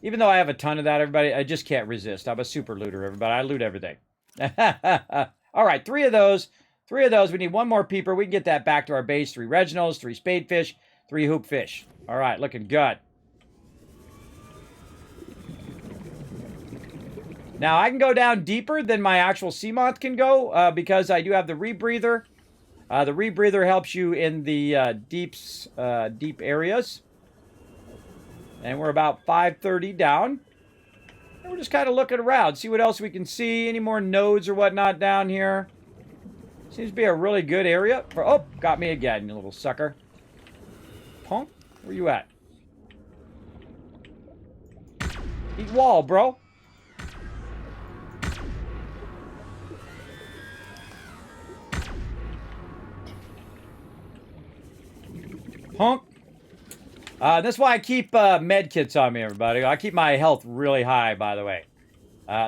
Even though I have a ton of that, everybody, I just can't resist. I'm a super looter, everybody. I loot everything. All right, 3 of those. 3 of those. We need 1 more peeper. We can get that back to our base. 3 Reginalds, 3 spadefish, 3 hoopfish. All right, looking good. Now, I can go down deeper than my actual sea moth can go because I do have the rebreather. The rebreather helps you in the deep areas. And we're about 530 down. And we're just kind of looking around, see what else we can see. Any more nodes or whatnot down here. Seems to be a really good area. Oh, got me again, you little sucker. Punk, where you at? Eat wall, bro. Punk. That's why I keep med kits on me, everybody. I keep my health really high, by the way.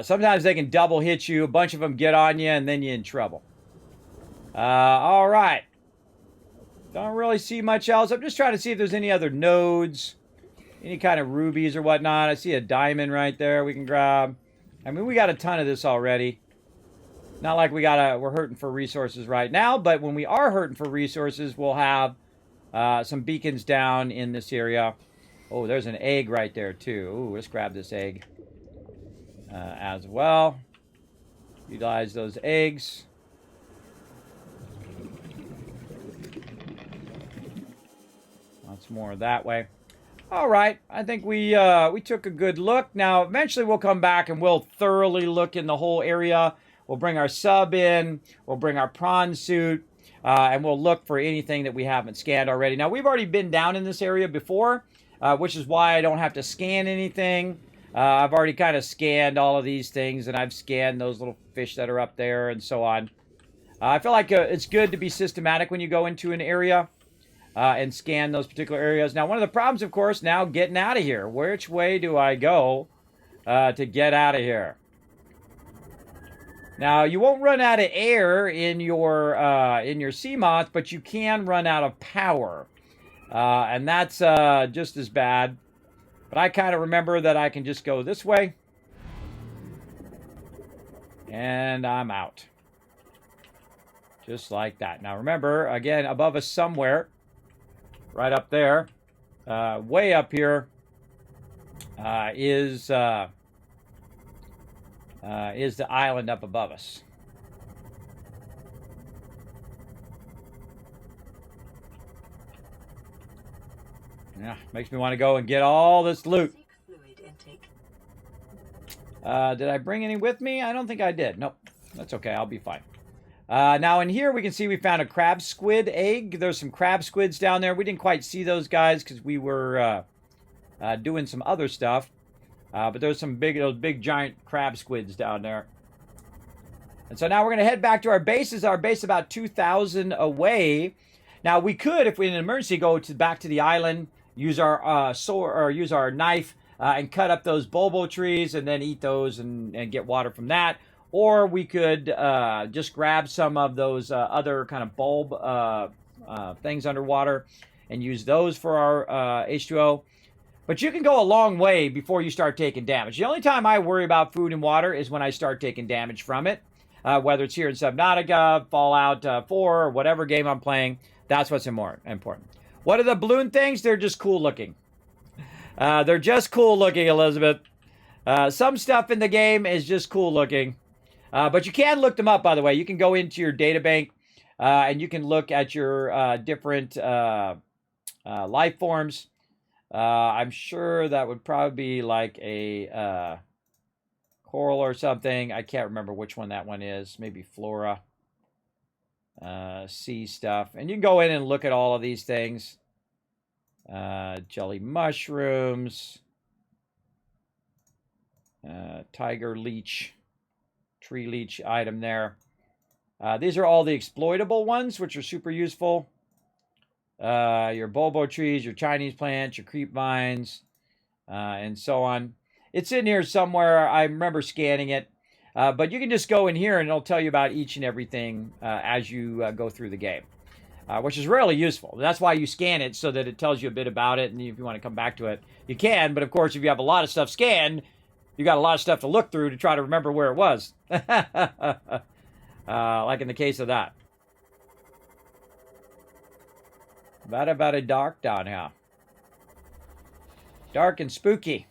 Sometimes they can double hit you. A bunch of them get on you, and then you're in trouble. All right. Don't really see much else. I'm just trying to see if there's any other nodes. Any kind of rubies or whatnot. I see a diamond right there we can grab. I mean, we got a ton of this already. Not like we're hurting for resources right now, but when we are hurting for resources, we'll have some beacons down in this area. Oh, there's an egg right there, too. Ooh, let's grab this egg as well. Utilize those eggs. Lots more that way. All right, I think we took a good look. Now, eventually we'll come back and we'll thoroughly look in the whole area. We'll bring our sub in. We'll bring our prawn suit. And we'll look for anything that we haven't scanned already. Now, we've already been down in this area before, which is why I don't have to scan anything. I've already kind of scanned all of these things, and I've scanned those little fish that are up there and so on. I feel like it's good to be systematic when you go into an area and scan those particular areas. Now, one of the problems, of course, now getting out of here. Which way do I go to get out of here? Now, you won't run out of air in your sea moth, but you can run out of power. And that's just as bad. But I kind of remember that I can just go this way. And I'm out. Just like that. Now, remember, again, above us somewhere, right up there, way up here, is the island up above us. Yeah, makes me want to go and get all this loot. Did I bring any with me? I don't think I did. Nope. That's okay. I'll be fine. Now in here we can see we found a crab squid egg. There's some crab squids down there. We didn't quite see those guys because we were doing some other stuff. But there's some big giant crab squids down there. And so now we're going to head back to our bases. Our base about 2,000 away. Now we could, if we in an emergency, go back to the island, use our sword or use our knife and cut up those bobo trees and then eat those and get water from that. Or we could just grab some of those other kind of bulb things underwater and use those for our H2O. But you can go a long way before you start taking damage. The only time I worry about food and water is when I start taking damage from it. Whether it's here in Subnautica, Fallout 4, or whatever game I'm playing, that's what's important. What are the balloon things? They're just cool looking. They're just cool looking, Elizabeth. Some stuff in the game is just cool looking. But you can look them up, by the way. You can go into your data bank and you can look at your different life forms. I'm sure that would probably be like a coral or something. I can't remember which one that one is. Maybe flora. Sea stuff. And you can go in and look at all of these things. Jelly mushrooms. Tiger leech. Tree leech item there. These are all the exploitable ones, which are super useful. your bulbo trees, your Chinese plants, your creep vines, and so on. It's in here somewhere. I remember scanning it. But you can just go in here and it'll tell you about each and everything as you go through the game, which is really useful. That's why you scan it, so that it tells you a bit about it, and if you want to come back to it, you can. But of course, if you have a lot of stuff scanned, you got a lot of stuff to look through to try to remember where it was. Like in the case of that. Very dark down here. Dark and spooky.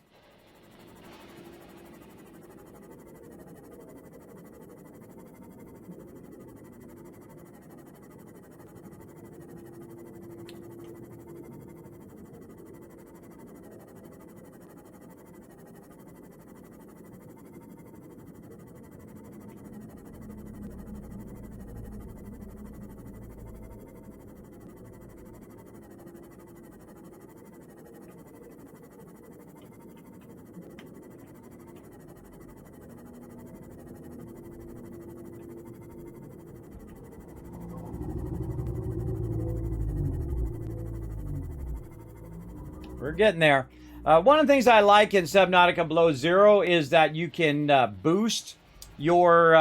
We're getting there. One of the things I like in Subnautica Below Zero is that you can boost your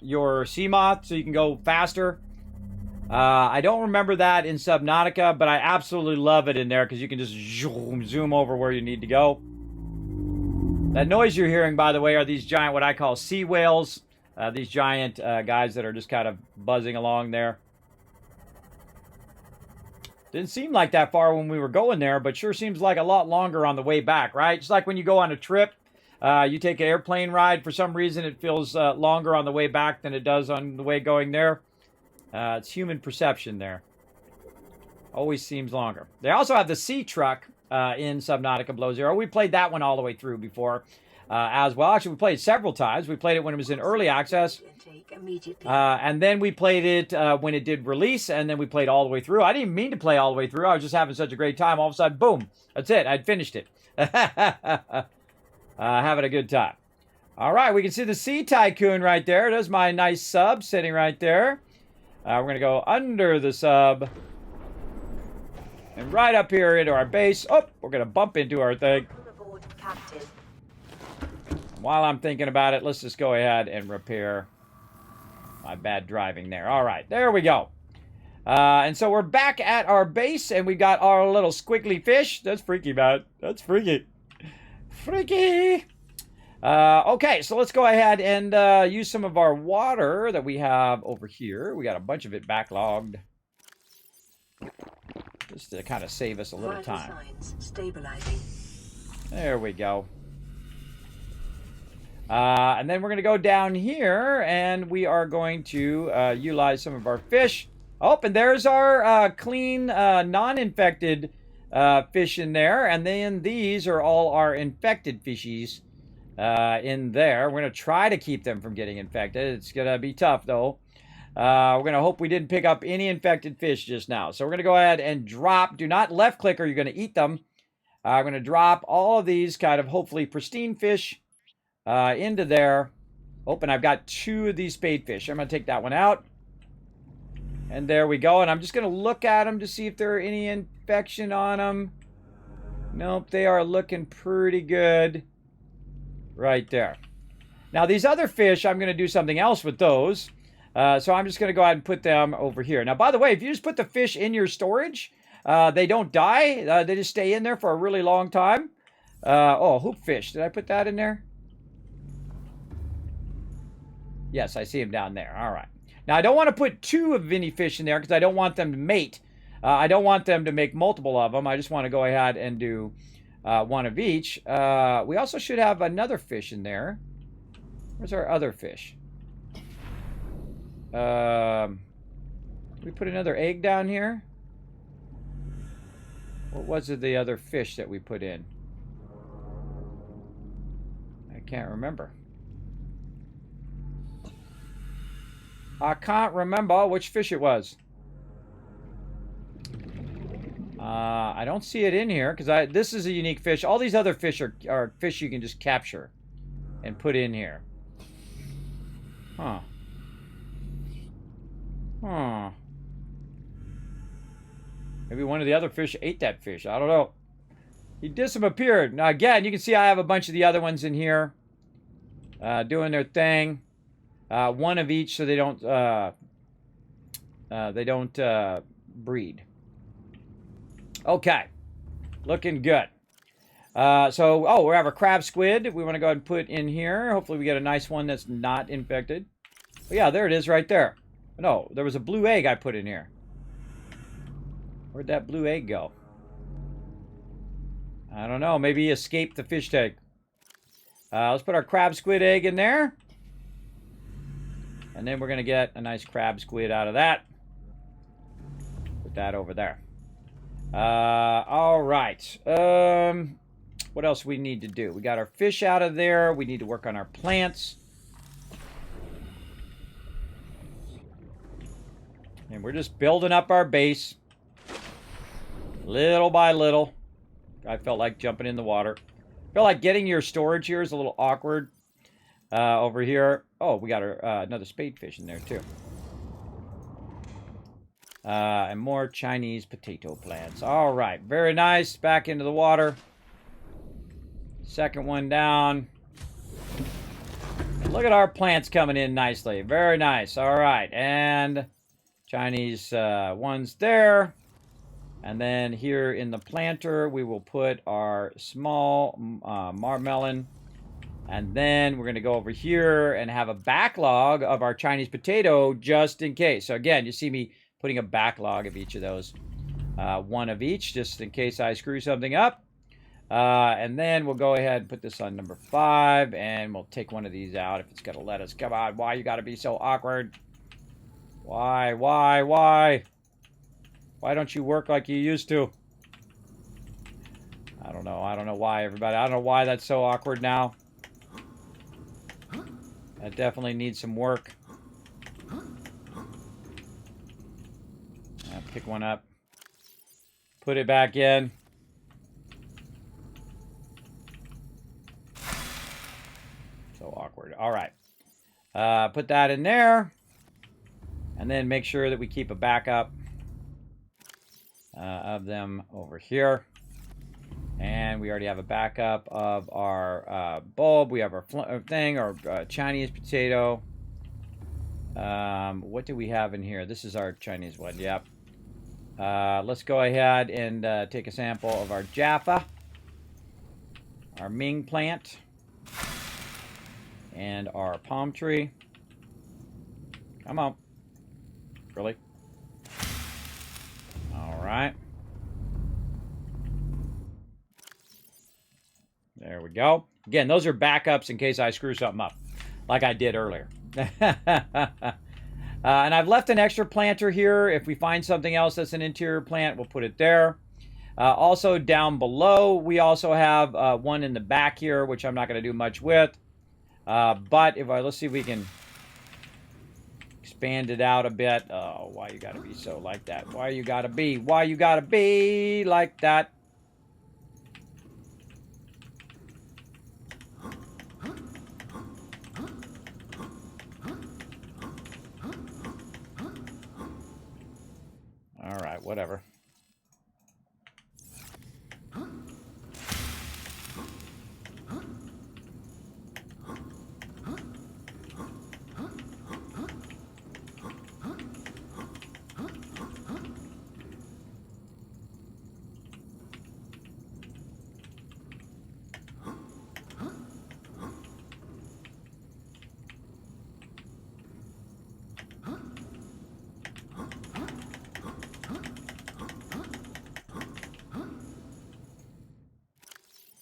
Seamoth so you can go faster. I don't remember that in Subnautica, but I absolutely love it in there because you can just zoom over where you need to go. That noise you're hearing, by the way, are these giant, what I call sea whales. These giant guys that are just kind of buzzing along there. Didn't seem like that far when we were going there, but sure seems like a lot longer on the way back, right? It's like when you go on a trip, you take an airplane ride. For some reason, it feels longer on the way back than it does on the way going there. It's human perception there. Always seems longer. They also have the sea truck in Subnautica Below Zero. We played that one all the way through before as well. Actually, we played it several times. We played it when it was in early access. And then we played it when it did release, and then we played all the way through. I didn't even mean to play all the way through. I was just having such a great time. All of a sudden, boom, that's it. I'd finished it. Having a good time. All right, we can see the Sea Tycoon right there. There's my nice sub sitting right there. We're going to go under the sub. And right up here into our base. Oh, we're going to bump into our thing. While I'm thinking about it, let's just go ahead and repair my bad driving there. All right, there we go. And so we're back at our base, and we got our little squiggly fish. That's freaky, man. That's freaky. Freaky. Okay, so let's go ahead and use some of our water that we have over here. We got a bunch of it backlogged. Just to kind of save us a little time. Stabilizing. There we go. And then we're going to go down here, and we are going to utilize some of our fish. Oh, and there's our clean, non-infected fish in there. And then these are all our infected fishies in there. We're going to try to keep them from getting infected. It's going to be tough, though. We're going to hope we didn't pick up any infected fish just now. So we're going to go ahead and drop. Do not left click or you're going to eat them. I'm going to drop all of these kind of hopefully pristine fish into there. Oh, and I've got 2 of these spadefish. I'm going to take that one out. And there we go. And I'm just going to look at them to see if there are any infection on them. Nope, they are looking pretty good. Right there. Now, these other fish, I'm going to do something else with those. So I'm just going to go ahead and put them over here. Now, by the way, if you just put the fish in your storage, they don't die. They just stay in there for a really long time. Oh, hoopfish. Did I put that in there? Yes, I see him down there. All right. Now, I don't want to put 2 of any fish in there because I don't want them to mate. I don't want them to make multiple of them. I just want to go ahead and do 1 of each. We also should have another fish in there. Where's our other fish? We put another egg down here. What was it, the other fish that we put in? I can't remember. I can't remember which fish it was. I don't see it in here because this is a unique fish. All these other fish are fish you can just capture and put in here. Huh. Huh. Maybe one of the other fish ate that fish. I don't know. He disappeared. Now, again, you can see I have a bunch of the other ones in here doing their thing. One of each so they don't breed. Okay. Looking good. So, we have a crab squid we want to go ahead and put in here. Hopefully we get a nice one that's not infected. Oh, yeah, there it is right there. No, there was a blue egg I put in here. Where'd that blue egg go? I don't know. Maybe he escaped the fish tank. Let's put our crab squid egg in there. And then we're going to get a nice crab squid out of that. Put that over there. All right. What else we need to do? We got our fish out of there. We need to work on our plants. And we're just building up our base. Little by little. I felt like jumping in the water. I feel like getting your storage here is a little awkward. Over here. Oh, we got our, another spadefish in there too. And more Chinese potato plants. All right. Very nice. Back into the water. Second one down. Look at our plants coming in nicely. Very nice. All right. And Chinese ones there. And then here in the planter, we will put our small marmelon. And then we're going to go over here and have a backlog of our Chinese potato just in case. So again, you see me putting a backlog of each of those. One of each, just in case I screw something up. And then we'll go ahead and put this on number 5. And we'll take one of these out if it's going to let us. Come on, why you got to be so awkward? Why? Why don't you work like you used to? I don't know. I don't know why, everybody. I don't know why that's so awkward now. That definitely needs some work. Pick one up. Put it back in. So awkward. All right. Put that in there. And then make sure that we keep a backup of them over here. And we already have a backup of our bulb. We have our thing, our Chinese potato. What do we have in here? This is our Chinese one. Yep. Let's go ahead and take a sample of our Jaffa, our Ming plant, and our palm tree. Come on. Really? All right. There we go. Again, those are backups in case I screw something up, like I did earlier. And I've left an extra planter here. If we find something else that's an interior plant, we'll put it there. Also down below, we also have one in the back here, which I'm not going to do much with. But if let's see if we can expand it out a bit. Oh, why you got to be so like that? Why you got to be like that? All right, whatever.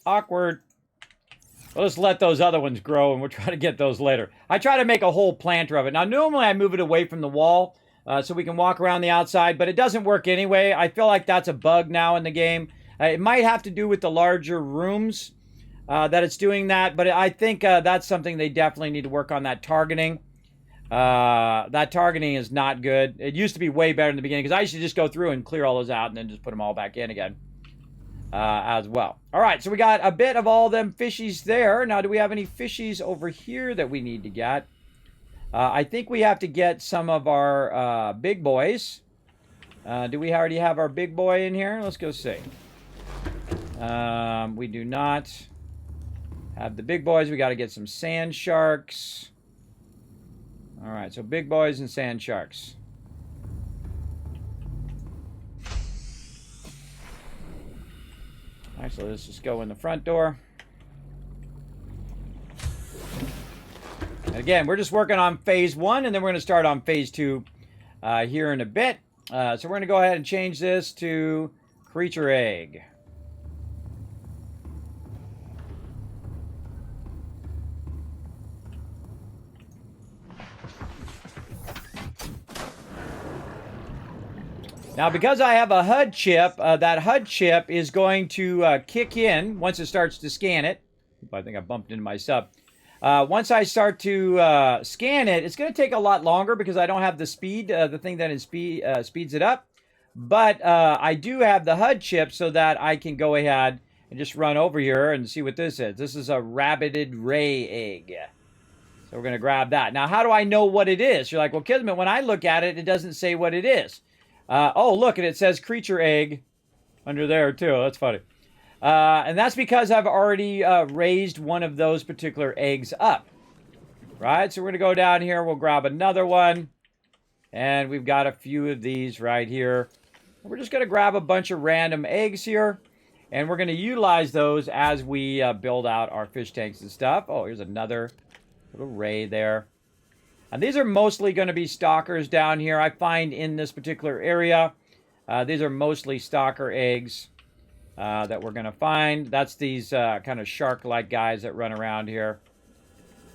Awkward. We'll just let those other ones grow, and we'll try to get those later. I try to make a whole planter of it. Now, normally I move it away from the wall so we can walk around the outside, but it doesn't work anyway. I feel like that's a bug now in the game. It might have to do with the larger rooms that it's doing that, but I think that's something they definitely need to work on, that targeting. That targeting is not good. It used to be way better in the beginning because I used to just go through and clear all those out and then just put them all back in again. As well. All right, so we got a bit of all them fishies there. Now, do we have any fishies over here that we need to get? I think we have to get some of our big boys. Do we already have our big boy in here? Let's go see. We do not have the big boys. We got to get some sand sharks. All right, so big boys and sand sharks. Actually, let's just go in the front door. And again, we're just working on phase 1, and then we're going to start on phase 2 here in a bit. So we're going to go ahead and change this to creature egg. Now, because I have a HUD chip, that HUD chip is going to kick in once it starts to scan it. I think I bumped into my sub. Once I start to scan it, it's going to take a lot longer because I don't have the speed, the thing that speeds it up. But I do have the HUD chip so that I can go ahead and just run over here and see what this is. This is a rabbited ray egg. So we're going to grab that. Now, how do I know what it is? You're like, well, Kismet, when I look at it, it doesn't say what it is. Oh, look, and it says creature egg under there, too. That's funny. And that's because I've already raised one of those particular eggs up. Right? So we're going to go down here. We'll grab another one. And we've got a few of these right here. We're just going to grab a bunch of random eggs here. And we're going to utilize those as we build out our fish tanks and stuff. Oh, here's another little ray there. And these are mostly going to be stalkers down here. I find in this particular area, these are mostly stalker eggs that we're going to find. That's these kind of shark-like guys that run around here.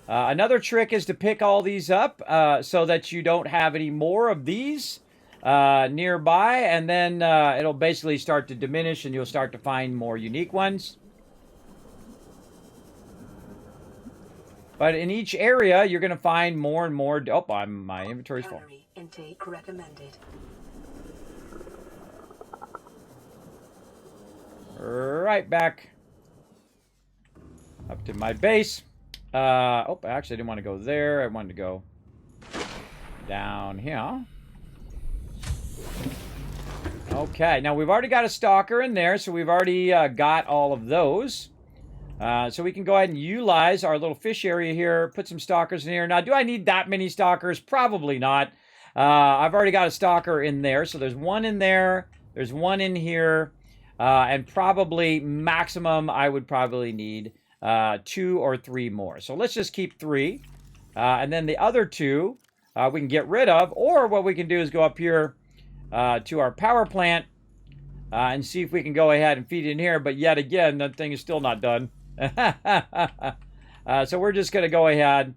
Another trick is to pick all these up so that you don't have any more of these nearby. And then it'll basically start to diminish and you'll start to find more unique ones. But in each area, you're going to find more and more... Oh, my inventory's full. Calorie intake recommended. Right back up to my base. Oh, I actually didn't want to go there. I wanted to go down here. Okay, now we've already got a stalker in there, so we've already got all of those. So we can go ahead and utilize our little fish area here, put some stalkers in here. Now, do I need that many stalkers? Probably not. I've already got a stalker in there, so there's one in there, there's one in here, and probably maximum I would probably need 2 or 3 more. So let's just keep 3, and then the other 2 we can get rid of, or what we can do is go up here to our power plant and see if we can go ahead and feed it in here, but yet again, that thing is still not done. So we're just going to go ahead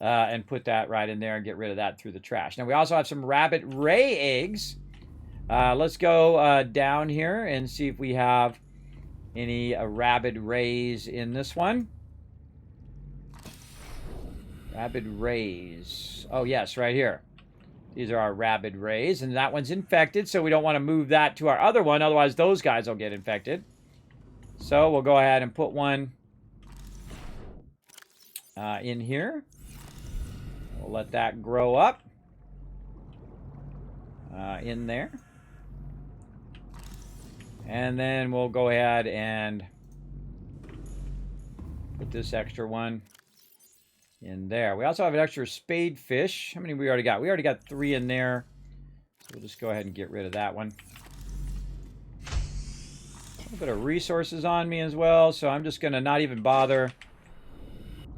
and put that right in there and get rid of that through the trash. Now, we also have some rabbit ray eggs. Let's go down here and see if we have any rabbit rays in this one. Rabbit rays. Oh, yes, right here. These are our rabbit rays, and that one's infected, so we don't want to move that to our other one, otherwise those guys will get infected. So we'll go ahead and put one in here. We'll let that grow up in there. And then we'll go ahead and put this extra one in there. We also have an extra spade fish. How many we already got? We already got 3 in there. So we'll just go ahead and get rid of that one. A little bit of resources on me as well, so I'm just going to not even bother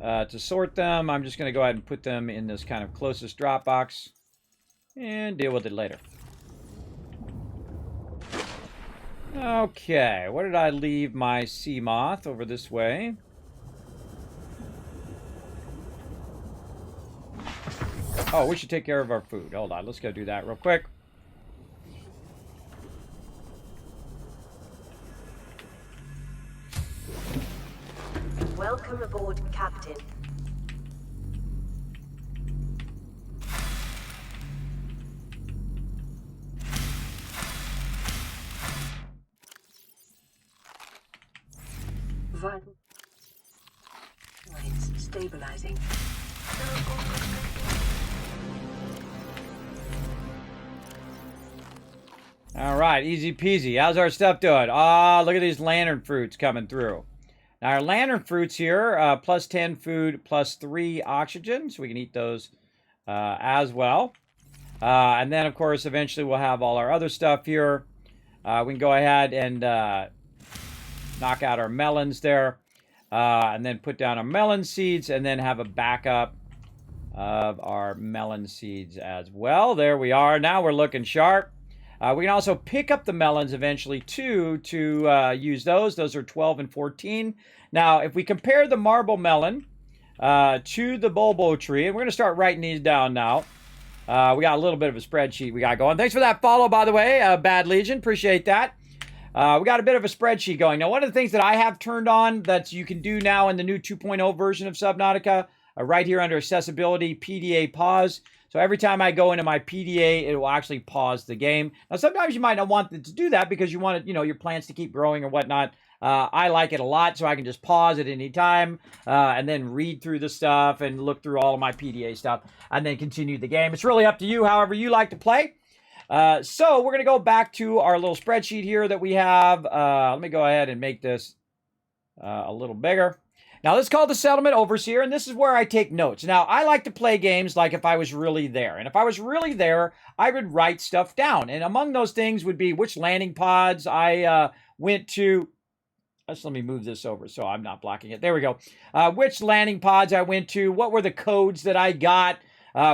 to sort them. I'm just going to go ahead and put them in this kind of closest drop box and deal with it later. Okay, where did I leave my sea moth? Over this way. Oh, we should take care of our food. Hold on, let's go do that real quick. Welcome aboard, Captain. Vital lines stabilizing. All right, easy peasy. How's our stuff doing? Ah, look at these lantern fruits coming through. Now, our lantern fruits here, plus 10 food, plus 3 oxygen, so we can eat those as well. And then, of course, eventually we'll have all our other stuff here. We can go ahead and knock out our melons there. And then put down our melon seeds and then have a backup of our melon seeds as well. There we are. Now we're looking sharp. We can also pick up the melons eventually too to use those. Those are 12 and 14. Now, if we compare the marble melon to the bulbo tree, and we're going to start writing these down now. We got a little bit of a spreadsheet we got going. Thanks for that follow, by the way, Bad Legion. Appreciate that. We got a bit of a spreadsheet going. Now, one of the things that I have turned on that you can do now in the new 2.0 version of Subnautica, right here under accessibility, PDA pause. So every time I go into my PDA, it will actually pause the game. Now, sometimes you might not want it to do that because you want your plants to keep growing or whatnot. I like it a lot, so I can just pause at any time and then read through the stuff and look through all of my PDA stuff and then continue the game. It's really up to you, however you like to play. So we're going to go back to our little spreadsheet here that we have. Let me go ahead and make this a little bigger. Now, this is called the Settlement Overseer, and this is where I take notes. Now, I like to play games like if I was really there. And if I was really there, I would write stuff down. And among those things would be which landing pods I went to. Let me move this over so I'm not blocking it. There we go. Which landing pods I went to. What were the codes that I got?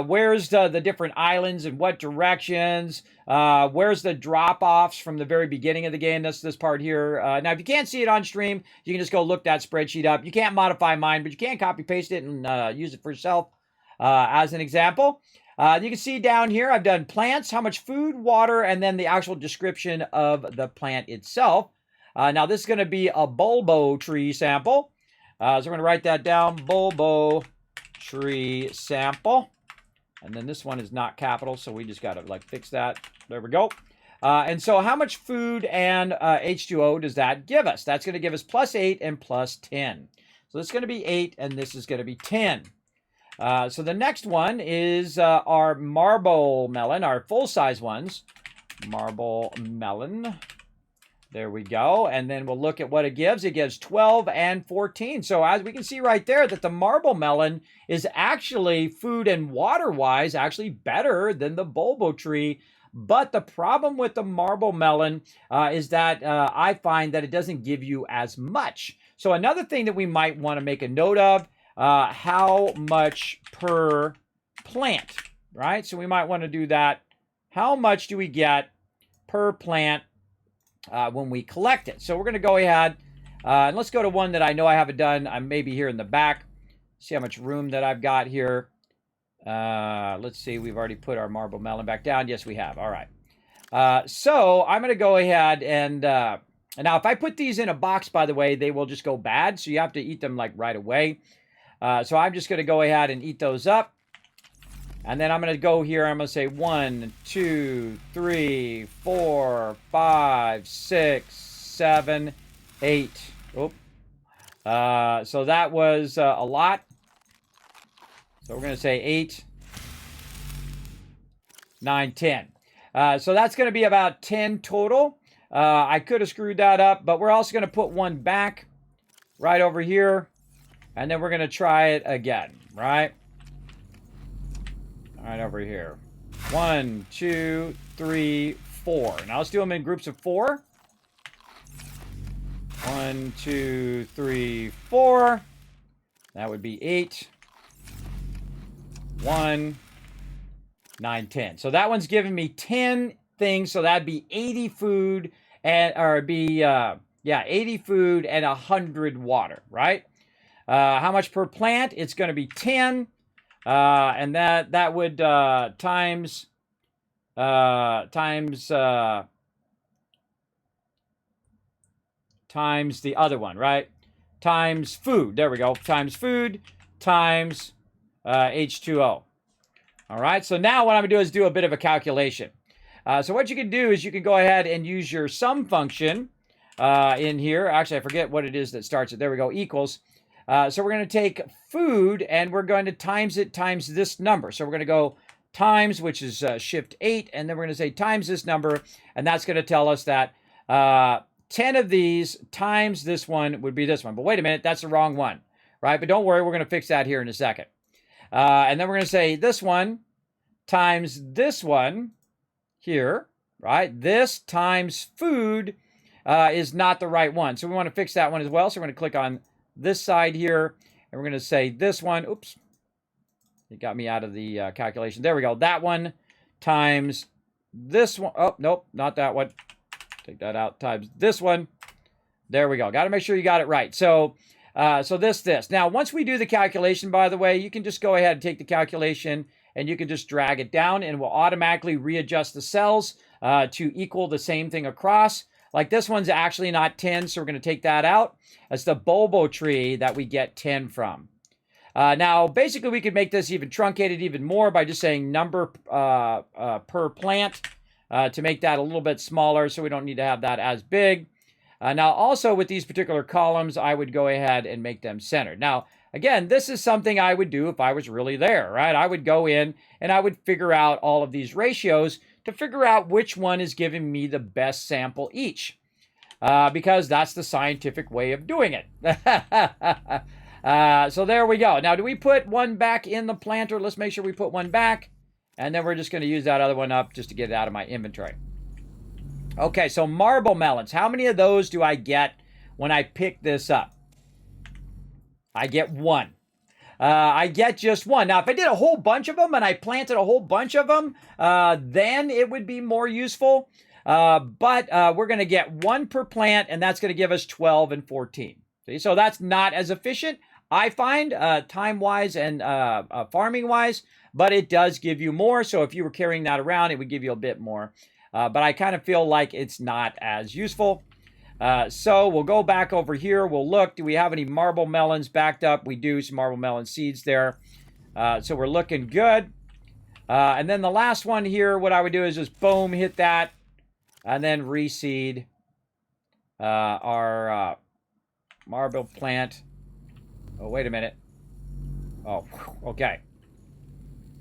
Where's the different islands and what directions? Where's the drop-offs from the very beginning of the game? That's this part here. Now, if you can't see it on stream, you can just go look that spreadsheet up. You can't modify mine, but you can copy-paste it and use it for yourself as an example. You can see down here, I've done plants, how much food, water, and then the actual description of the plant itself. Now, this is going to be a bulbo tree sample. So we're going to write that down, bulbo tree sample. And then this one is not capital, so we just got to fix that. There we go. And so how much food and H2O does that give us? That's going to give us plus 8 and plus 10. So this is going to be 8, and this is going to be 10. So the next one is our marble melon, our full-size ones. Marble melon. There we go. And then we'll look at what it gives. It gives 12 and 14. So as we can see right there that the marble melon is actually food and water-wise actually better than the bulbo tree. But the problem with the marble melon is that I find that it doesn't give you as much. So another thing that we might want to make a note of, how much per plant, right? So we might want to do that. How much do we get per plant when we collect it? So we're going to go ahead and let's go to one that I know I haven't done. I'm maybe here in the back. See how much room that I've got here. Let's see. We've already put our marble melon back down. Yes, we have. All right. So I'm going to go ahead and now if I put these in a box, by the way, they will just go bad. So you have to eat them right away. So I'm just going to go ahead and eat those up. And then I'm going to go here. I'm going to say 1, 2, 3, 4, 5, 6, 7, 8. Oh. So that was a lot. So we're going to say 8, 9, 10. So that's going to be about 10 total. I could have screwed that up, but we're also going to put one back right over here. And then we're going to try it again, right? Right over here. 1, 2, 3, 4. Now let's do them in groups of 4. 1, 2, 3, 4. That would be 8. 1, 9, 10. So that one's giving me 10 things. So that'd be 80 food and 80 food and 100 water, right? How much per plant? It's going to be 10. And that would times the other one, right? Times food. There we go. Times food times H2O. All right. So now what I'm going to do is do a bit of a calculation. So what you can do is you can go ahead and use your sum function in here. Actually, I forget what it is that starts it. There we go. Equals. So we're going to take food and we're going to times it times this number. So we're going to go times, which is shift 8, and then we're going to say times this number, and that's going to tell us that 10 of these times this one would be this one. But wait a minute, that's the wrong one, right? But don't worry, we're going to fix that here in a second. And then we're going to say this one times this one here, right? This times food is not the right one. So we want to fix that one as well. So we're going to click on this side here, and we're going to say this one. Oops. It got me out of the calculation. There we go. That one times this one. Oh, nope, not that one. Take that out. Times this one. There we go. Got to make sure you got it right. So, this. Now, once we do the calculation, by the way, you can just go ahead and take the calculation, and you can just drag it down, and it will automatically readjust the cells to equal the same thing across. Like this one's actually not 10, so we're going to take that out. That's the bulbo tree that we get 10 from. Now, basically, we could make this even truncated even more by just saying number per plant to make that a little bit smaller, so we don't need to have that as big. Now, also with these particular columns, I would go ahead and make them centered. Now, again, this is something I would do if I was really there, right? I would go in and I would figure out all of these ratios to figure out which one is giving me the best sample each, because that's the scientific way of doing it. So there we go. Now, do we put one back in the planter? Let's make sure we put one back. And then we're just going to use that other one up just to get it out of my inventory. Okay, so marble melons. How many of those do I get when I pick this up? I get one. I get just one. Now, if I did a whole bunch of them and I planted a whole bunch of them, then it would be more useful. But we're going to get one per plant, and that's going to give us 12 and 14. See? So that's not as efficient, I find, time-wise and farming-wise, but it does give you more. So if you were carrying that around, it would give you a bit more. But I kind of feel like it's not as useful. So we'll go back over here. We'll look. Do we have any marble melons backed up? We do. Some marble melon seeds there. So we're looking good. And then the last one here, what I would do is just boom, hit that, and then reseed our marble plant. Oh, wait a minute. Oh, okay.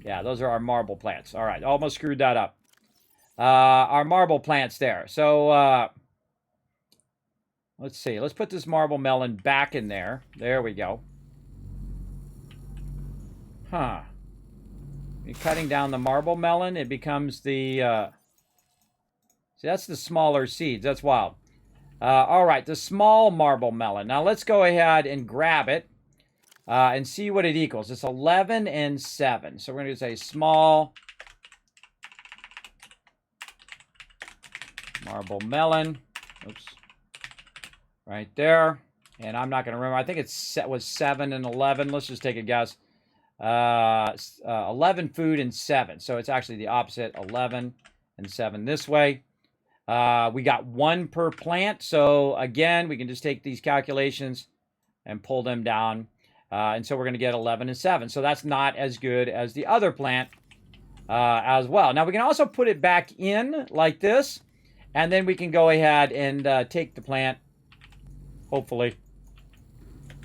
Yeah, those are our marble plants. All right, almost screwed that up. Our marble plants there. So let's see. Let's put this marble melon back in there. There we go. Huh. You're cutting down the marble melon, it becomes the... see, that's the smaller seeds. That's wild. All right, the small marble melon. Now let's go ahead and grab it and see what it equals. It's 11 and 7. So we're going to say small marble melon. Oops. Right there. And I'm not going to remember. I think it was 7 and 11. Let's just take a guess. 11 food and 7. So it's actually the opposite. 11 and 7 this way. We got one per plant. So again, we can just take these calculations and pull them down. And so we're going to get 11 and 7. So that's not as good as the other plant as well. Now we can also put it back in like this. And then we can go ahead and take the plant. Hopefully.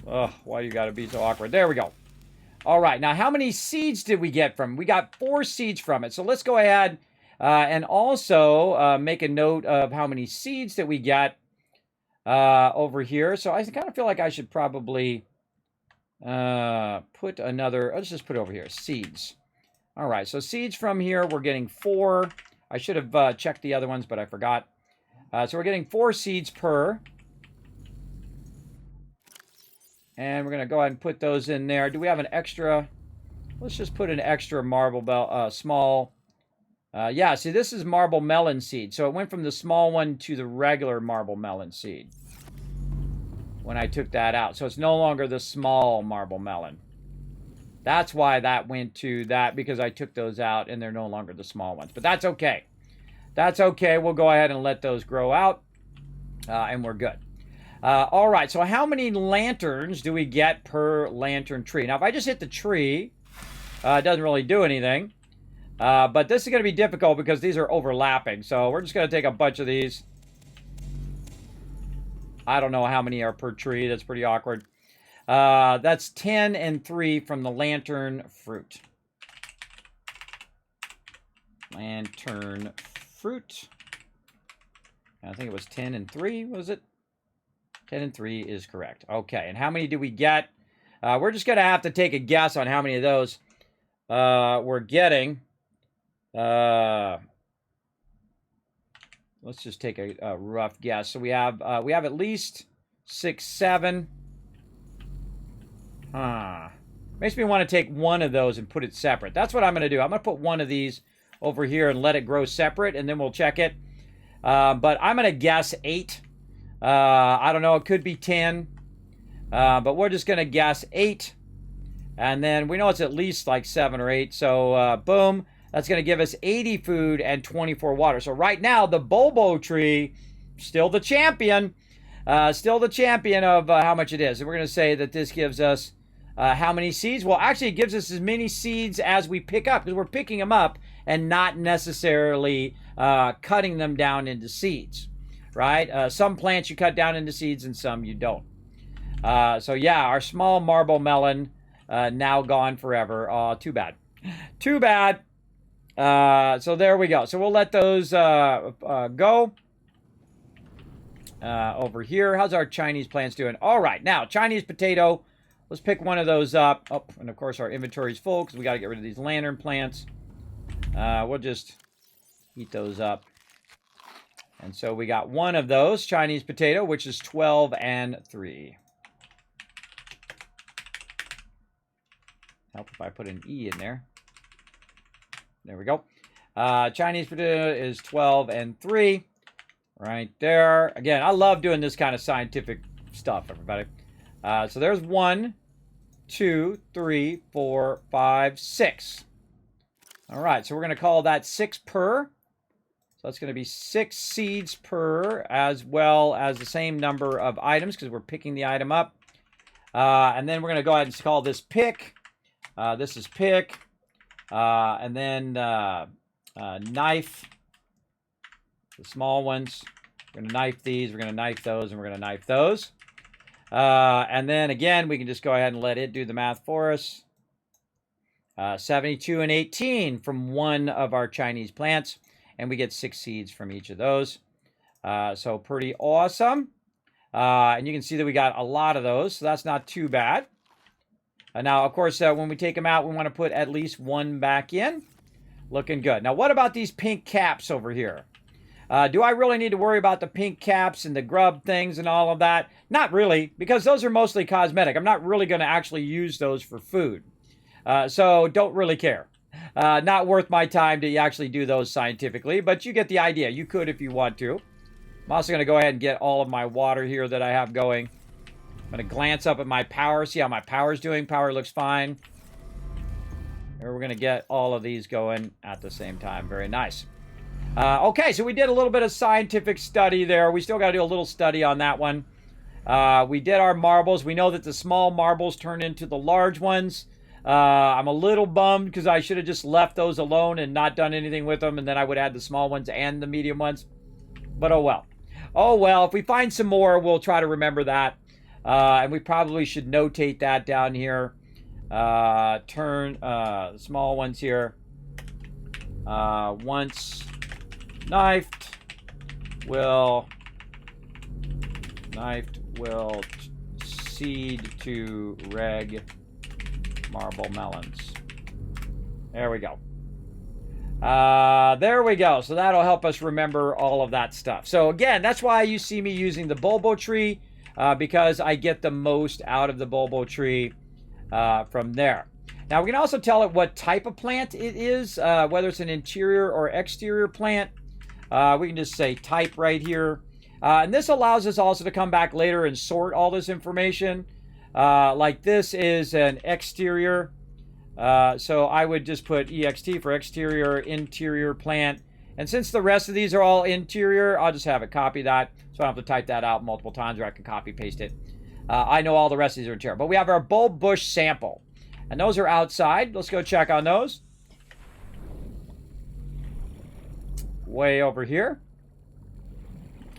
Oh, why you got to be so awkward? There we go. All right. Now, how many seeds did we get from it? We got 4 seeds from it. So let's go ahead and also make a note of how many seeds that we get over here. So I kind of feel like I should probably put another, let's just put it over here, seeds. All right, so seeds from here, we're getting 4. I should have checked the other ones, but I forgot. So we're getting 4 seeds per. And we're going to go ahead and put those in there. Do we have an extra? Let's just put an extra marble small. Yeah, see, this is marble melon seed. So it went from the small one to the regular marble melon seed when I took that out. So it's no longer the small marble melon. That's why that went to that, because I took those out and they're no longer the small ones. But that's okay. That's okay. We'll go ahead and let those grow out and we're good. All right, so how many lanterns do we get per lantern tree? Now, if I just hit the tree, it doesn't really do anything. But this is going to be difficult because these are overlapping. So we're just going to take a bunch of these. I don't know how many are per tree. That's pretty awkward. That's 10 and 3 from the lantern fruit. Lantern fruit. I think it was 10 and 3, was it? 10 and 3 is correct. Okay, and how many do we get? We're just going to have to take a guess on how many of those we're getting. Let's just take a rough guess. So we have at least 6, 7. Makes me want to take one of those and put it separate. That's what I'm going to do. I'm going to put one of these over here and let it grow separate, and then we'll check it. But I'm going to guess 8. I don't know. It could be 10. But we're just going to guess 8. And then we know it's at least like 7 or 8. So, boom. That's going to give us 80 food and 24 water. So right now, the Bulbo tree, still the champion. Still the champion of how much it is. And we're going to say that this gives us how many seeds? Well, actually, it gives us as many seeds as we pick up, because we're picking them up and not necessarily cutting them down into seeds, right? Some plants you cut down into seeds and some you don't. So yeah, our small marble melon now gone forever. Oh, too bad. Too bad. So there we go. So we'll let those go. Over here. How's our Chinese plants doing? All right. Now, Chinese potato. Let's pick one of those up. Oh, and of course our inventory is full because we got to get rid of these lantern plants. We'll just heat those up. And so we got one of those, Chinese potato, which is 12 and 3. Help if I put an E in there. There we go. Chinese potato is 12 and 3. Right there. Again, I love doing this kind of scientific stuff, everybody. So there's 1, 2, 3, 4, 5, 6. All right, so we're going to call that 6 per. So that's going to be 6 seeds per, as well as the same number of items, because we're picking the item up. And then we're going to go ahead and call this pick. This is pick. And then knife. The small ones. We're going to knife these. We're going to knife those. And we're going to knife those. And then, again, we can just go ahead and let it do the math for us. 72 and 18 from one of our Chinese plants. And we get 6 seeds from each of those. So pretty awesome. And you can see that we got a lot of those. So that's not too bad. Now, of course, when we take them out, we want to put at least 1 back in. Looking good. Now, what about these pink caps over here? Do I really need to worry about the pink caps and the grub things and all of that? Not really, because those are mostly cosmetic. I'm not really going to actually use those for food. So don't really care. Not worth my time to actually do those scientifically, but you get the idea. You could if you want to. I'm also going to go ahead and get all of my water here that I have going. I'm going to glance up at my power, see how my power's doing. Power looks fine. And we're going to get all of these going at the same time. Very nice. Okay, so we did a little bit of scientific study there. We still got to do a little study on that one. We did our marbles. We know that the small marbles turn into the large ones. I'm a little bummed because I should have just left those alone and not done anything with them, and then I would add the small ones and the medium ones. But oh well. Oh well, if we find some more, we'll try to remember that. And we probably should notate that down here. Turn small ones here. Once knifed will seed to reg marble melons. There we go. There we go. So that'll help us remember all of that stuff. So again, that's why you see me using the bulbo tree, because I get the most out of the bulbo tree from there. Now we can also tell it what type of plant it is, whether it's an interior or exterior plant. We can just say type right here. And this allows us also to come back later and sort all this information. Like this is an exterior. So I would just put EXT for exterior, interior plant. And since the rest of these are all interior, I'll just have it copy that. So I don't have to type that out multiple times, or I can copy paste it. I know all the rest of these are interior. But we have our bulb bush sample. And those are outside. Let's go check on those. Way over here.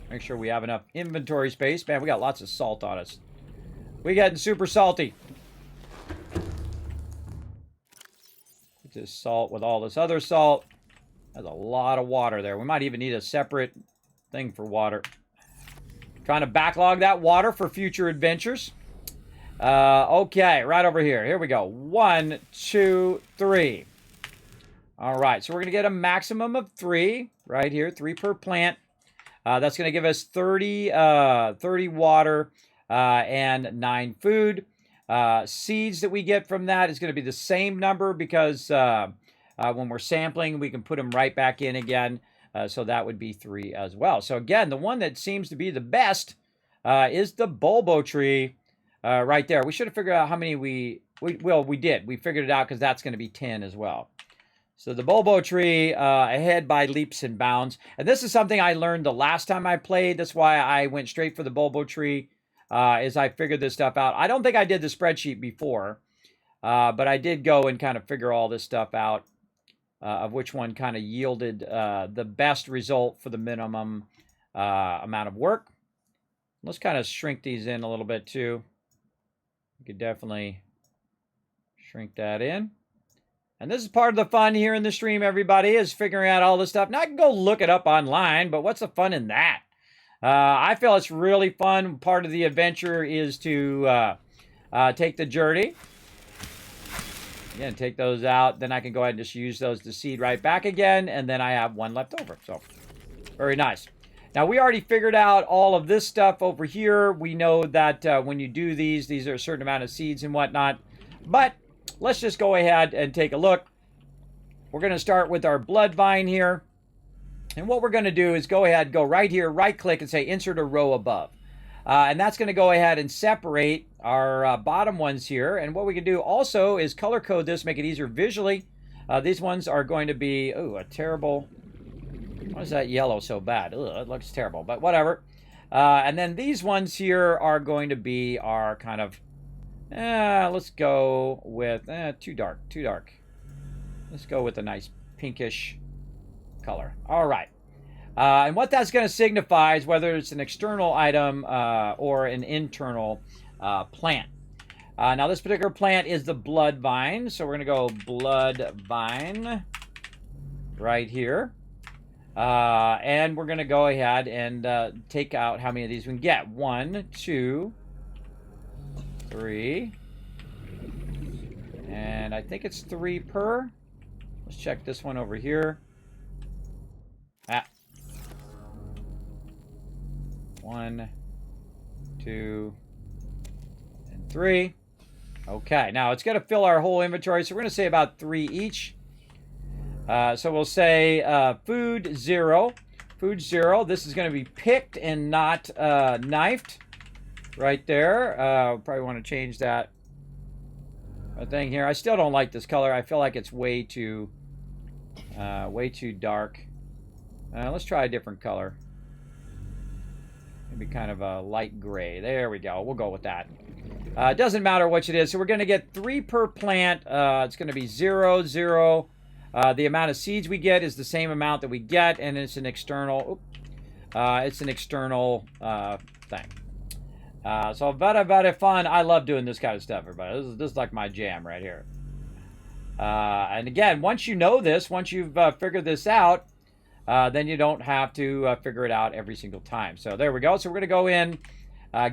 Make sure we have enough inventory space. Man, we got lots of salt on us. We getting super salty. Put this salt with all this other salt. That's a lot of water there. We might even need a separate thing for water. Trying to backlog that water for future adventures. Okay, right over here. Here we go. 1, 2, 3. All right, so we're going to get a maximum of 3 right here, 3 per plant. That's going to give us 30 water and 9 food. Seeds that we get from that is going to be the same number because when we're sampling, we can put them right back in again. So that would be 3 as well. So again, the one that seems to be the best is the bulbo tree right there. We should have figured out how many we did. We figured it out because that's going to be 10 as well. So the bulbo tree ahead by leaps and bounds. And this is something I learned the last time I played. That's why I went straight for the bulbo tree is I figured this stuff out. I don't think I did the spreadsheet before, but I did go and kind of figure all this stuff out of which one kind of yielded the best result for the minimum amount of work. Let's kind of shrink these in a little bit too. You could definitely shrink that in. And this is part of the fun here in the stream, everybody, is figuring out all this stuff. Now, I can go look it up online, but what's the fun in that? I feel it's really fun. Part of the adventure is to take the journey. Again, take those out. Then I can go ahead and just use those to seed right back again. And then I have 1 left over. So, very nice. Now, we already figured out all of this stuff over here. We know that when you do these are a certain amount of seeds and whatnot. But let's just go ahead and take a look. We're going to start with our blood vine here. And what we're going to do is go ahead, go right here, right-click, and say insert a row above. And that's going to go ahead and separate our bottom ones here. And what we can do also is color code this, make it easier visually. These ones are going to be, a terrible... Why is that yellow so bad? Ugh, it looks terrible, but whatever. And then these ones here are going to be our kind of... let's go with... too dark. Let's go with a nice pinkish color. All right. And what that's going to signify is whether it's an external item or an internal plant. Now, this particular plant is the blood vine. So we're going to go blood vine right here. And we're going to go ahead and take out how many of these we can get. 1, 2, 3. And I think it's 3 per. Let's check this one over here. 1, 2, and 3. Okay, now it's going to fill our whole inventory, so we're going to say about 3 each. So we'll say food 0. Food 0. This is going to be picked and not knifed. Right there. Probably want to change that thing here. I still don't like this color. I feel like it's way too dark. Let's try a different color. Maybe kind of a light gray. There we go. We'll go with that. It doesn't matter which it is. So we're going to get 3 per plant. It's going to be 0, 0. The amount of seeds we get is the same amount that we get, and it's an external. It's an external thing. So very fun. I love doing this kind of stuff, everybody. This is like my jam right here. And again, once you know this, once you've figured this out, then you don't have to figure it out every single time. So there we go. So we're going to go in,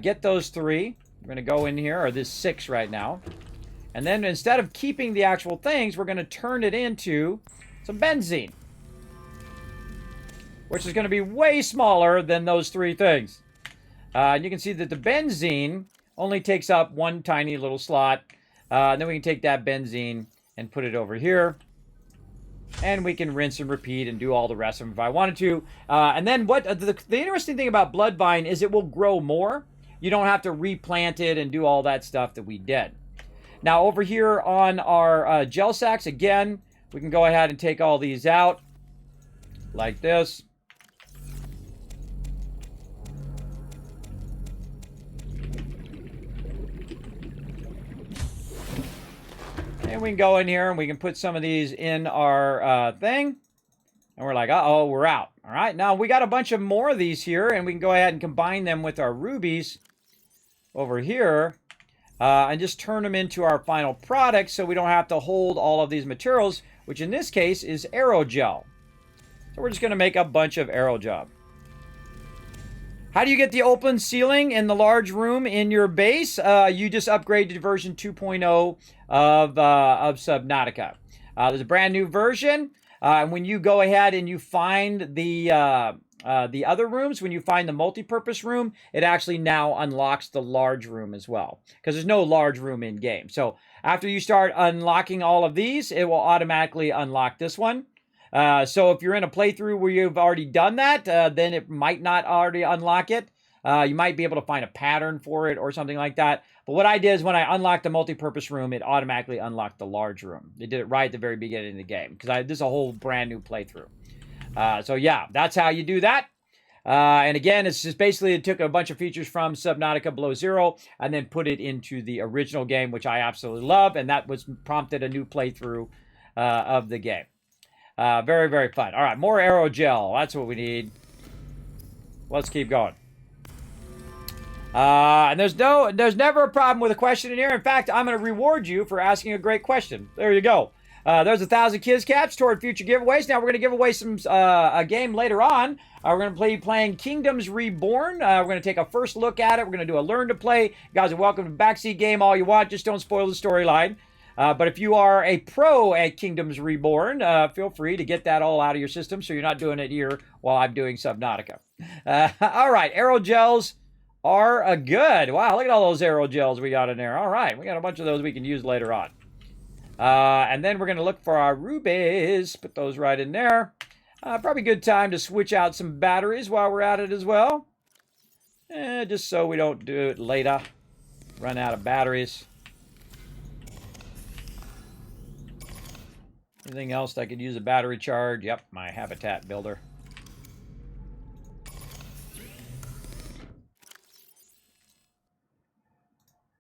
get those 3. We're going to go in here, or this 6 right now. And then instead of keeping the actual things, we're going to turn it into some benzene, which is going to be way smaller than those 3 things. And you can see that the benzene only takes up 1 tiny little slot. And then we can take that benzene and put it over here. And we can rinse and repeat and do all the rest of them if I wanted to. And then what the interesting thing about Bloodvine is it will grow more. You don't have to replant it and do all that stuff that we did. Now over here on our gel sacks, again, we can go ahead and take all these out like this. And we can go in here and we can put some of these in our thing. And we're like, uh-oh, we're out. All right, now we got a bunch of more of these here, and we can go ahead and combine them with our rubies over here and just turn them into our final product so we don't have to hold all of these materials, which in this case is aerogel. So we're just going to make a bunch of aerogel. How do you get the open ceiling in the large room in your base? You just upgrade to version 2.0 of Subnautica. There's a brand new version. And when you go ahead and you find the other rooms, when you find the multi-purpose room, it actually now unlocks the large room as well, because there's no large room in game. So after you start unlocking all of these, it will automatically unlock this one. So if you're in a playthrough where you've already done that, then it might not already unlock it. You might be able to find a pattern for it or something like that. But what I did is when I unlocked the multi-purpose room, it automatically unlocked the large room. It did it right at the very beginning of the game, because this is a whole brand new playthrough. So yeah, that's how you do that. And again, it's just basically it took a bunch of features from Subnautica Below Zero and then put it into the original game, which I absolutely love. And that was prompted a new playthrough of the game. Very, very fun. All right, more aerogel. That's what we need. Let's keep going. And there's never a problem with a question in here. In fact, I'm going to reward you for asking a great question. There you go. There's 1,000 Kids Caps toward future giveaways. Now we're going to give away some a game later on. We're going to be playing Kingdoms Reborn. We're going to take a first look at it. We're going to do a learn to play. You guys are welcome to backseat game all you want. Just don't spoil the storyline. But if you are a pro at Kingdoms Reborn, feel free to get that all out of your system so you're not doing it here while I'm doing Subnautica. All right, aerogels are good. Wow, look at all those aerogels we got in there. All right, we got a bunch of those we can use later on. And then we're going to look for our rubies. Put those right in there. Probably a good time to switch out some batteries while we're at it as well. Just so we don't do it later. Run out of batteries. Anything else that I could use a battery charge? Yep, my habitat builder.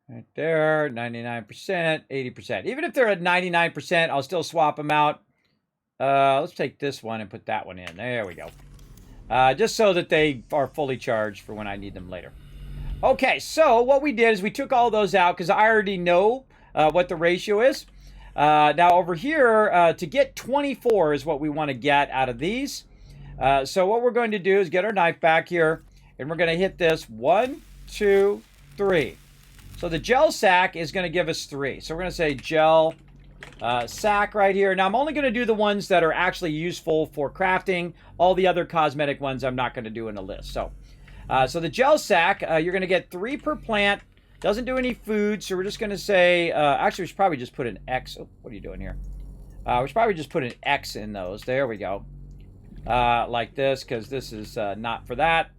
Right there, 99%, 80%. Even if they're at 99%, I'll still swap them out. Let's take this one and put that one in. There we go. Just so that they are fully charged for when I need them later. Okay, so what we did is we took all those out because I already know what the ratio is. Now over here, to get 24 is what we want to get out of these. So what we're going to do is get our knife back here, and we're going to hit this 1, 2, 3. So the gel sack is going to give us 3. So we're going to say gel sack right here. Now I'm only going to do the ones that are actually useful for crafting. All the other cosmetic ones I'm not going to do in a list. So the gel sack, you're going to get 3 per plant. Doesn't do any food, so we're just going to say, actually we should probably just put an X. Oh, what are you doing here? We should probably just put an X in those. There we go. Like this, because this is not for that.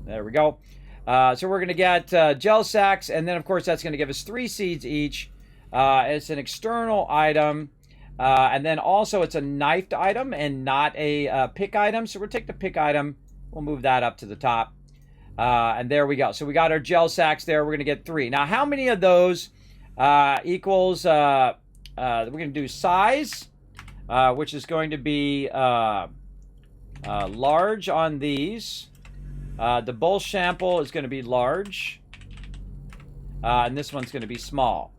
There we go. So we're going to get gel sacks, and then of course that's going to give us 3 seeds each. It's an external item, and then also it's a knifed item and not a pick item. So we'll take the pick item, we'll move that up to the top, and there we go. So we got our gel sacks there. We're going to get 3. Now how many of those equals, we're going to do size, which is going to be large on these. The bull sample is going to be large, and this one's going to be small.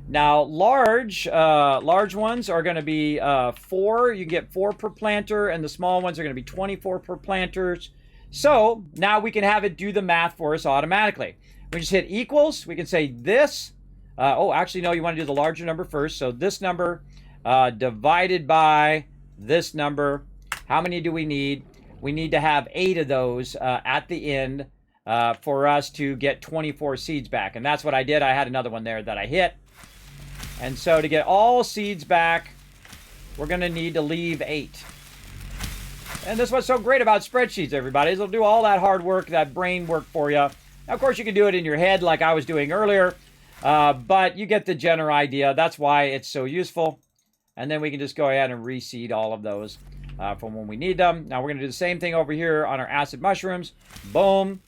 Now, large ones are going to be 4. You can get 4 per planter, and the small ones are going to be 24 per planters. So now we can have it do the math for us automatically. We just hit equals. We can say this. Oh, actually, no, you want to do the larger number first. So this number divided by this number. How many do we need? We need to have 8 of those at the end for us to get 24 seeds back. And that's what I did. I had another one there that I hit. And so to get all seeds back, we're going to need to leave 8. And this is what's so great about spreadsheets, everybody, is it'll do all that hard work, that brain work for you. Now, of course, you can do it in your head like I was doing earlier, but you get the general idea. That's why it's so useful. And then we can just go ahead and reseed all of those from when we need them. Now, we're going to do the same thing over here on our acid mushrooms. Boom.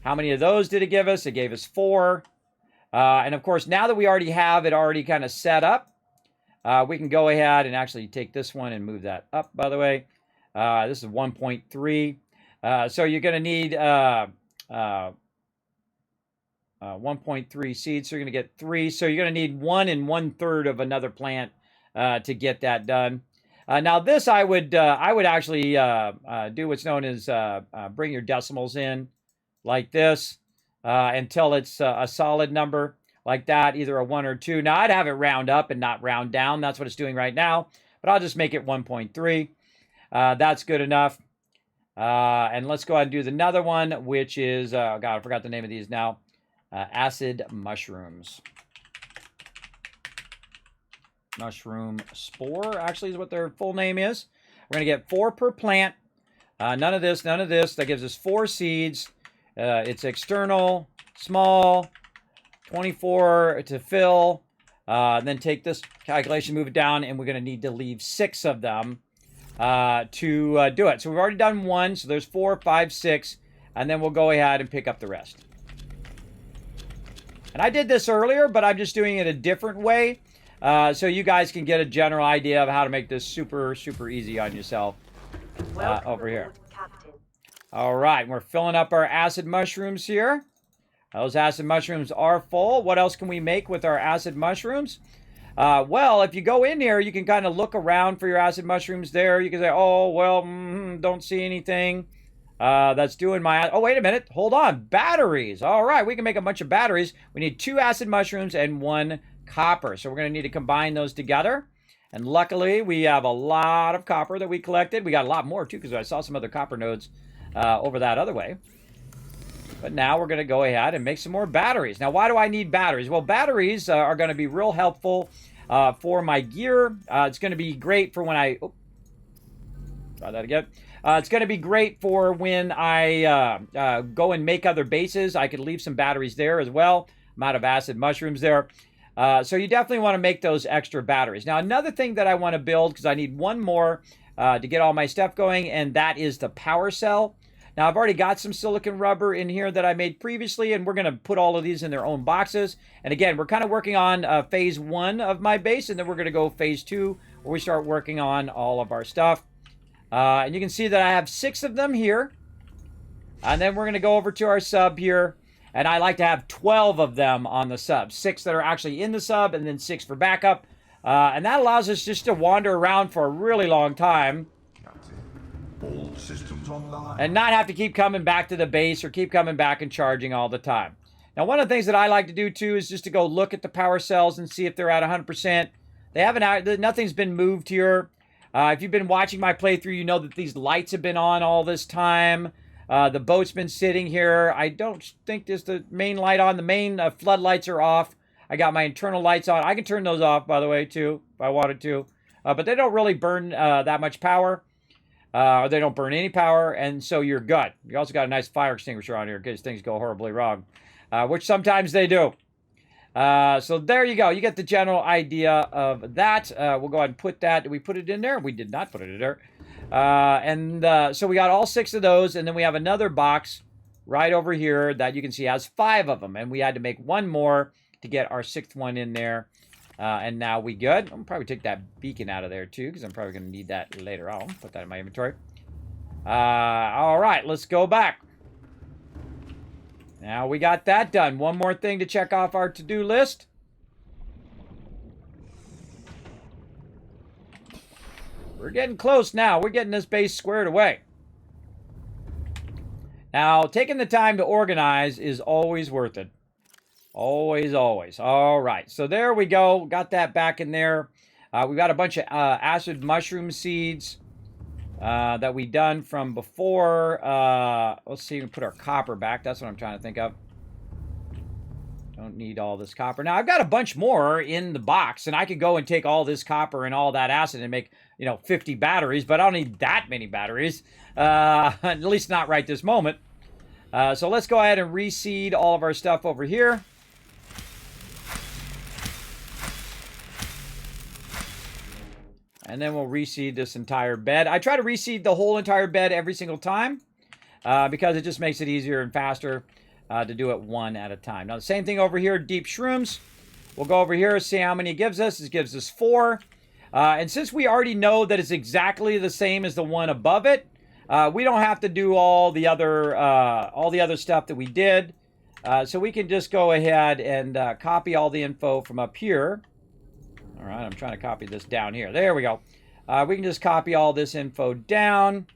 How many of those did it give us? It gave us 4. And of course, now that we already have it already kind of set up, we can go ahead and actually take this one and move that up, by the way. This is 1.3. So you're going to need 1.3 seeds. So you're going to get 3. So you're going to need 1 1/3 of another plant to get that done. Now this I would actually do what's known as bring your decimals in like this until it's a solid number like that, either a 1 or 2. Now I'd have it round up and not round down. That's what it's doing right now, but I'll just make it 1.3. That's good enough. And let's go ahead and do another one, which is, God, I forgot the name of these now. Acid mushrooms. Mushroom spore, actually, is what their full name is. We're going to get 4 per plant. None of this, none of this. That gives us 4 seeds. It's external, small, 24 to fill. Then take this calculation, move it down, and we're going to need to leave 6 of them to do it. So we've already done 1, so there's 4, 5, 6, and then we'll go ahead and pick up the rest. And I did this earlier, but I'm just doing it a different way, so you guys can get a general idea of how to make this super, super easy on yourself over here. Captain. All right, we're filling up our acid mushrooms here. Those acid mushrooms are full. What else can we make with our acid mushrooms? Well, if you go in here, you can kind of look around for your acid mushrooms there. You can say, oh, well, don't see anything. That's doing my... Oh, wait a minute. Hold on. Batteries. All right, we can make a bunch of batteries. We need 2 acid mushrooms and 1 copper. So we're going to need to combine those together. And luckily, we have a lot of copper that we collected. We got a lot more, too, because I saw some other copper nodes over that other way. But now we're going to go ahead and make some more batteries. Now, why do I need batteries? Well, batteries are going to be real helpful for my gear. It's going to be great for when I... Oh, try that again. It's going to be great for when I go and make other bases. I could leave some batteries there as well. I'm out of acid mushrooms there. So you definitely want to make those extra batteries. Now, another thing that I want to build, because I need 1 more to get all my stuff going, and that is the power cell. Now, I've already got some silicon rubber in here that I made previously, and we're going to put all of these in their own boxes. And again, we're kind of working on phase 1 of my base, and then we're going to go phase 2, where we start working on all of our stuff. And you can see that I have 6 of them here. And then we're going to go over to our sub here. And I like to have 12 of them on the sub. 6 that are actually in the sub, and then 6 for backup. And that allows us just to wander around for a really long time. All systems online. And not have to keep coming back to the base or keep coming back and charging all the time. Now, one of the things that I like to do, too, is just to go look at the power cells and see if they're at 100%. They haven't, nothing's been moved here. If you've been watching my playthrough, you know that these lights have been on all this time. The boat's been sitting here. I don't think there's the main light on. The main floodlights are off. I got my internal lights on. I can turn those off, by the way, too, if I wanted to. But they don't really burn that much power. Or they don't burn any power, and so you're good. You also got a nice fire extinguisher on here in case things go horribly wrong, which sometimes they do. So there you go. You get the general idea of that. We'll go ahead and put that. Did we put it in there? We did not put it in there. So we got all 6 of those, and then we have another box right over here that you can see has 5 of them, and we had to make 1 more to get our 6th one in there. And now we good. I'll probably take that beacon out of there too, because I'm probably going to need that later on. Put that in my inventory. All right, let's go back. Now we got that done. One more thing to check off our to-do list. We're getting close now. We're getting this base squared away. Now, taking the time to organize is always worth it. Always, always. All right, so there we go. Got that back in there. We got a bunch of acid mushroom seeds that we done from before. Let's see, we put our copper back. That's what I'm trying to think of. Don't need all this copper. Now, I've got a bunch more in the box, and I could go and take all this copper and all that acid and make, 50 batteries, but I don't need that many batteries, at least not right this moment. So let's go ahead and reseed all of our stuff over here. And then we'll reseed this entire bed. I try to reseed the whole entire bed every single time because it just makes it easier and faster to do it 1 at a time. Now, the same thing over here, deep shrooms. We'll go over here, see how many it gives us. It gives us 4. And since we already know that it's exactly the same as the one above it, we don't have to do all the other stuff that we did. So we can just go ahead and copy all the info from up here. All right, I'm trying to copy this down here. There we go. We can just copy all this info down.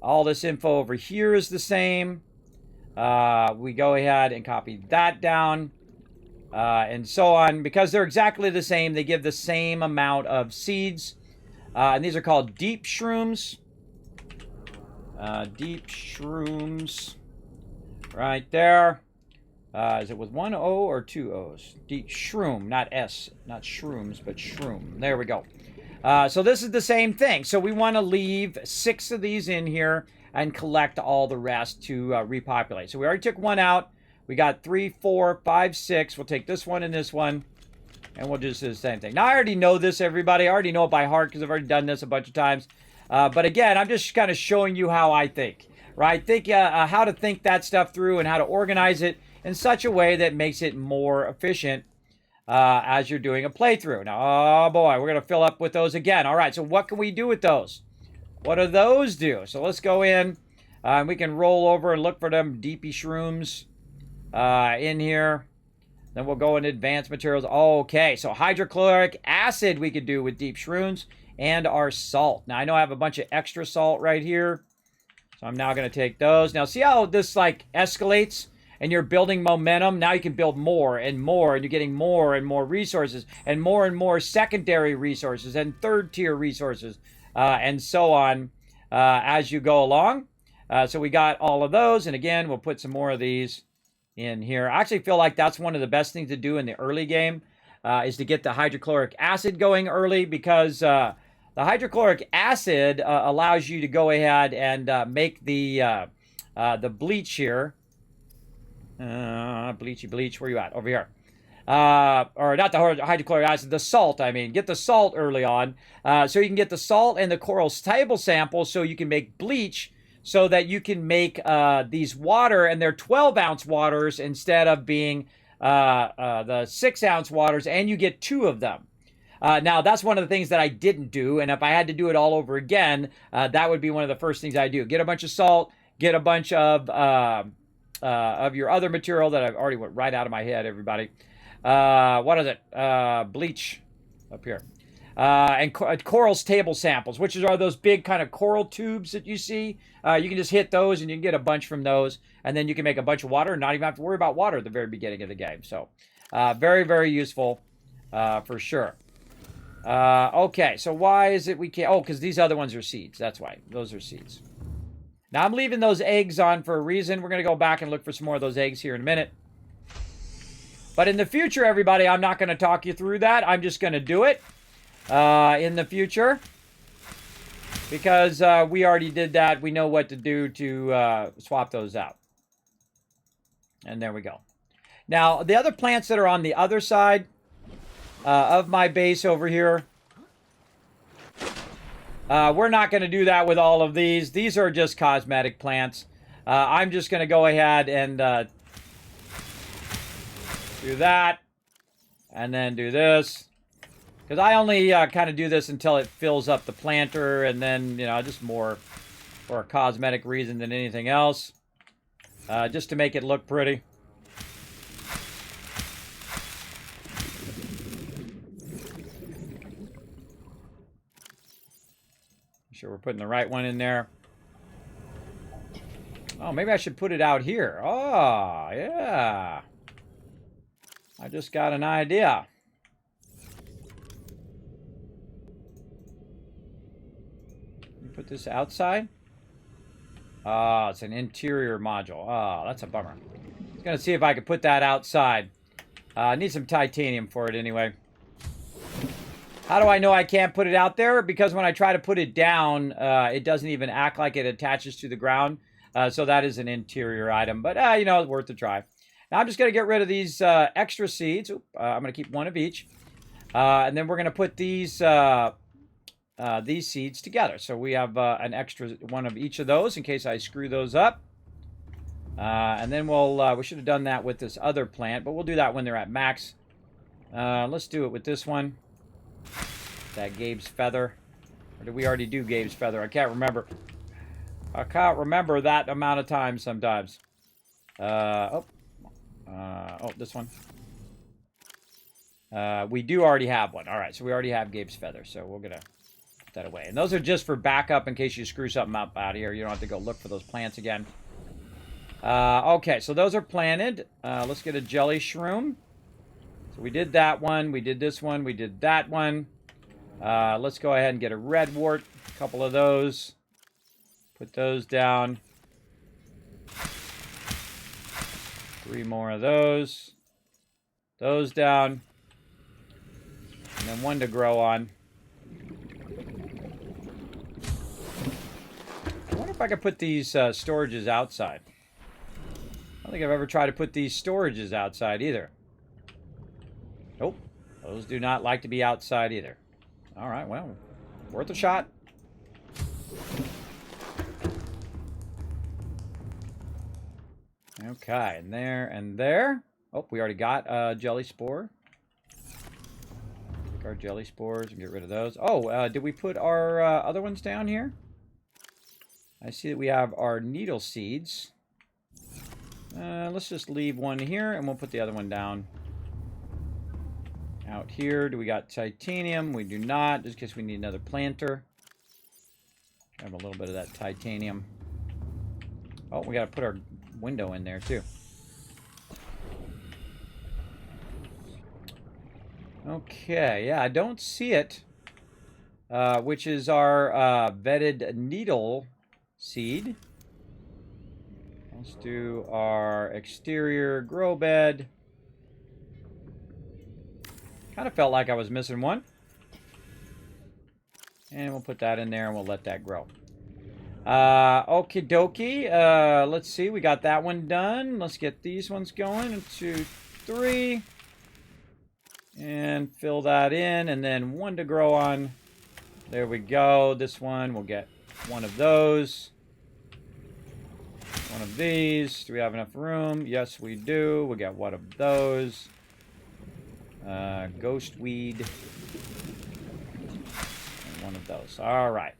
All this info over here is the same. We go ahead and copy that down. And so on. Because they're exactly the same, they give the same amount of seeds. And these are called deep shrooms. Deep shrooms. Right there. Is it with one O or two O's? Deep shroom, not S. Not shrooms, but shroom. There we go. So this is the same thing. So we want to leave 6 of these in here and collect all the rest to repopulate. So we already took one out. We got 3, 4, 5, 6. We'll take this one and this one. And we'll just do the same thing. Now, I already know this, everybody. I already know it by heart because I've already done this a bunch of times. But again, I'm just kind of showing you how I think. Right? Think how to think that stuff through and how to organize it in such a way that makes it more efficient as you're doing a playthrough. Now, oh boy, we're going to fill up with those again. All right, so what can we do with those? What do those do? So let's go in. And we can roll over and look for them deepy shrooms in here. Then we'll go into advanced materials. Okay, so hydrochloric acid we could do with deep shrooms and our salt. Now, I know I have a bunch of extra salt right here. So I'm now going to take those. Now, see how this, like, escalates? And you're building momentum. Now you can build more and more. And you're getting more and more resources. And more secondary resources. And third-tier resources. And so on as you go along. So we got all of those. And again, we'll put some more of these in here. I actually feel like that's one of the best things to do in the early game. Is to get the hydrochloric acid going early. Because the hydrochloric acid allows you to go ahead and make the bleach here. Bleach, where you at? Over here. Or not the hydrochloric acid, the salt, I mean. Get the salt early on. So you can get the salt and the coral table sample so you can make bleach so that you can make these water, and they're 12-ounce waters instead of being the 6-ounce waters, and you get 2 of them. Now, that's one of the things that I didn't do, and if I had to do it all over again, that would be one of the first things I do. Get a bunch of salt, get a bunch of your other material that I've already went right out of my head, everybody. What is it? Bleach up here. And coral's table samples, which are those big kind of coral tubes that you see. You can just hit those and you can get a bunch from those. And then you can make a bunch of water and not even have to worry about water at the very beginning of the game. So very, very useful for sure. Okay, so why is it we can't... Oh, because these other ones are seeds. That's why. Those are seeds. Now, I'm leaving those eggs on for a reason. We're going to go back and look for some more of those eggs here in a minute. But in the future, everybody, I'm not going to talk you through that. I'm just going to do it in the future. Because we already did that. We know what to do to swap those out. And there we go. Now, the other plants that are on the other side of my base over here... we're not going to do that with all of these. These are just cosmetic plants. I'm just going to go ahead and do that. And then do this. Because I only kind of do this until it fills up the planter. And then, you know, just more for a cosmetic reason than anything else. Just to make it look pretty. Sure we're putting the right one in there. Oh, maybe I should put it out here. Oh, yeah. I just got an idea. Put this outside. Oh, it's an interior module. Oh, that's a bummer. I was going to see if I could put that outside. I need some titanium for it anyway. How do I know I can't put it out there? Because when I try to put it down, it doesn't even act like it attaches to the ground. So that is an interior item. But, you know, it's worth a try. Now I'm just going to get rid of these extra seeds. I'm going to keep one of each. And then we're going to put these seeds together. So we have an extra one of each of those in case I screw those up. And then we should have done that with this other plant. But we'll do that when they're at max. Let's do it with this one. That Gabe's feather. Or did we already do Gabe's feather? I can't remember. I can't remember that amount of time sometimes. This one. We do already have one. All right, so we already have Gabe's feather. So we're going to that away. And those are just for backup in case you screw something up out here. You don't have to go look for those plants again. Okay, so those are planted. Let's get a jelly shroom. So we did that one. We did this one. We did that one. Let's go ahead and get a red wart. A couple of those. Put those down. 3 more of those. Those down. And then 1 to grow on. I wonder if I could put these storages outside. I don't think I've ever tried to put these storages outside either. Nope. Those do not like to be outside either. Alright, well, worth a shot. Okay, and there and there. Oh, we already got a jelly spore. Take our jelly spores and get rid of those. Oh, did we put our other ones down here? I see that we have our needle seeds. Let's just leave one here, and we'll put the other one down. Out here, do we got titanium? We do not, just in case we need another planter. Have a little bit of that titanium. Oh, we got to put our window in there, too. Okay, yeah, I don't see it. Which is our vetted needle seed. Let's do our exterior grow bed. Kind of felt like I was missing one. And we'll put that in there and we'll let that grow. Okie dokie. Let's see. We got that one done. Let's get these ones going. 1, 2, 3. And fill that in. And then 1 to grow on. There we go. This one, we'll get 1 of those. 1 of these. Do we have enough room? Yes, we do. We'll get 1 of those. Ghost weed. And 1 of those. All right.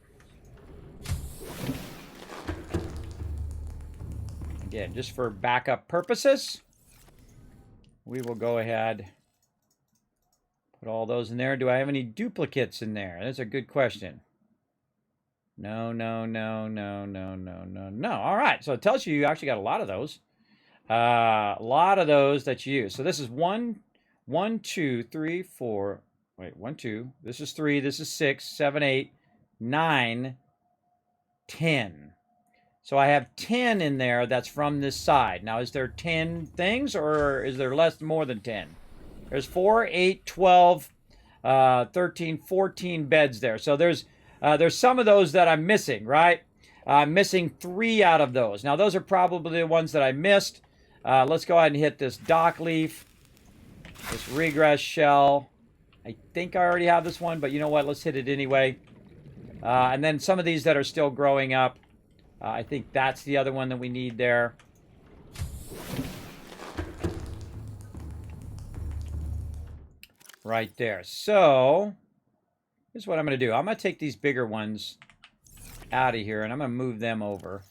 Again, just for backup purposes, we will go ahead, put all those in there. Do I have any duplicates in there? That's a good question. No, no, no, no, no, no, no, no. All right, so it tells you actually got a lot of those. A lot of those that you use. So this is 1, 2, 3, 4. Wait, 1, 2. This is 3. This is 6, 7, 8, 9, 10. So I have 10 in there that's from this side. Now, is there 10 things or is there more than 10? There's 4, 8, 12, 13, 14 beds there. So there's some of those that I'm missing, right? I'm missing 3 out of those. Now, those are probably the ones that I missed. Let's go ahead and hit this dock leaf, this regress shell. I think I already have this one, but you know what? Let's hit it anyway. And then some of these that are still growing up. I think that's the other one that we need there. Right there. So, here's what I'm going to do. I'm going to take these bigger ones out of here, and I'm going to move them over.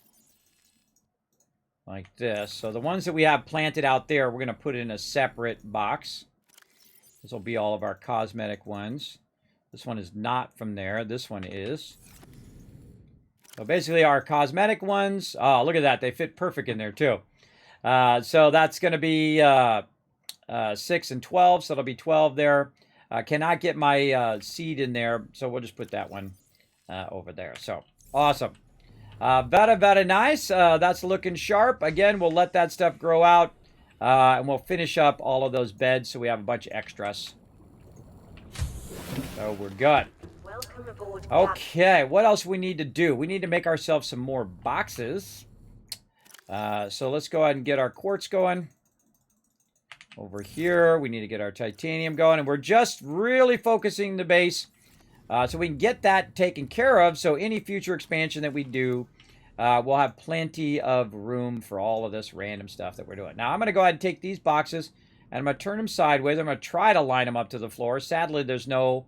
Like this. So the ones that we have planted out there, we're going to put in a separate box. This will be all of our cosmetic ones. This one is not from there. This one is. So basically our cosmetic ones, oh, look at that. They fit perfect in there too. So that's going to be 6 and 12. So it'll be 12 there. Cannot get my seed in there. So we'll just put that one over there. So awesome. Very nice. That's looking sharp. Again, we'll let that stuff grow out. And we'll finish up all of those beds so we have a bunch of extras. So we're good. Welcome aboard. Okay, what else we need to do? We need to make ourselves some more boxes. So let's go ahead and get our quartz going. Over here, we need to get our titanium going. And we're just really focusing the base so we can get that taken care of. So any future expansion that we do, we'll have plenty of room for all of this random stuff that we're doing. Now, I'm going to go ahead and take these boxes, and I'm going to turn them sideways. I'm going to try to line them up to the floor. Sadly, there's no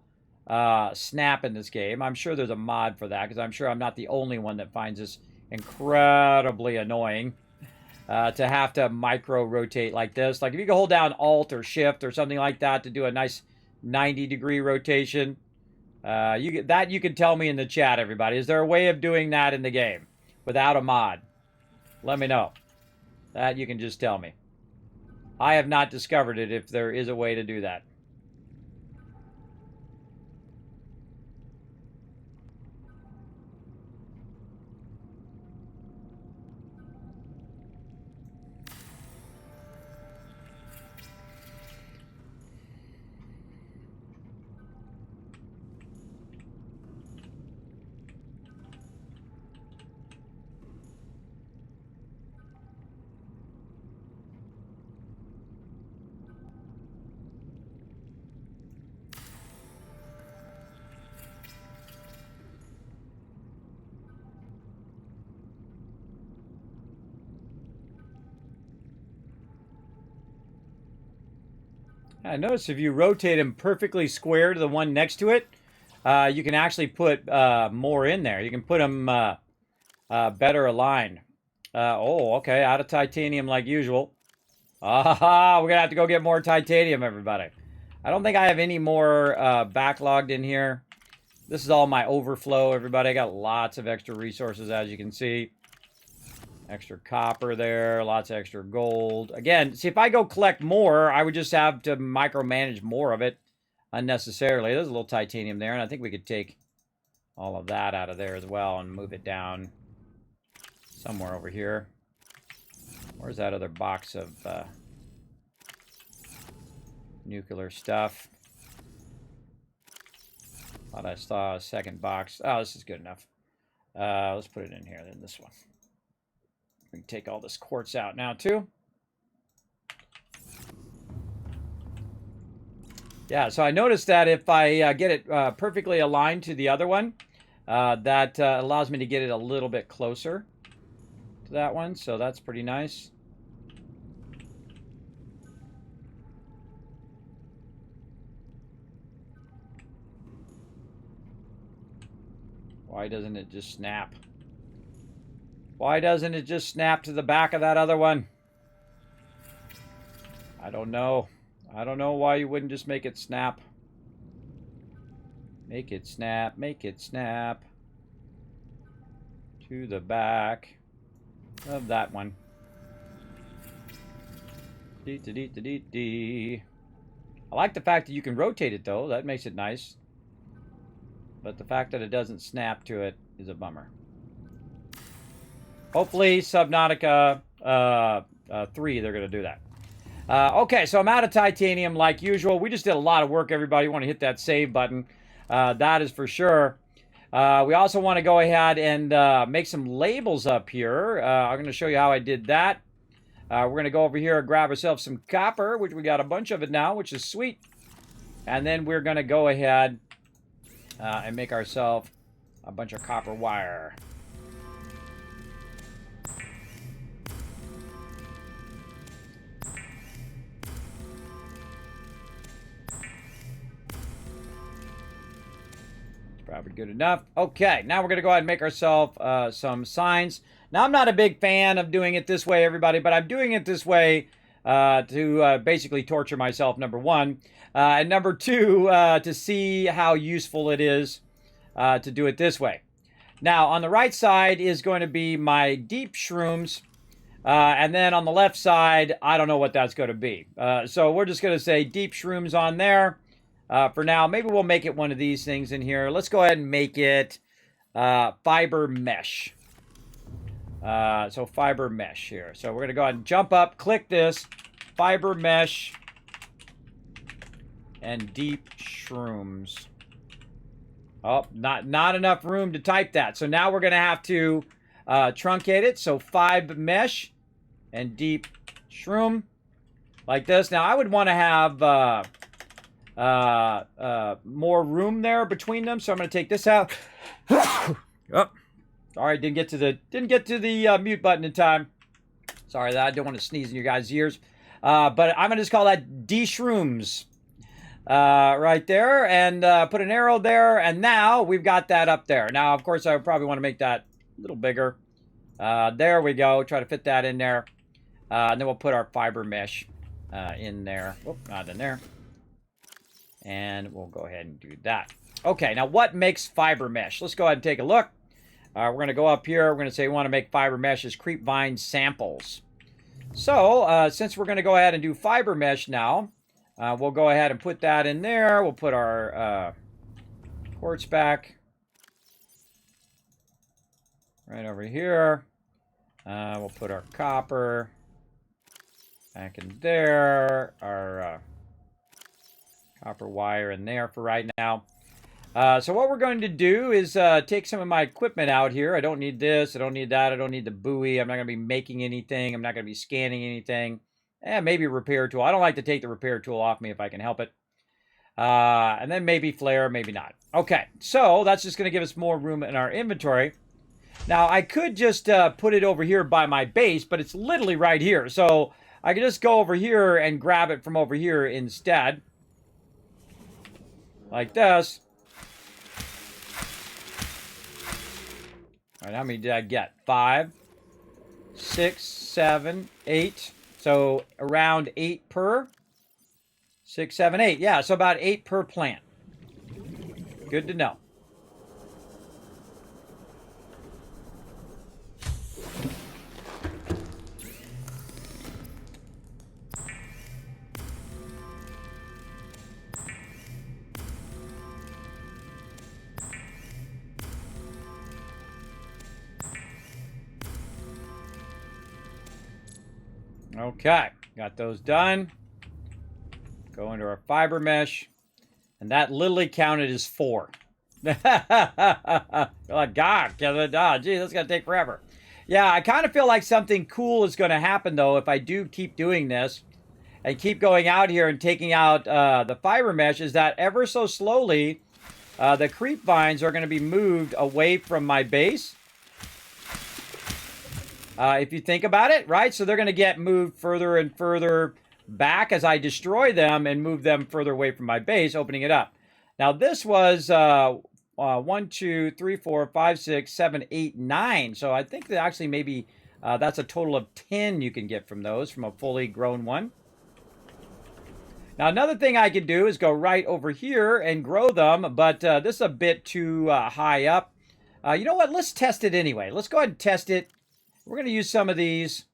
snap in this game. I'm sure there's a mod for that, because I'm sure I'm not the only one that finds this incredibly annoying to have to micro-rotate like this. Like, if you can hold down Alt or Shift or something like that to do a nice 90-degree rotation, You can tell me in the chat, everybody. Is there a way of doing that in the game without a mod? Let me know. That you can just tell me. I have not discovered it if there is a way to do that. I noticed if you rotate them perfectly square to the one next to it, you can actually put more in there. You can put them better aligned. Oh, okay, out of titanium like usual. Ah, we're going to have to go get more titanium, everybody. I don't think I have any more backlogged in here. This is all my overflow, everybody. I got lots of extra resources, as you can see. Extra copper there, lots of extra gold. Again, see, if I go collect more, I would just have to micromanage more of it unnecessarily. There's a little titanium there, and I think we could take all of that out of there as well and move it down somewhere over here. Where's that other box of nuclear stuff? Thought I saw a second box. Oh, this is good enough. Let's put it in here, then this one. We can take all this quartz out now, too. Yeah, so I noticed that if I get it perfectly aligned to the other one, that allows me to get it a little bit closer to that one, so that's pretty nice. Why doesn't it just snap? Why doesn't it just snap to the back of that other one? I don't know. I don't know why you wouldn't just make it snap. Make it snap. Make it snap. To the back of that one. Dee. I like the fact that you can rotate it, though. That makes it nice. But the fact that it doesn't snap to it is a bummer. Hopefully, Subnautica 3, they're going to do that. Okay, so I'm out of titanium like usual. We just did a lot of work, everybody. You want to hit that save button. That is for sure. We also want to go ahead and make some labels up here. I'm going to show you how I did that. We're going to go over here and grab ourselves some copper, which we got a bunch of it now, which is sweet. And then we're going to go ahead and make ourselves a bunch of copper wire. Probably good enough. Okay, now we're going to go ahead and make ourselves some signs. Now, I'm not a big fan of doing it this way, everybody, but I'm doing it this way to basically torture myself, number one. And number two, to see how useful it is to do it this way. Now, on the right side is going to be my deep shrooms. And then on the left side, I don't know what that's going to be. So we're just going to say deep shrooms on there. For now, maybe we'll make it one of these things in here. Let's go ahead and make it fiber mesh. So fiber mesh here. So we're going to go ahead and jump up, click this, fiber mesh, and deep shrooms. Oh, not enough room to type that. So now we're going to have to truncate it. So fiber mesh and deep shroom like this. Now I would want to have more room there between them, so I'm going to take this out. Oh, sorry, didn't get to the mute button in time. Sorry, that I don't want to sneeze in your guys' ears. But I'm going to just call that D-shrooms right there, and put an arrow there, and now we've got that up there. Now, of course, I probably want to make that a little bigger. There we go. Try to fit that in there. And then we'll put our fiber mesh in there. Whoop, not in there. And we'll go ahead and do that. Okay, now what makes fiber mesh? Let's go ahead and take a look. We're going to go up here. We're going to say we want to make fiber mesh as creep vine samples. So, since we're going to go ahead and do fiber mesh now, we'll go ahead and put that in there. We'll put our quartz back right over here. We'll put our copper back in there. Our copper wire in there for right now. So what we're going to do is take some of my equipment out here. I don't need this. I don't need that. I don't need the buoy. I'm not going to be making anything. I'm not going to be scanning anything. Maybe a repair tool. I don't like to take the repair tool off me if I can help it. And then maybe flare, maybe not. Okay, so that's just going to give us more room in our inventory. Now, I could just put it over here by my base, but it's literally right here. So I could just go over here and grab it from over here instead. Like this. All right, how many did I get? 5, 6, 7, 8. So around 8 per. 6, 7, 8. Yeah, so about 8 per plant. Good to know. Okay, got those done. Go into our fiber mesh. And that literally counted as 4. You're like, God, geez, that's going to take forever. Yeah, I kind of feel like something cool is going to happen, though, if I do keep doing this and keep going out here and taking out the fiber mesh, is that ever so slowly, the creep vines are going to be moved away from my base. If you think about it, right? So they're going to get moved further and further back as I destroy them and move them further away from my base, opening it up. Now, this was 1, 2, 3, 4, 5, 6, 7, 8, 9. So I think that actually maybe that's a total of 10 you can get from those, from a fully grown one. Now, another thing I could do is go right over here and grow them, but this is a bit too high up. You know what? Let's test it anyway. Let's go ahead and test it. We're going to use some of these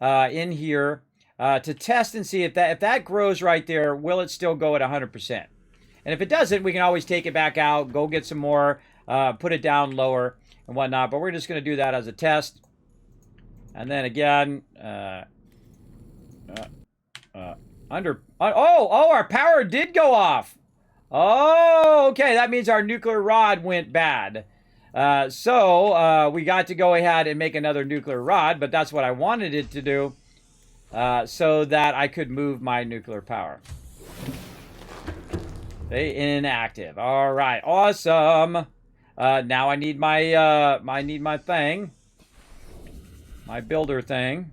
in here to test and see if that grows right there, will it still go at 100%? And if it doesn't, we can always take it back out, go get some more, put it down lower and whatnot. But we're just going to do that as a test. And then again, our power did go off. Oh, okay. That means our nuclear rod went bad. So we got to go ahead and make another nuclear rod, but that's what I wanted it to do, so that I could move my nuclear power. Stay inactive. All right, awesome. Now I need my thing, my builder thing.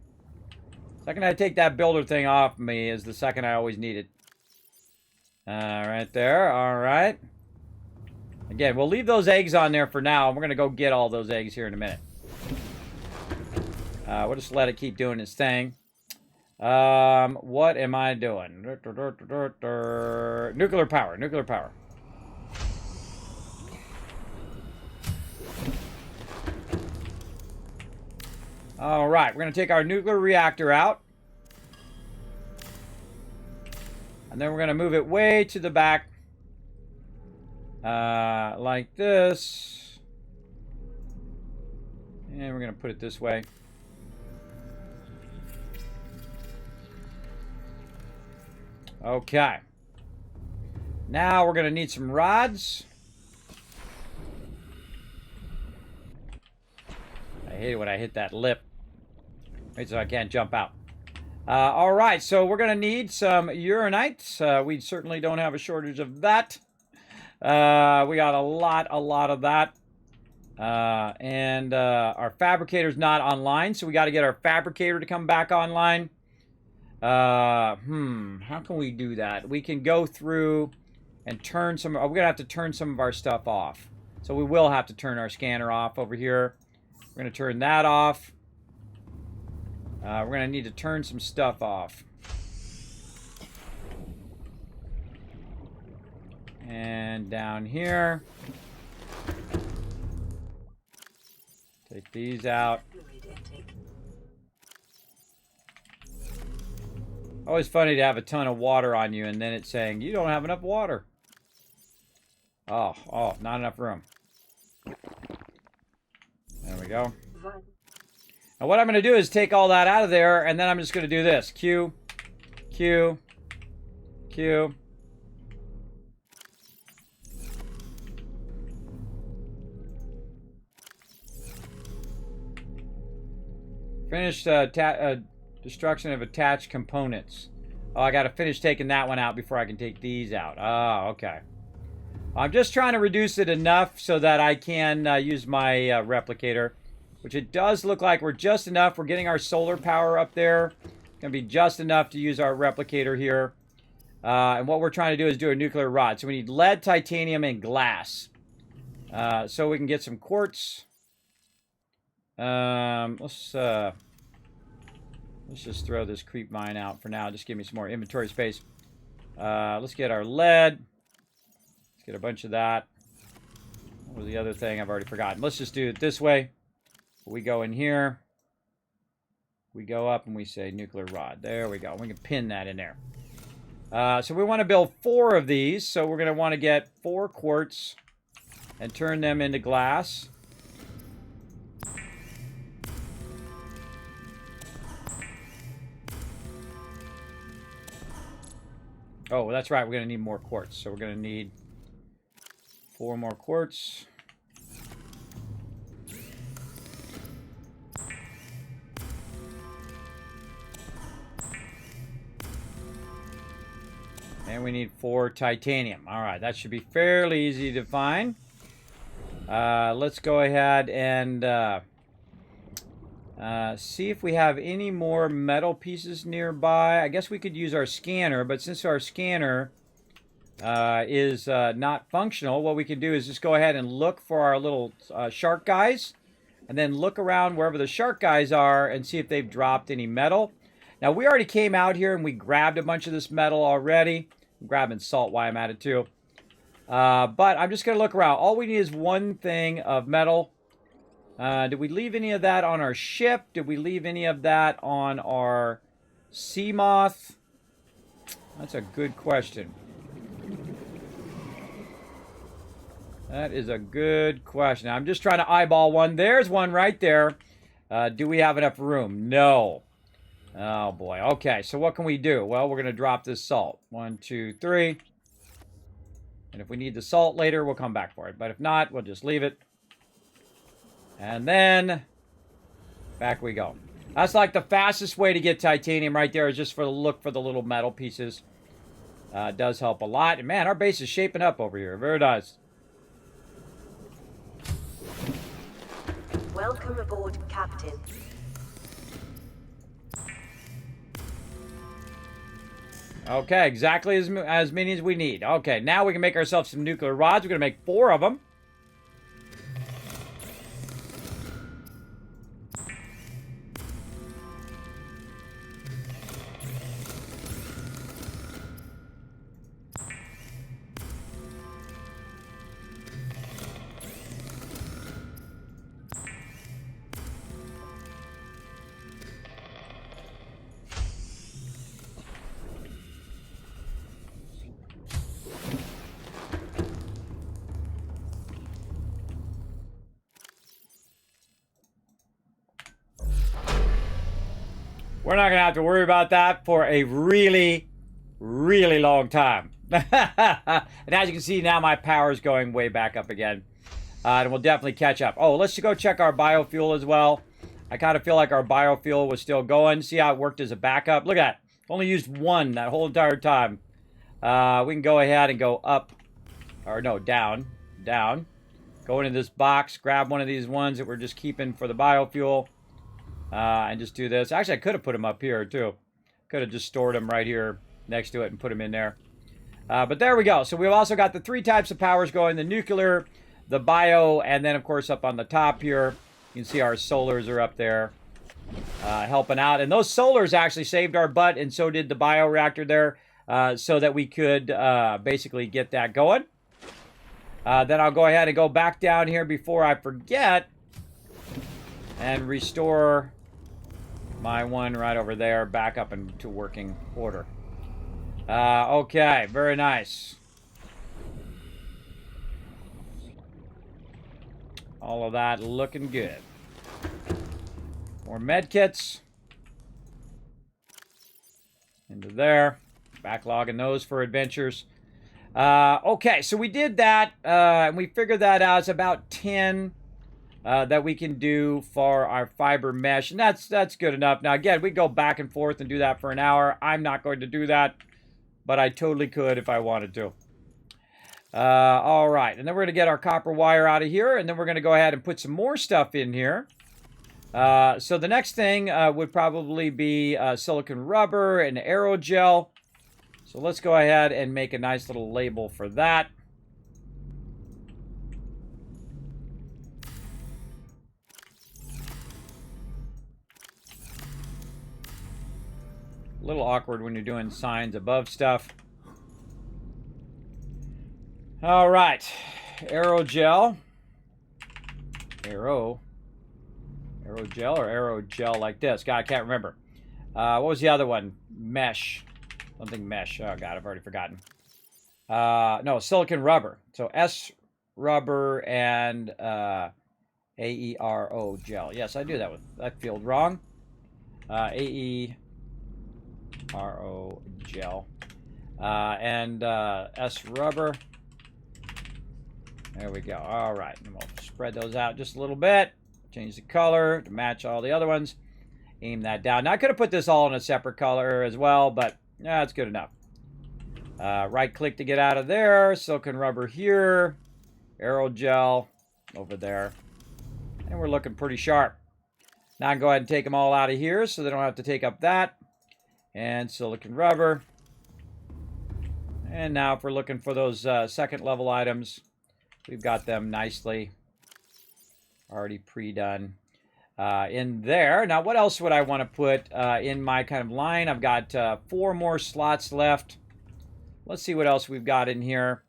Second I take that builder thing off me is the second I always need it. Right there. All right. Again, we'll leave those eggs on there for now. We're going to go get all those eggs here in a minute. We'll just let it keep doing its thing. What am I doing? Nuclear power. Nuclear power. All right. We're going to take our nuclear reactor out. And then we're going to move it way to the back. Like this. And we're going to put it this way. Okay. Now we're going to need some rods. I hate it when I hit that lip. Wait, so I can't jump out. All right, so we're going to need some uranite. We certainly don't have a shortage of that. We got a lot of that. And our fabricator's not online, so we got to get our fabricator to come back online. How can we do that? We can go through and turn some... we're going to have to turn some of our stuff off. So we will have to turn our scanner off over here. We're going to turn that off. We're going to need to turn some stuff off. And down here. Take these out. Fluid intake. Always funny to have a ton of water on you and then it's saying, you don't have enough water. Oh, not enough room. There we go. Vital. Now what I'm going to do is take all that out of there and then I'm just going to do this. Q, Q, Q. Finish destruction of attached components. Oh, I got to finish taking that one out before I can take these out. Oh, okay. I'm just trying to reduce it enough so that I can use my replicator, which it does look like we're just enough. We're getting our solar power up there. Going to be just enough to use our replicator here. And what we're trying to do is do a nuclear rod. So we need lead, titanium, and glass. So we can get some quartz. Let's just throw this creep mine out for now. Just give me some more inventory space. Let's get our lead. Let's get a bunch of that. What was the other thing? I've already forgotten. Let's just do it this way. We go in here. We go up and we say nuclear rod. There we go. We can pin that in there. So we want to build 4 of these. So we're going to want to get 4 quartz and turn them into glass. Oh, that's right. We're going to need more quartz. So we're going to need 4 more quartz. And we need 4 titanium. All right, that should be fairly easy to find. Let's go ahead and see if we have any more metal pieces nearby. I guess we could use our scanner, but since our scanner is not functional, what we can do is just go ahead and look for our little shark guys, and then look around wherever the shark guys are and see if they've dropped any metal. Now, we already came out here and we grabbed a bunch of this metal already. I'm grabbing salt while I'm at it too. But I'm just going to look around. All we need is one thing of metal. Did we leave any of that on our ship? Did we leave any of that on our sea moth? That's a good question. That is a good question. I'm just trying to eyeball one. There's one right there. Do we have enough room? No. Oh, boy. Okay, so what can we do? Well, we're going to drop this salt. 1, 2, 3. And if we need the salt later, we'll come back for it. But if not, we'll just leave it. And then back we go. That's like the fastest way to get titanium right there, is just for the look for the little metal pieces. It does help a lot. And man, our base is shaping up over here. Very nice. Welcome aboard, Captain. Okay, exactly as many as we need. Okay, now we can make ourselves some nuclear rods. We're going to make 4 of them. We're not going to have to worry about that for a really, really long time. And as you can see, now my power is going way back up again. And we'll definitely catch up. Oh, let's go check our biofuel as well. I kind of feel like our biofuel was still going. See how it worked as a backup? Look at that. Only used 1 that whole entire time. We can go ahead and go up. Or no, down. Down. Go into this box. Grab one of these ones that we're just keeping for the biofuel. And just do this. Actually, I could have put them up here, too. Could have just stored them right here next to it and put them in there. But there we go. So we've also got the 3 types of powers going. The nuclear, the bio, and then, of course, up on the top here, you can see our solars are up there helping out. And those solars actually saved our butt, and so did the bioreactor there, so that we could basically get that going. Then I'll go ahead and go back down here before I forget and restore my one right over there back up into working order. Okay, very nice. All of that looking good. More med kits. Into there. Backlogging those for adventures. Okay, so we did that, and we figured that out. It's about 10 that we can do for our fiber mesh, and that's good enough. Now, again, we go back and forth and do that for an hour. I'm not going to do that, but I totally could if I wanted to. All right, and then we're going to get our copper wire out of here, and then we're going to go ahead and put some more stuff in here. So the next thing would probably be silicon rubber and aerogel. So let's go ahead and make a nice little label for that. A little awkward when you're doing signs above stuff. All right, aerogel. Aerogel or aerogel like this. God, I can't remember. What was the other one? Mesh. Something mesh. Oh, God, I've already forgotten. No, silicon rubber. So S rubber and AERO gel. Yes, I do that with that field wrong. AERO gel. And S rubber. There we go. All right. And we'll spread those out just a little bit. Change the color to match all the other ones. Aim that down. Now, I could have put this all in a separate color as well, but yeah, that's good enough. Right click to get out of there. Silicon rubber here. Aerogel over there. And we're looking pretty sharp. Now I can go ahead and take them all out of here so they don't have to take up that. And silicon rubber. And now if we're looking for those second level items, we've got them nicely already pre-done. In there. Now, what else would I want to put in my kind of line? I've got 4 more slots left. Let's see what else we've got in here.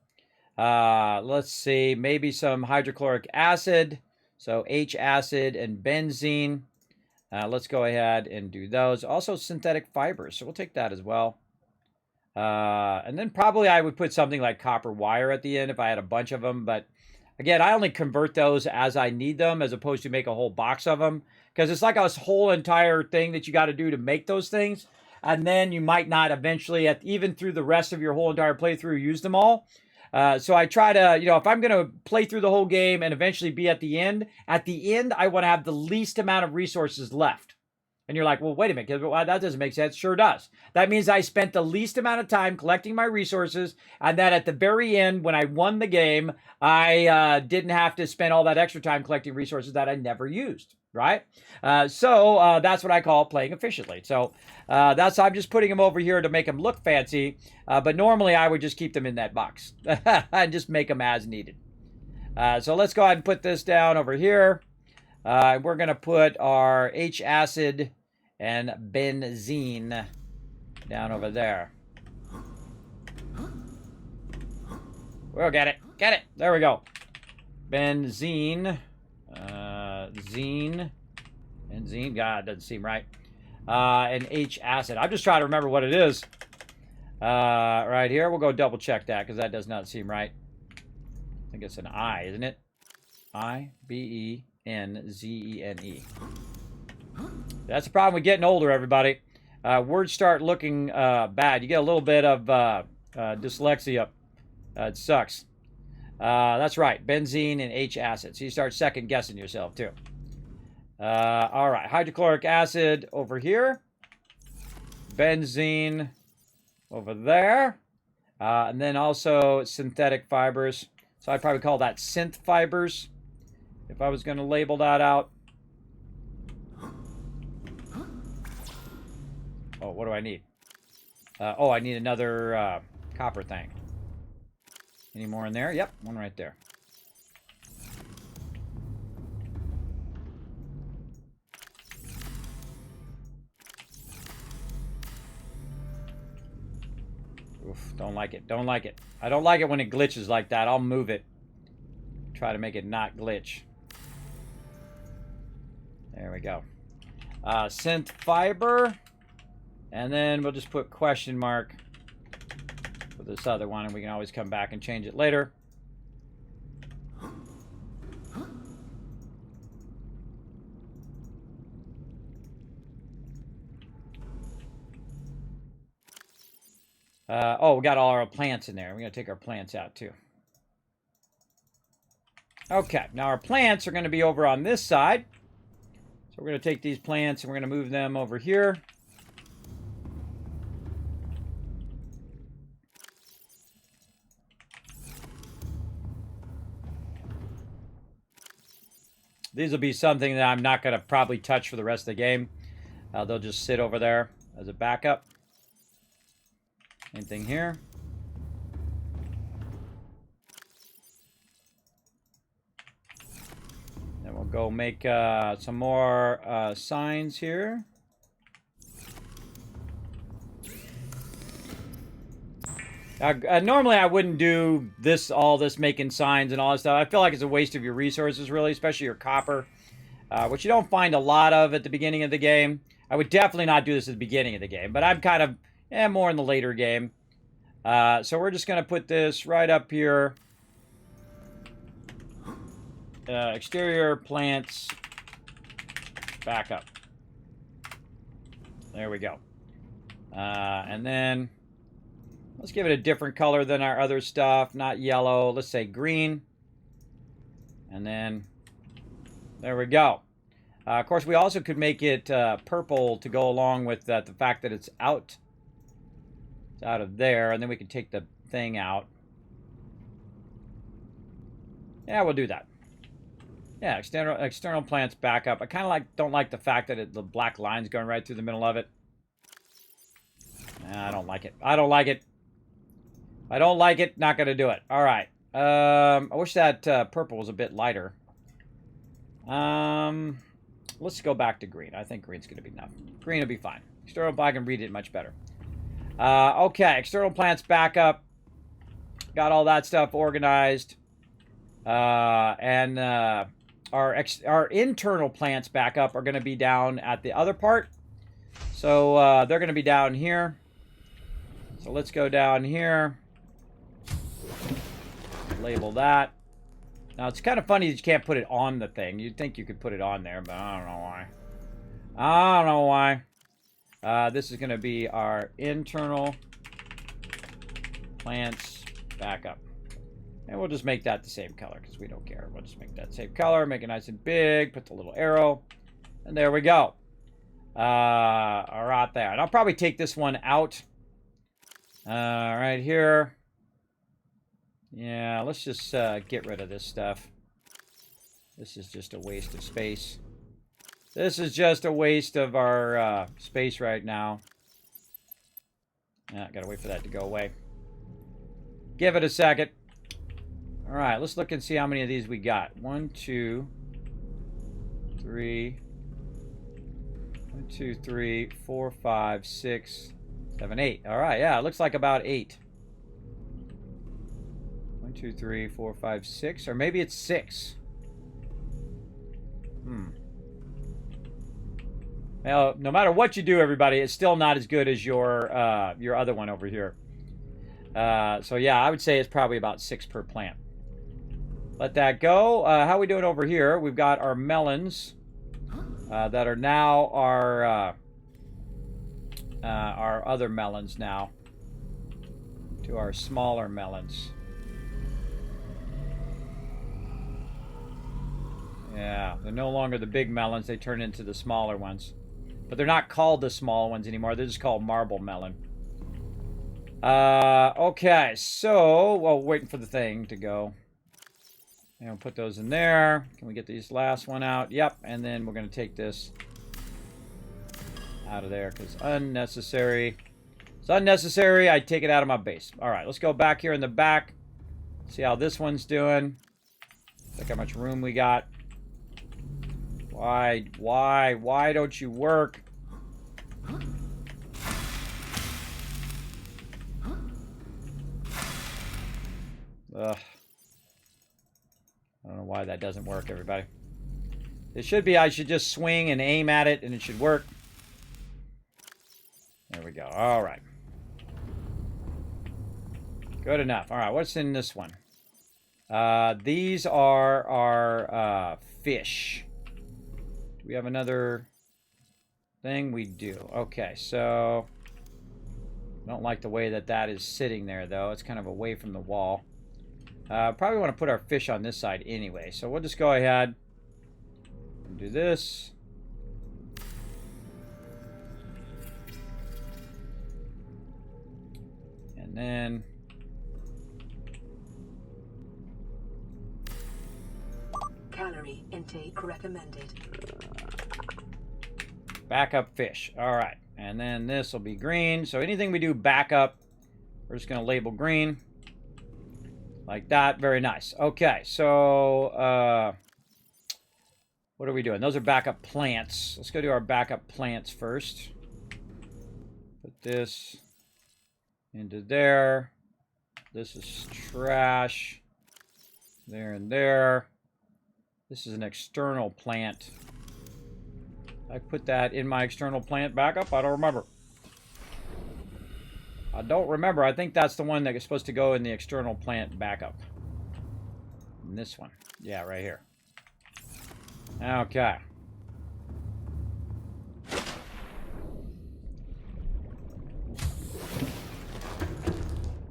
Let's see, maybe some hydrochloric acid. So H acid and benzene. Let's go ahead and do those. Also synthetic fibers, so we'll take that as well. And then probably I would put something like copper wire at the end if I had a bunch of them, but again, I only convert those as I need them as opposed to make a whole box of them because it's like a whole entire thing that you got to do to make those things. And then you might not eventually, even through the rest of your whole entire playthrough, use them all. So I try to, if I'm going to play through the whole game and eventually be at the end, I want to have the least amount of resources left. And you're like, well, wait a minute, that doesn't make sense. Sure does. That means I spent the least amount of time collecting my resources, and that at the very end, when I won the game, I didn't have to spend all that extra time collecting resources that I never used, right? So that's what I call playing efficiently. So I'm just putting them over here to make them look fancy, but normally I would just keep them in that box and just make them as needed. So let's go ahead and put this down over here. We're going to put our H acid and benzene down over there. We'll get it. Get it. There we go. Benzene. Benzene. God, doesn't seem right. And H acid. I'm just trying to remember what it is. Right here. We'll go double check that because that does not seem right. I think it's an I, isn't it? I-B-E-N-Z-E-N-E. That's the problem with getting older, everybody. Words start looking bad. You get a little bit of dyslexia. It sucks. That's right. Benzene and H acid. So you start second guessing yourself, too. All right. Hydrochloric acid over here. Benzene over there. And then also synthetic fibers. So I'd probably call that synth fibers if I was going to label that out. Oh, what do I need? I need another copper thing. Any more in there? Yep, one right there. Oof, don't like it. Don't like it. I don't like it when it glitches like that. I'll move it. try to make it not glitch. There we go. Synth fiber. And then we'll just put question mark for this other one, and we can always come back and change it later. Oh, we got all our plants in there. We're going to take our plants out, too. Okay, now our plants are going to be over on this side. So we're going to take these plants and we're going to move them over here. These will be something that I'm not going to probably touch for the rest of the game. They'll just sit over there as a backup. Same thing here. Then we'll go make some more signs here. Normally I wouldn't do all this making signs and all this stuff. I feel like it's a waste of your resources, really, especially your copper, which you don't find a lot of at the beginning of the game. I would definitely not do this at the beginning of the game, but I'm kind of more in the later game. So we're just going to put this right up here. Exterior plants backup. There we go. And then let's give it a different color than our other stuff. Not yellow. Let's say green. And then there we go. Of course, we also could make it purple to go along with the fact that it's out. It's out of there. And then we can take the thing out. Yeah, we'll do that. Yeah, external plants backup. I kind of don't like the fact that the black line's going right through the middle of it. I don't like it. I don't like it. I don't like it. Not going to do it. All right. I wish that purple was a bit lighter. Let's go back to green. I think green's going to be enough. Green will be fine. External, I can read it much better. Okay, external plants backup. Got all that stuff organized. And our internal plants backup are going to be down at the other part. So they're going to be down here. So let's go down here. Label that. Now, it's kind of funny that you can't put it on the thing. You'd think you could put it on there, but I don't know why. I don't know why. This is going to be our internal plants backup. And we'll just make that the same color because we don't care. We'll just make that same color, make it nice and big, put the little arrow, and there we go. Right there. And I'll probably take this one out. Right here. Yeah, let's just get rid of this stuff. This is just a waste of space. This is just a waste of our space right now. Gotta wait for that to go away. Give it a second. All right, let's look and see how many of these we got. 1, 2, 3. 1, 2, 3, 4, 5, 6, 7, 8. All right, yeah, it looks like about 8. 1, 2, 3, 4, 5, 6, or maybe it's 6. Well, no matter what you do, everybody, it's still not as good as your other one over here. So yeah, I would say it's probably about 6 per plant. Let that go. How are we doing over here? We've got our melons that are now our other melons now to our smaller melons. Yeah, they're no longer the big melons. They turn into the smaller ones. But they're not called the small ones anymore. They're just called marble melon. Okay, so, well, waiting for the thing to go. And we'll put those in there. Can we get these last one out? Yep, and then we're going to take this out of there because it's unnecessary. It's unnecessary. I take it out of my base. All right, let's go back here in the back. See how this one's doing. Look how much room we got. Why don't you work? Ugh. why that doesn't work, everybody. It should be, I should just swing and aim at it, and it should work. There we go. All right. Good enough. All right, what's in this one? These are our fish. Do we have another thing? We do. Okay, so... I don't like the way that that is sitting there, though. It's kind of away from the wall. Probably want to put our fish on this side anyway. So we'll just go ahead and do this. And then... Calorie intake recommended. Backup fish. All right. And then this will be green. So anything we do backup, we're just going to label green. Like that. Very nice. Okay. So what are we doing? Those are backup plants. Let's go do our backup plants first. Put this into there. This is trash. There and there. This is an external plant. I put that in my external plant backup. I don't remember. I don't remember. I think that's the one that is supposed to go in the external plant backup. And this one. Yeah, right here. Okay.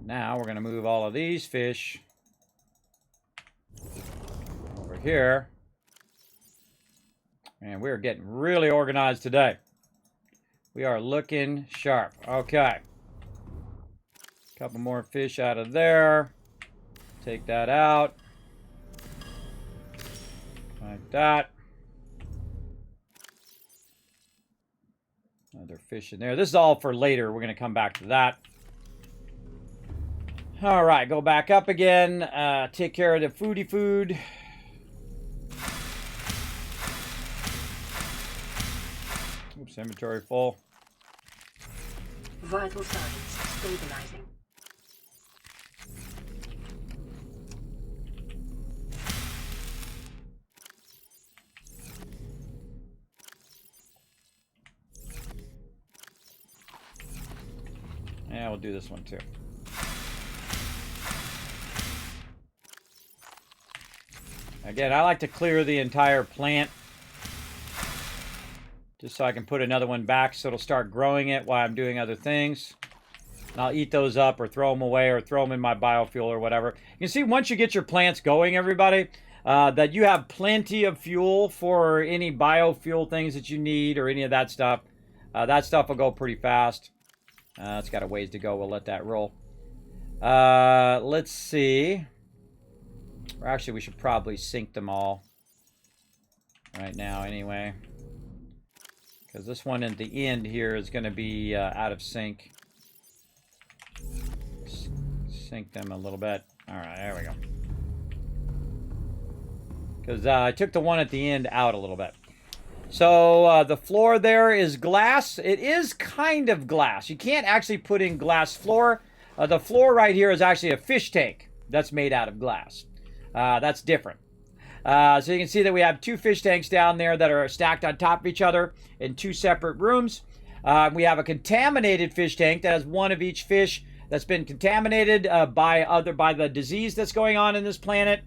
Now we're going to move all of these fish over here. And we're getting really organized today. We are looking sharp. Okay. Couple more fish out of there. Take that out. Like that. Another fish in there. This is all for later. We're going to come back to that. All right. Go back up again. Take care of the food. Oops, inventory full. Vital signs stabilizing. Yeah, we'll do this one too. Again, I like to clear the entire plant just so I can put another one back so it'll start growing it while I'm doing other things. And I'll eat those up or throw them away or throw them in my biofuel or whatever. You can see once you get your plants going, everybody, that you have plenty of fuel for any biofuel things that you need or any of that stuff. That stuff will go pretty fast. It's got a ways to go. We'll let that roll. Let's see. Or actually, we should probably sync them all right now anyway. Because this one at the end here is going to be out of sync. Sync them a little bit. All right, there we go. Because I took the one at the end out a little bit. So the floor there is glass. It is kind of glass. You can't actually put in glass floor. The floor right here is actually a fish tank that's made out of glass. That's different. So you can see that we have two fish tanks down there that are stacked on top of each other in two separate rooms. We have a contaminated fish tank that has one of each fish that's been contaminated by the disease that's going on in this planet.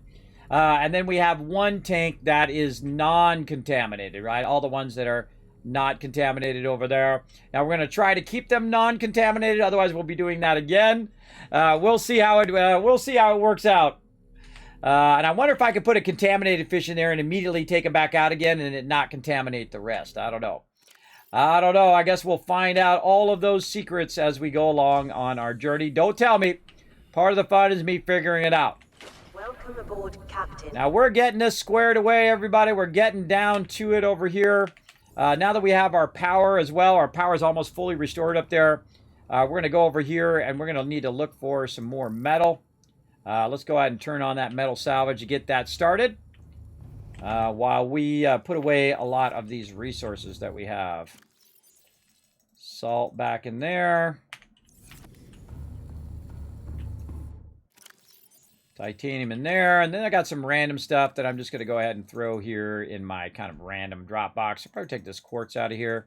And then we have one tank that is non-contaminated, right? All the ones that are not contaminated over there. Now we're going to try to keep them non-contaminated. Otherwise, we'll be doing that again. We'll see how it works out. And I wonder if I could put a contaminated fish in there and immediately take it back out again and it not contaminate the rest. I don't know. I guess we'll find out all of those secrets as we go along on our journey. Don't tell me. Part of the fun is me figuring it out. Welcome aboard, Captain. Now we're getting this squared away, everybody. We're getting down to it over here. Now that we have our power as well, our power is almost fully restored up there. We're going to go over here and we're going to need to look for some more metal. Let's go ahead and turn on that metal salvage to get that started. While we put away a lot of these resources that we have. Salt back in there. Titanium in there. And then I got some random stuff that I'm just going to go ahead and throw here in my kind of random drop box. I'll probably take this quartz out of here.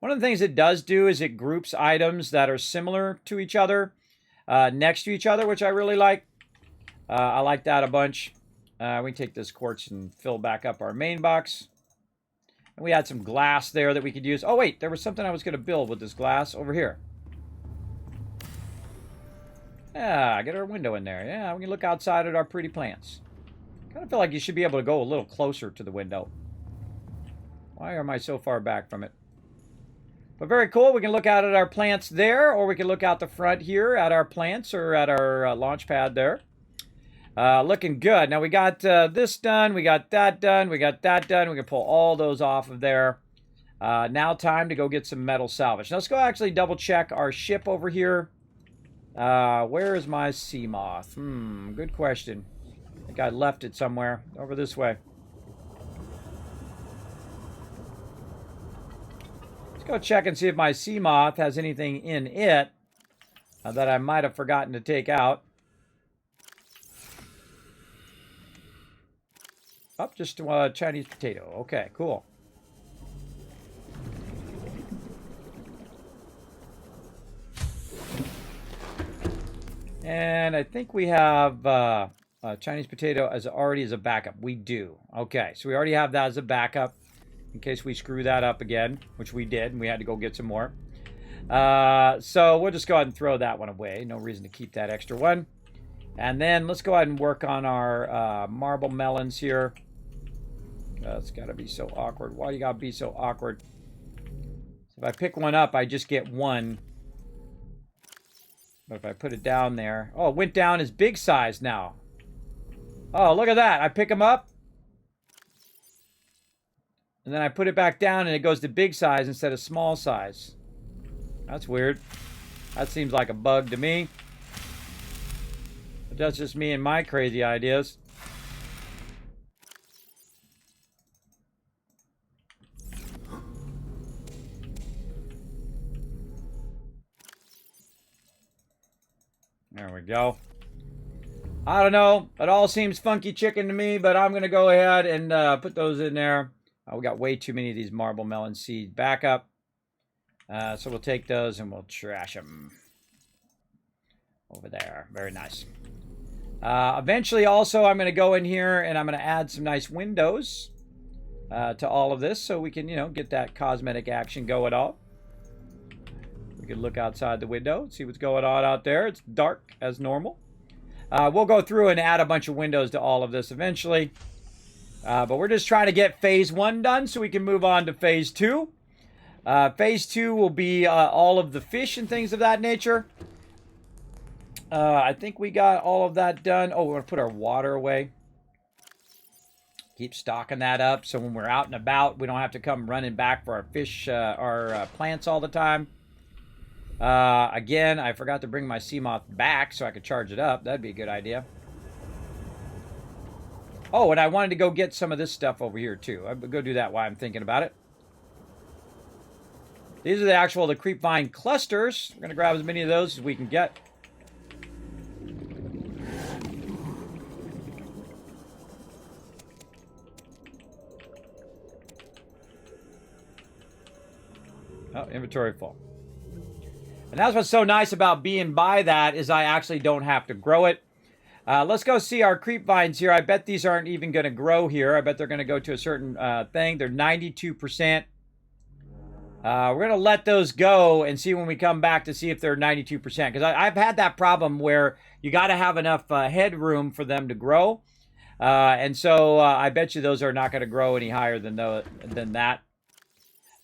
One of the things it does do is it groups items that are similar to each other next to each other, which I really like. I like that a bunch. We take this quartz and fill back up our main box. And we had some glass there that we could use. Oh, wait, there was something I was going to build with this glass over here. Yeah, get our window in there. Yeah, we can look outside at our pretty plants. Kind of feel like you should be able to go a little closer to the window. Why am I so far back from it? But very cool. We can look out at our plants there, or we can look out the front here at our plants or at our launch pad there. Looking good. Now we got this done. We got that done. We got that done. We can pull all those off of there. Now time to go get some metal salvage. Now let's go actually double check our ship over here. Where is my sea moth? Good question. I think I left it somewhere. Over this way. Let's go check and see if my sea moth has anything in it that I might have forgotten to take out. Oh, just a Chinese potato. Okay, cool. And I think we have a Chinese potato already as a backup. We do. Okay, so we already have that as a backup in case we screw that up again, which we did, and we had to go get some more. So we'll just go ahead and throw that one away. No reason to keep that extra one. And then let's go ahead and work on our marble melons here. It's got to be so awkward. Why you got to be so awkward? So if I pick one up, I just get one. But if I put it down there... Oh, it went down as big size now. Oh, look at that. I pick them up. And then I put it back down and it goes to big size instead of small size. That's weird. That seems like a bug to me. But that's just me and my crazy ideas. There we go. I don't know. It all seems funky chicken to me, but I'm going to go ahead and put those in there. We got way too many of these marble melon seeds back up. So we'll take those and we'll trash them over there. Very nice. Eventually, also, I'm going to go in here and I'm going to add some nice windows to all of this so we can, you know, get that cosmetic action going on. We can look outside the window, see what's going on out there. It's dark as normal. We'll go through and add a bunch of windows to all of this eventually. But we're just trying to get phase 1 done so we can move on to phase 2. Phase 2 will be all of the fish and things of that nature. I think we got all of that done. Oh, we're going to put our water away. Keep stocking that up so when we're out and about, we don't have to come running back for our fish, our plants all the time. Again, I forgot to bring my sea moth back so I could charge it up. That'd be a good idea. Oh, and I wanted to go get some of this stuff over here too. I'll go do that while I'm thinking about it. These are the creep vine clusters. We're going to grab as many of those as we can get. Oh, inventory full. And that's what's so nice about being by that is I actually don't have to grow it. Let's go see our creep vines here. I bet these aren't even going to grow here. I bet they're going to go to a certain thing. They're 92%. We're going to let those go and see when we come back to see if they're 92%. Because I've had that problem where you got to have enough headroom for them to grow. And so I bet you those are not going to grow any higher than that.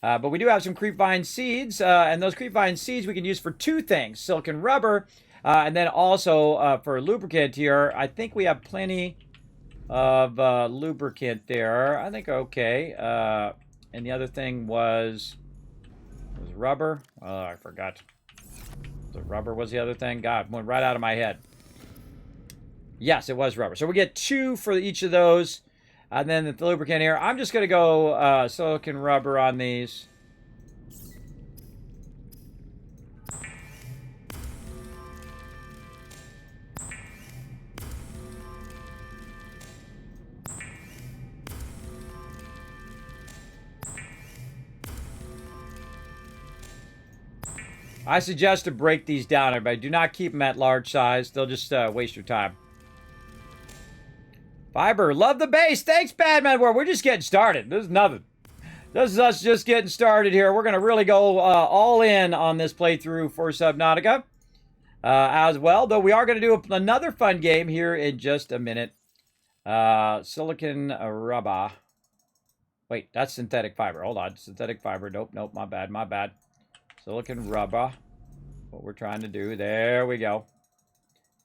But we do have some creep vine seeds. And those creep vine seeds we can use for 2 things. Silicon rubber. And then also for lubricant here, I think we have plenty of lubricant there. I think okay. And the other thing was rubber. Oh, I forgot. The rubber was the other thing. God, went right out of my head. Yes, it was rubber. So we get 2 for each of those. And then the lubricant here. I'm just going to go silicon rubber on these. I suggest to break these down, everybody. Do not keep them at large size. They'll just waste your time. Fiber, love the base. Thanks, Badman. We're just getting started. This is nothing. This is us just getting started here. We're going to really go all in on this playthrough for Subnautica as well. Though we are going to do another fun game here in just a minute. Silicon rubber. Wait, that's synthetic fiber. Hold on. Synthetic fiber. Nope, nope. My bad, my bad. Silicon rubber. What we're trying to do. There we go.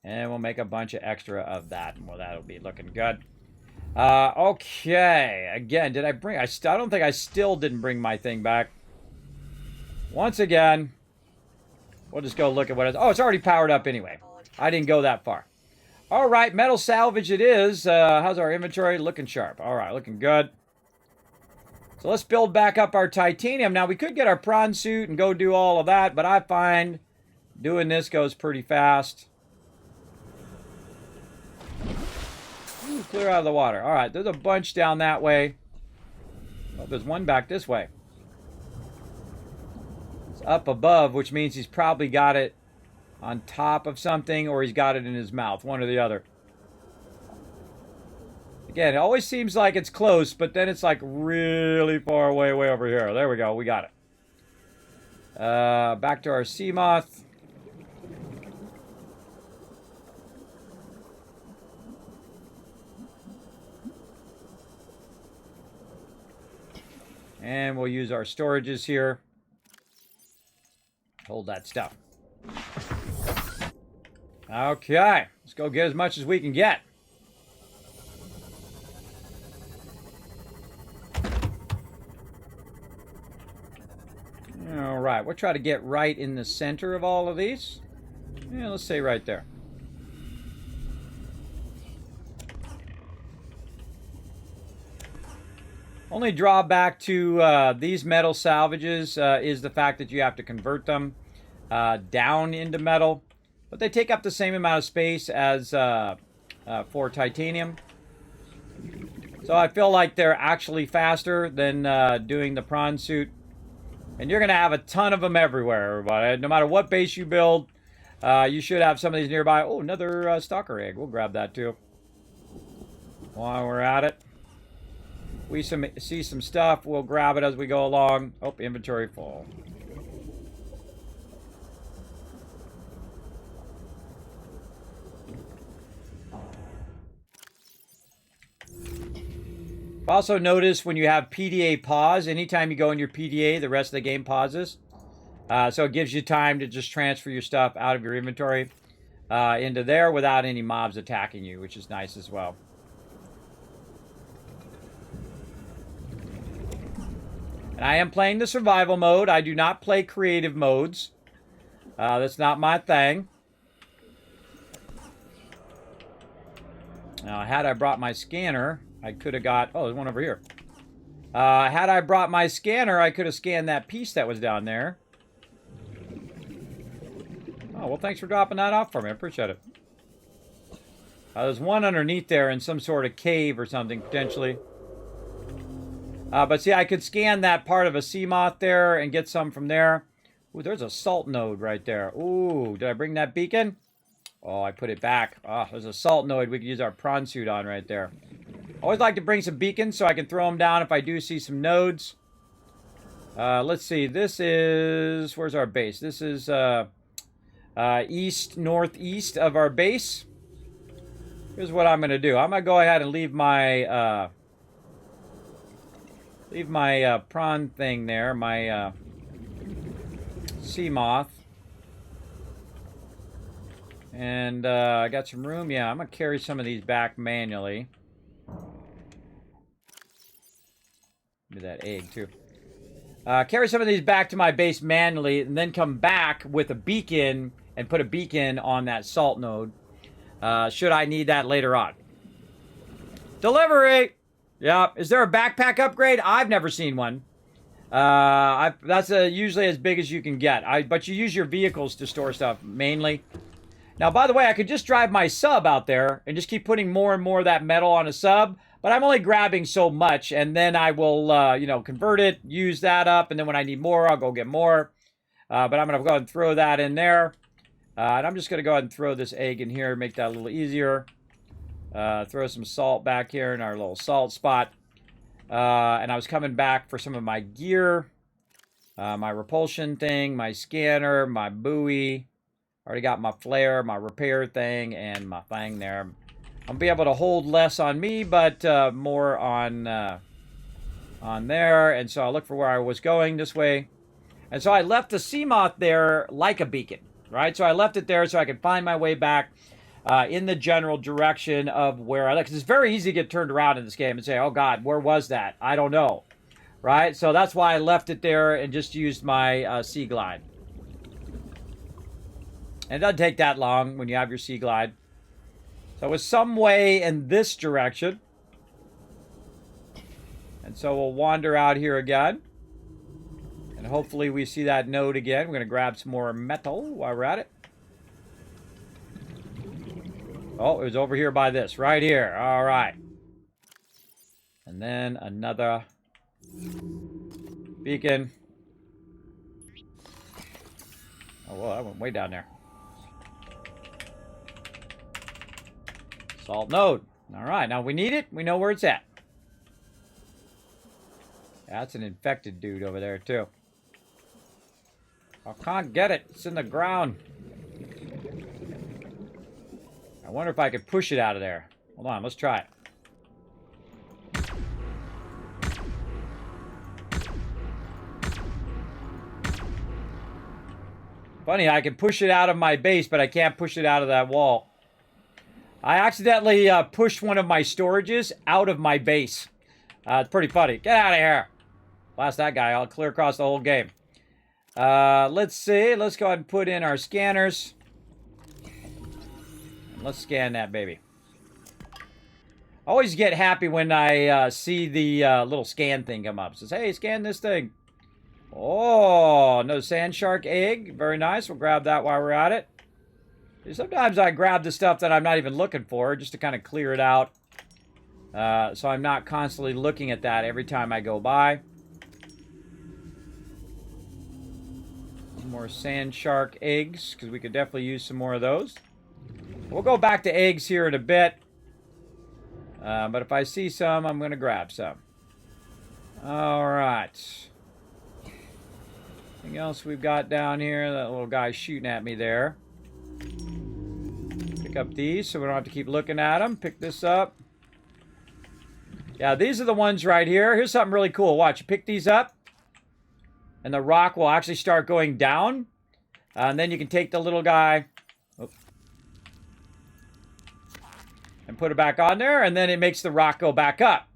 And we'll make a bunch of extra of that. Well, that'll be looking good. Okay. Again, did I bring... I don't think I still didn't bring my thing back. Once again, we'll just go look at what it is. Oh, it's already powered up anyway. I didn't go that far. All right, metal salvage it is. How's our inventory? Looking sharp. All right, looking good. So let's build back up our titanium. Now, we could get our prawn suit and go do all of that, but I find doing this goes pretty fast. Ooh, clear out of the water. All right, there's a bunch down that way. Oh, there's one back this way. It's up above, which means he's probably got it on top of something, or he's got it in his mouth, one or the other. Again, it always seems like it's close, but then it's like really far away, way over here. There we go, we got it. Back to our sea moth. And we'll use our storages here. Hold that stuff. Okay, let's go get as much as we can get. All right, we'll try to get right in the center of all of these. Yeah, let's say right there. Only drawback to these metal salvages is the fact that you have to convert them down into metal. But they take up the same amount of space as for titanium. So I feel like they're actually faster than doing the prawn suit. And you're going to have a ton of them everywhere, everybody. No matter what base you build, you should have some of these nearby. Oh, another stalker egg. We'll grab that too. While we're at it. We see some stuff. We'll grab it as we go along. Oh, inventory full. Also notice when you have PDA pause, anytime you go in your PDA, the rest of the game pauses. So it gives you time to just transfer your stuff out of your inventory into there without any mobs attacking you, which is nice as well. And I am playing the survival mode. I do not play creative modes. That's not my thing. Now, had I brought my scanner, I could have got... Oh, there's one over here. Had I brought my scanner, I could have scanned that piece that was down there. Oh, well, thanks for dropping that off for me. I appreciate it. There's one underneath there in some sort of cave or something, potentially. But see, I could scan that part of a sea moth there and get some from there. Ooh, there's a salt node right there. Ooh, did I bring that beacon? Oh, I put it back. Oh, there's a salt node we could use our prawn suit on right there. Always like to bring some beacons so I can throw them down if I do see some nodes. Let's see. This is... Where's our base? This is northeast of our base. Here's what I'm going to do. I'm going to go ahead and leave my... prawn thing there, my sea moth. And I got some room. Yeah, I'm going to carry some of these back manually. Do that egg, too. Carry some of these back to my base manually, and then come back with a beacon and put a beacon on that salt node. Should I need that later on. Delivery! Yeah, is there a backpack upgrade? I've never seen one. That's usually as big as you can get. But you use your vehicles to store stuff, mainly. Now, by the way, I could just drive my sub out there and just keep putting more and more of that metal on a sub. But I'm only grabbing so much, and then I will, convert it, use that up, and then when I need more, I'll go get more. But I'm going to go ahead and throw that in there. And I'm just going to go ahead and throw this egg in here, make that a little easier. Throw some salt back here in our little salt spot. And I was coming back for some of my gear. My repulsion thing, my scanner, my buoy. Already got my flare, my repair thing, and my thing there. I'll be able to hold less on me, but more on there. And so I'll look for where I was going this way. And so I left the Seamoth there like a beacon, right? So I left it there so I could find my way back in the general direction of where I like. Because it's very easy to get turned around in this game and say, oh, God, where was that? I don't know, right? So that's why I left it there and just used my Sea Glide. And it doesn't take that long when you have your Sea Glide. So it was some way in this direction. And so we'll wander out here again. And hopefully we see that node again. We're going to grab some more metal while we're at it. Oh, it was over here by this. Right here. All right. And then another beacon. Oh, well, that went way down there. Salt node. All right, now we need it. We know where it's at. That's an infected dude over there, too. I can't get it. It's in the ground. I wonder if I could push it out of there. Hold on, let's try it. Funny, I can push it out of my base, but I can't push it out of that wall. I accidentally pushed one of my storages out of my base. It's pretty funny. Get out of here. Blast that guy. I'll clear across the whole game. Let's see. Let's go ahead and put in our scanners. And let's scan that baby. I always get happy when I see the little scan thing come up. It says, hey, scan this thing. Oh, no sand shark egg. Very nice. We'll grab that while we're at it. Sometimes I grab the stuff that I'm not even looking for just to kind of clear it out. So I'm not constantly looking at that every time I go by. Some more sand shark eggs, because we could definitely use some more of those. We'll go back to eggs here in a bit. But if I see some, I'm going to grab some. All right. Anything else we've got down here? That little guy shooting at me there. Pick up these so we don't have to keep looking at them. Pick this up. Yeah, these are the ones right here. Here's something really cool. Watch, you pick these up, and the rock will actually start going down. And then you can take the little guy and put it back on there, and then it makes the rock go back up.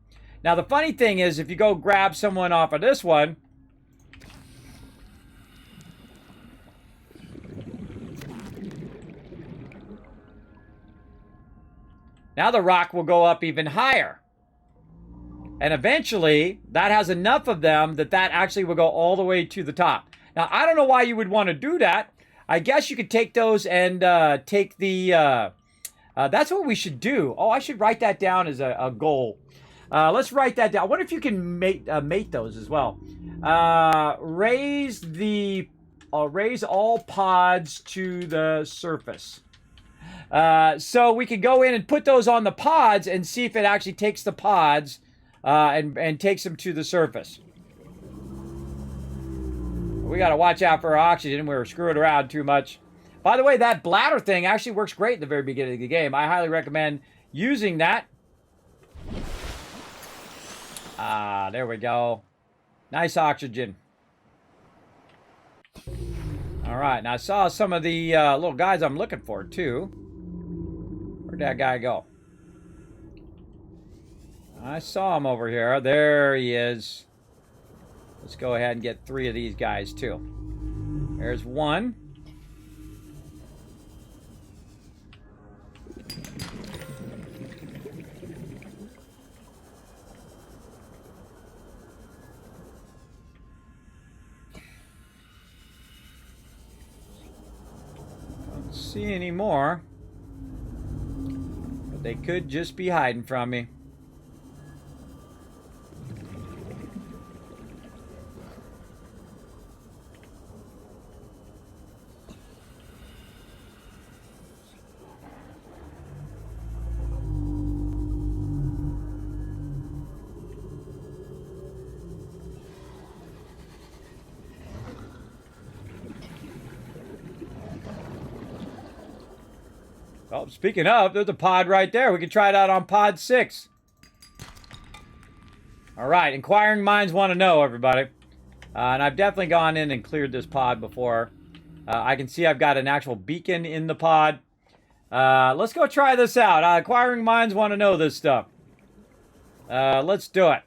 Now, the funny thing is, if you go grab someone off of this one, now the rock will go up even higher. And eventually, that has enough of them that actually will go all the way to the top. Now, I don't know why you would want to do that. I guess you could take those and take the... that's what we should do. Oh, I should write that down as a goal. Let's write that down. I wonder if you can mate those as well. Raise all pods to the surface. So we could go in and put those on the pods and see if it actually takes the pods and takes them to the surface. We got to watch out for our oxygen. We're screwing around too much. By the way, that bladder thing actually works great at the very beginning of the game. I highly recommend using that. There we go. Nice oxygen. All right, now I saw some of the little guys I'm looking for, too. Where'd that guy go? I saw him over here. There he is. Let's go ahead and get 3 of these guys, too. There's one. Don't see any more. But they could just be hiding from me. Oh, speaking of, there's a pod right there. We can try it out on pod 6. All right, inquiring minds want to know, everybody. And I've definitely gone in and cleared this pod before. I can see I've got an actual beacon in the pod. Let's go try this out. Inquiring minds want to know this stuff. Let's do it.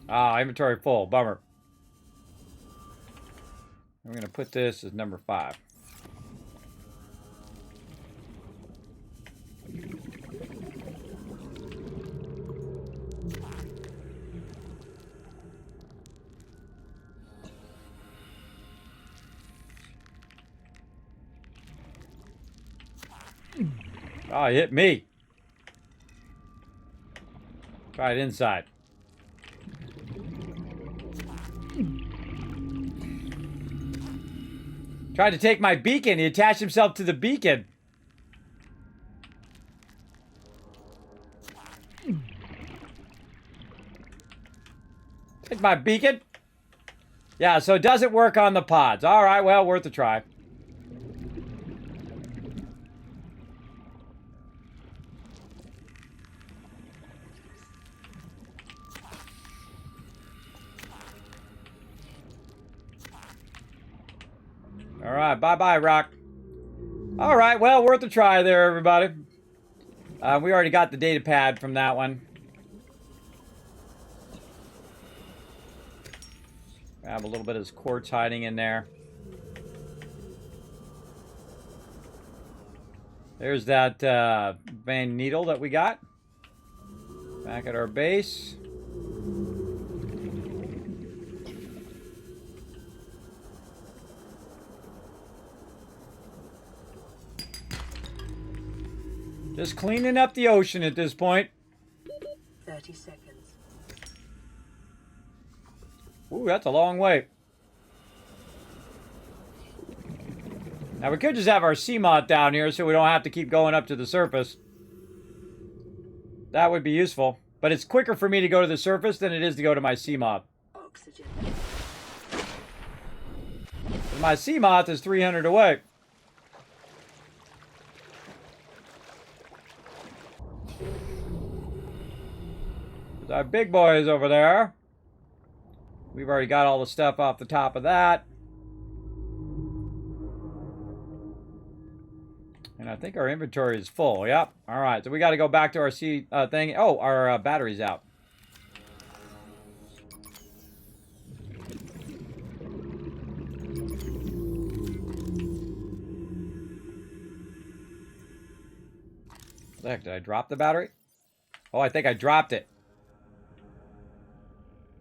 Inventory full. Bummer. I'm going to put this as number 5. Oh, it hit me. Try it inside. Tried to take my beacon. He attached himself to the beacon. Take my beacon. Yeah, so it doesn't work on the pods. All right, well, worth a try. All right, bye-bye, Rock. All right, well, worth a try there, everybody. We already got the data pad from that one. Grab a little bit of this quartz hiding in there. There's that Van Needle that we got. Back at our base. Just cleaning up the ocean at this point. 30 seconds. Ooh, that's a long way. Now we could just have our Seamot down here so we don't have to keep going up to the surface. That would be useful. But it's quicker for me to go to the surface than it is to go to my Seamot. Oxygen. My Seamot is 300 away. There's our big boys over there. We've already got all the stuff off the top of that. And I think our inventory is full. Yep. All right. So we got to go back to our thing. Oh, our battery's out. What the heck? Did I drop the battery? Oh, I think I dropped it.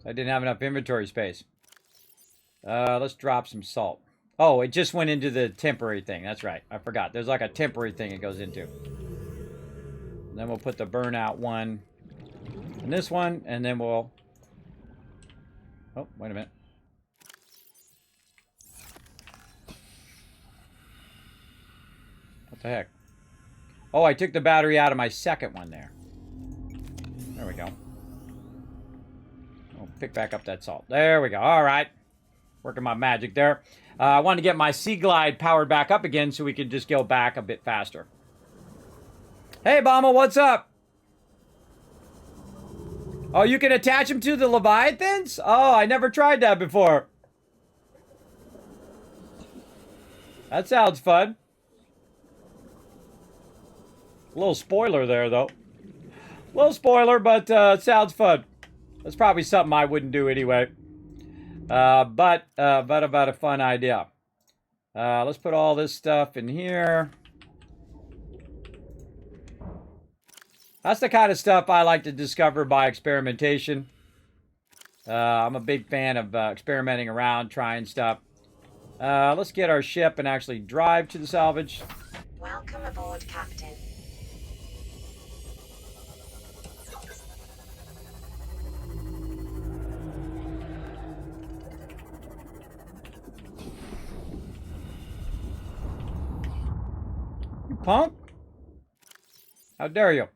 I didn't have enough inventory space. Let's drop some salt. Oh, it just went into the temporary thing. That's right. I forgot. There's like a temporary thing it goes into. And then we'll put the burnout one in this one, and then we'll... Oh, wait a minute. What the heck? Oh, I took the battery out of my second one there. There we go. I'll pick back up that salt. There we go. All right. Working my magic there. I wanted to get my Sea Glide powered back up again so we could just go back a bit faster. Hey, Bama, what's up? Oh, you can attach them to the Leviathans? Oh, I never tried that before. That sounds fun. A little spoiler there, though. Little spoiler, but it sounds fun. That's probably something I wouldn't do anyway. But about a fun idea. Let's put all this stuff in here. That's the kind of stuff I like to discover by experimentation. I'm a big fan of experimenting around, trying stuff. Let's get our ship and actually drive to the salvage. Welcome aboard, Captain. You punk! How dare you?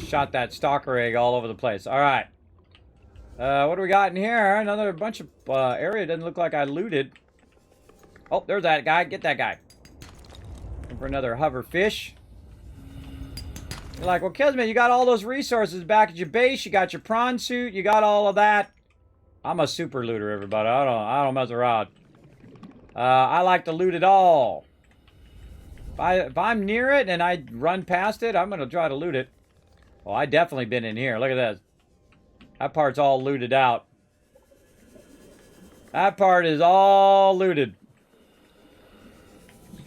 shot that stalker egg all over the place. All right. What do we got in here? Another bunch of area. Doesn't look like I looted. Oh, there's that guy. Get that guy. Looking for another hover fish. You're like, well, Kismet, you got all those resources back at your base. You got your prawn suit. You got all of that. I'm a super looter, everybody. I don't mess around. I like to loot it all. If I'm near it and I run past it, I'm going to try to loot it. Oh, I definitely been in here. Look at this. That part's all looted out. That part is all looted.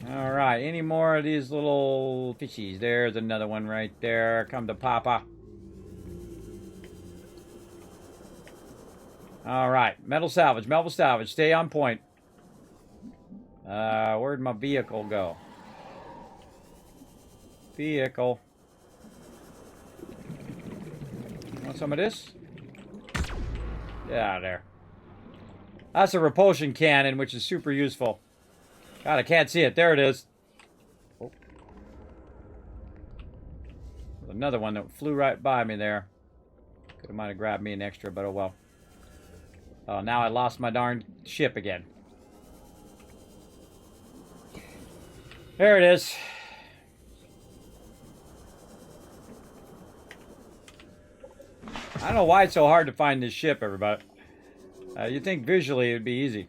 Alright, any more of these little fishies? There's another one right there. Come to Papa. Alright, metal salvage, metal salvage. Stay on point. Where'd my vehicle go? Vehicle. Want some of this? Get out of there. That's a repulsion cannon, which is super useful. God, I can't see it. There it is. Oh. Another one that flew right by me there. Might have grabbed me an extra, but oh well. Oh, now I lost my darn ship again. There it is. I don't know why it's so hard to find this ship, everybody. You'd think visually it would be easy.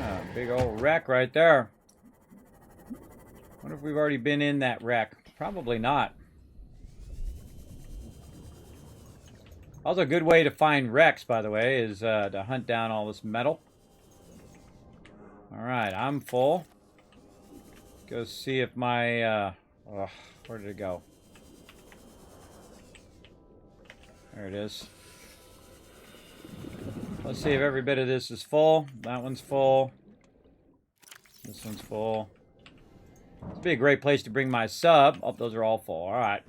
Ah, big old wreck right there. Wonder if we've already been in that wreck. Probably not. Also, a good way to find wrecks, by the way, is to hunt down all this metal. Alright, I'm full. Go see if my, where did it go? There it is. Let's see if every bit of this is full. That one's full. This one's full. This would be a great place to bring my sub. Oh, those are all full. Alright.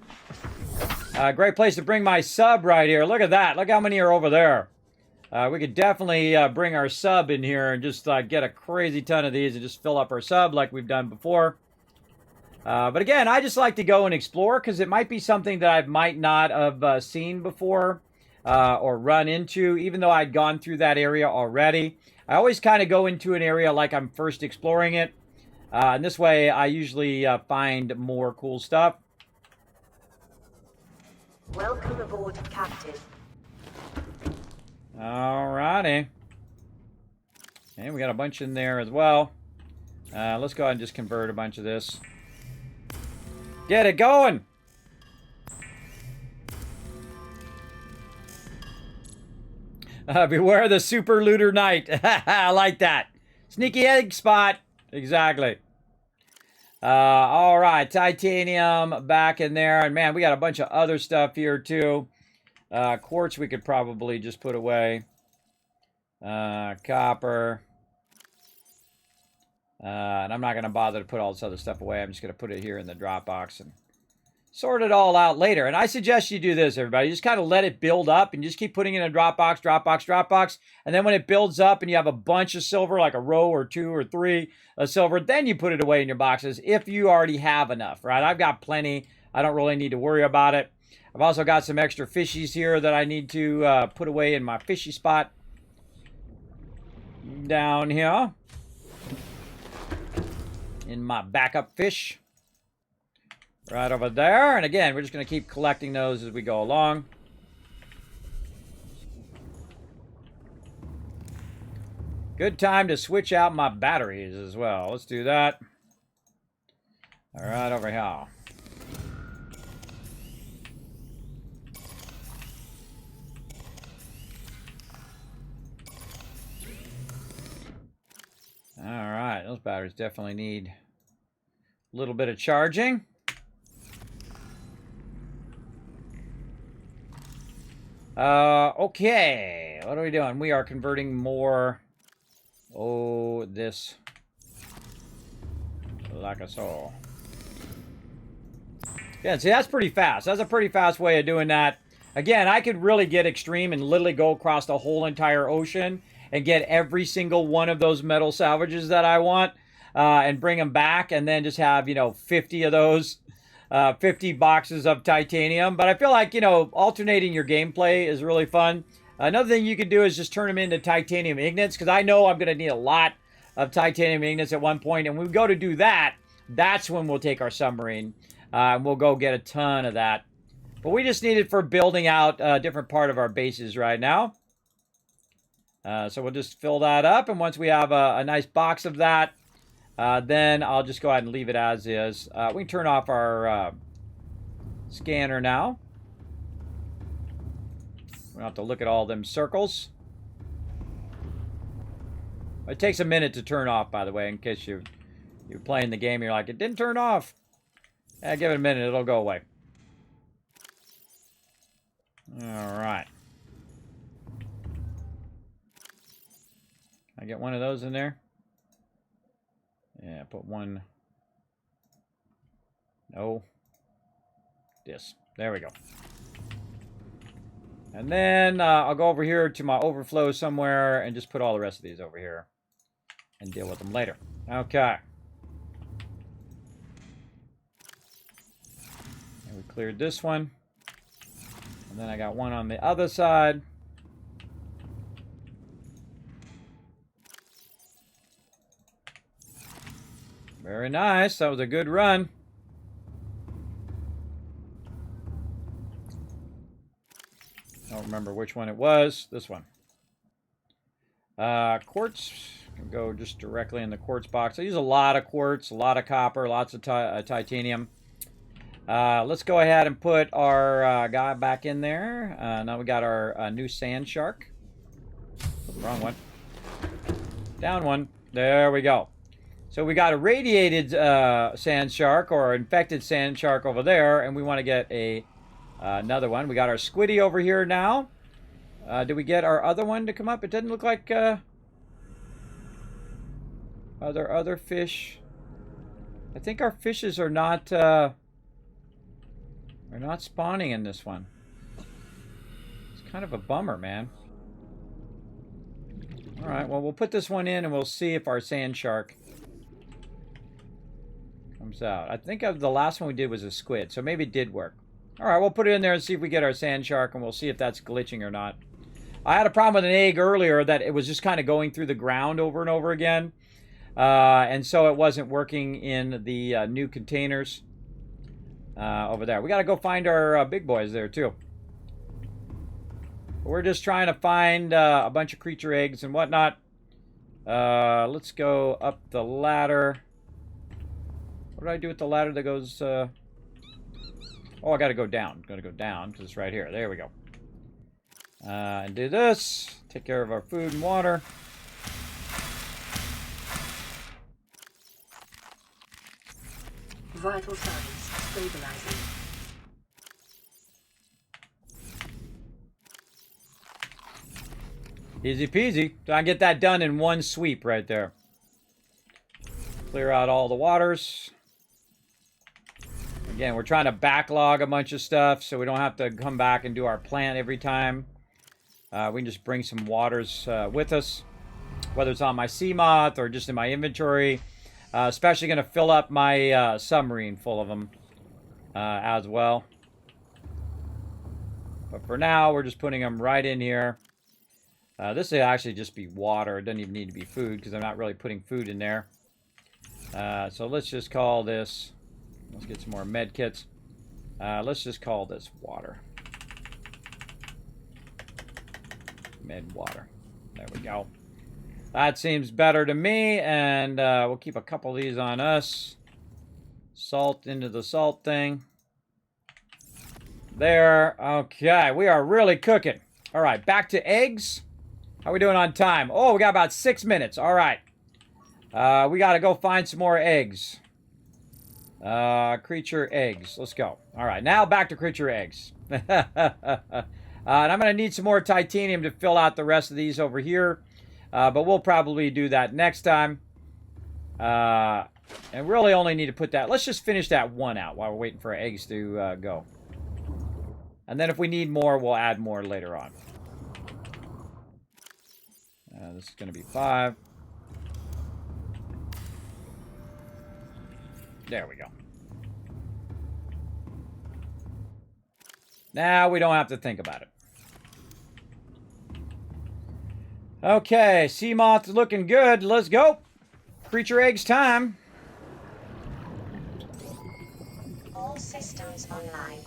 Great place to bring my sub right here. Look at that. Look how many are over there. We could definitely bring our sub in here and just get a crazy ton of these and just fill up our sub like we've done before. But again, I just like to go and explore because it might be something that I might not have seen before or run into, even though I'd gone through that area already. I always kind of go into an area like I'm first exploring it. And this way, I usually find more cool stuff. Welcome aboard, Captain. Alrighty. And we got a bunch in there as well. Let's go ahead and just convert a bunch of this. Get it going! Beware the super looter knight. I like that. Sneaky egg spot. Exactly. Alright, titanium back in there. And man, we got a bunch of other stuff here too. Quartz we could probably just put away. Copper. And I'm not going to bother to put all this other stuff away. I'm just going to put it here in the drop box and sort it all out later. And I suggest you do this, everybody. Just kind of let it build up and just keep putting it in a drop box, drop box, drop box. And then when it builds up and you have a bunch of silver, like a row or two or three of silver, then you put it away in your boxes if you already have enough, right? I've got plenty. I don't really need to worry about it. I've also got some extra fishies here that I need to put away in my fishy spot. Down here. In my backup fish. Right over there. And again, we're just going to keep collecting those as we go along. Good time to switch out my batteries as well. Let's do that. All right, over here. All right, those batteries definitely need a little bit of charging. Okay, what are we doing? We are converting more. Oh, this. Like a so. Yeah, see, that's pretty fast. That's a pretty fast way of doing that. Again, I could really get extreme and literally go across the whole entire ocean and get every single one of those metal salvages that I want and bring them back and then just have, 50 of those, 50 boxes of titanium. But I feel like, alternating your gameplay is really fun. Another thing you could do is just turn them into titanium ingots, because I know I'm going to need a lot of titanium ingots at one point. And when we go to do that, that's when we'll take our submarine. And we'll go get a ton of that. But we just need it for building out a different part of our bases right now. So we'll just fill that up. And once we have a nice box of that, then I'll just go ahead and leave it as is. We can turn off our scanner now. We don't have to look at all them circles. It takes a minute to turn off, by the way, in case you're playing the game and you're like, it didn't turn off. Give it a minute, it'll go away. Alright. I get one of those in there? Yeah, put one. No. This. There we go. And then I'll go over here to my overflow somewhere and just put all the rest of these over here and deal with them later. Okay. And we cleared this one. And then I got one on the other side. Very nice. That was a good run. Don't remember which one it was. This one. Quartz. Can go just directly in the quartz box. I use a lot of quartz, a lot of copper, lots of titanium. Let's go ahead and put our guy back in there. Now we got our new sand shark. Wrong one. Down one. There we go. So we got a radiated sand shark or infected sand shark over there, and we want to get another one. We got our squiddy over here now. Did we get our other one to come up? It doesn't look like other fish. I think our fishes are not spawning in this one. It's kind of a bummer, man. All right, well, we'll put this one in and we'll see if our sand shark comes out. I think the last one we did was a squid, so maybe it did work. All right, we'll put it in there and see if we get our sand shark, and we'll see if that's glitching or not. I had a problem with an egg earlier that it was just kind of going through the ground over and over again. And so it wasn't working in the new containers over there. We got to go find our big boys there, too. We're just trying to find a bunch of creature eggs and whatnot. Let's go up the ladder. What do I do with the ladder that goes... Oh, I got to go down. Got to go down because it's right here. There we go. And do this. Take care of our food and water. Vital signs stabilizing. Easy peasy. So I get that done in one sweep right there. Clear out all the waters. Again, we're trying to backlog a bunch of stuff so we don't have to come back and do our plant every time. We can just bring some waters with us, whether it's on my Seamoth or just in my inventory. Especially going to fill up my submarine full of them as well. But for now, we're just putting them right in here. This will actually just be water. It doesn't even need to be food because I'm not really putting food in there. So let's just call this... Let's get some more med kits. Let's just call this water. Med water. There we go. That seems better to me, and we'll keep a couple of these on us. Salt into the salt thing. There. Okay, we are really cooking. All right, back to eggs. How are we doing on time? Oh, we got about 6 minutes. All right. We got to go find some more eggs. Creature eggs. Let's go. All right, now back to creature eggs. And I'm going to need some more titanium to fill out the rest of these over here. But we'll probably do that next time. And really only need to put that... Let's just finish that one out while we're waiting for our eggs to go. And then if we need more, we'll add more later on. This is going to be 5. There we go. Now we don't have to think about it. Okay, sea moth's looking good. Let's go. Creature eggs time. All systems online.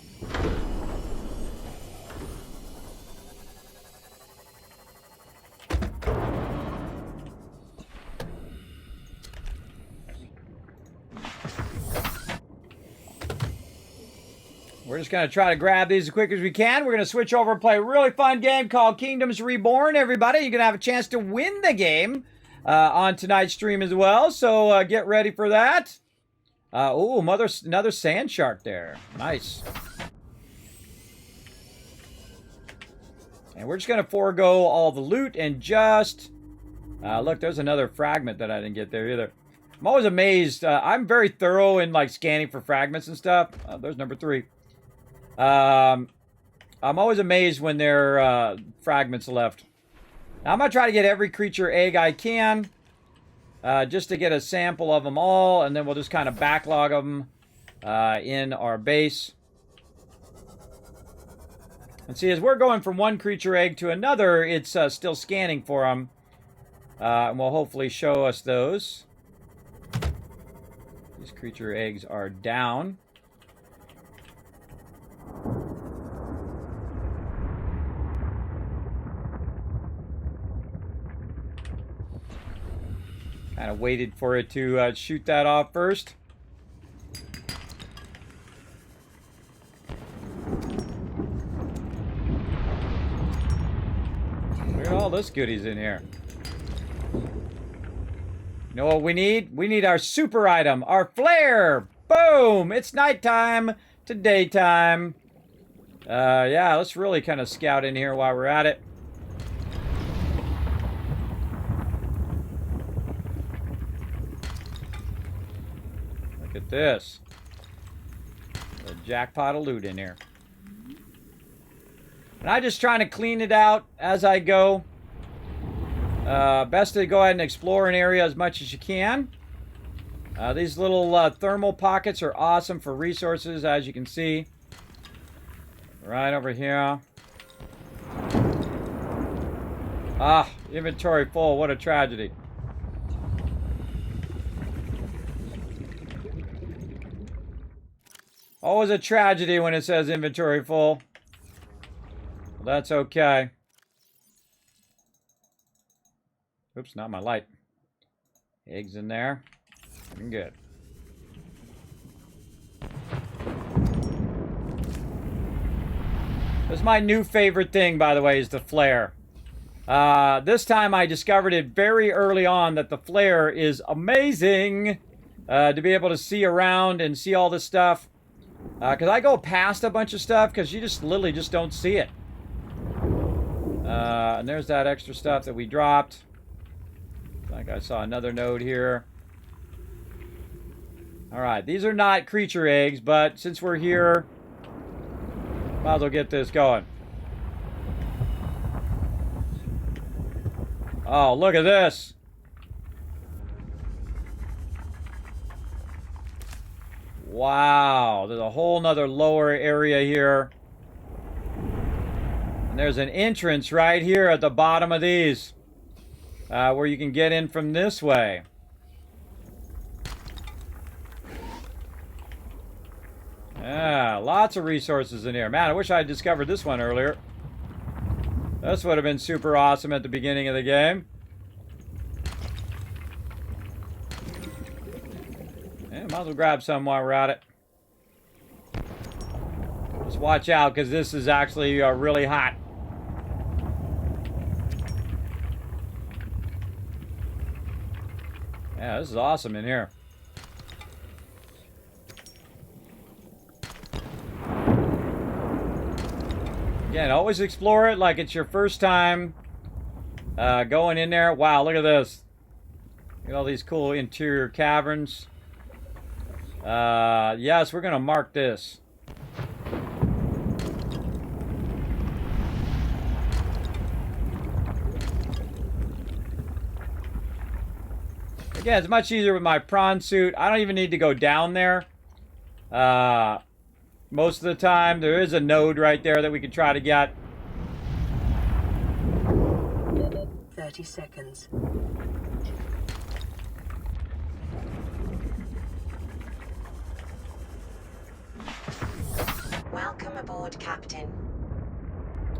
We're just going to try to grab these as quick as we can. We're going to switch over and play a really fun game called Kingdoms Reborn, everybody. You're going to have a chance to win the game on tonight's stream as well. So get ready for that. Oh, another sand shark there. Nice. And we're just going to forego all the loot and just... look, there's another fragment that I didn't get there either. I'm always amazed. I'm very thorough in like scanning for fragments and stuff. There's number 3. I'm always amazed when there are fragments left. Now, I'm going to try to get every creature egg I can. Just to get a sample of them all. And then we'll just kind of backlog them in our base. And see, as we're going from one creature egg to another, it's still scanning for them. And will hopefully show us those. These creature eggs are down. Kind of waited for it to shoot that off first. Look at all this goodies in here. You know what we need? We need our super item, our flare. Boom! It's nighttime to daytime. Yeah, let's really kind of scout in here while we're at it. Look at this. A jackpot of loot in here. And I'm just trying to clean it out as I go. Best to go ahead and explore an area as much as you can. These little thermal pockets are awesome for resources, as you can see. Right over here. Ah, inventory full. What a tragedy. Always a tragedy when it says inventory full. Well, that's okay. Oops, not my light. Eggs in there. Looking good. This is my new favorite thing, by the way, is the flare. This time I discovered it very early on that the flare is amazing to be able to see around and see all this stuff. Because I go past a bunch of stuff because you just literally just don't see it. And there's that extra stuff that we dropped. I think I saw another node here. Alright, these are not creature eggs, but since we're here, might as well get this going. Oh, look at this. Wow, there's a whole nother lower area here. And there's an entrance right here at the bottom of these. Where you can get in from this way. Yeah, lots of resources in here. Man, I wish I had discovered this one earlier. This would have been super awesome at the beginning of the game. Yeah, might as well grab some while we're at it. Just watch out, because this is actually really hot. Yeah, this is awesome in here. Again, always explore it like it's your first time going in there. Wow, look at this. Look at all these cool interior caverns. Yes, we're going to mark this. Again, it's much easier with my prawn suit. I don't even need to go down there. Most of the time, there is a node right there that we can try to get. 30 seconds. Welcome aboard, Captain.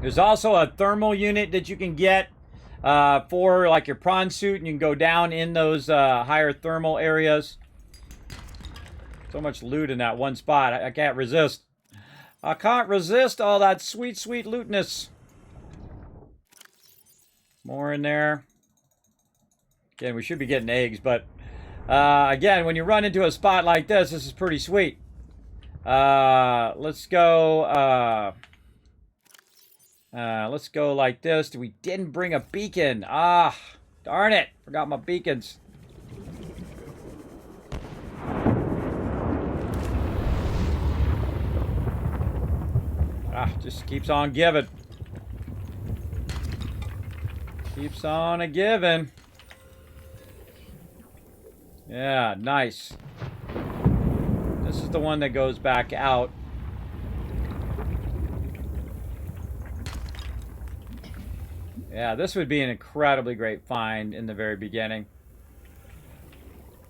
There's also a thermal unit that you can get for like your prawn suit, and you can go down in those higher thermal areas. So much loot in that one spot. I can't resist. I can't resist all that sweet, sweet lootness. More in there. Again, we should be getting eggs, but again, when you run into a spot like this is pretty sweet. Let's go. Let's go like this. We didn't bring a beacon. Ah, darn it! Forgot my beacons. Just keeps on giving. Keeps on a-giving. Yeah, nice. This is the one that goes back out. Yeah, this would be an incredibly great find in the very beginning.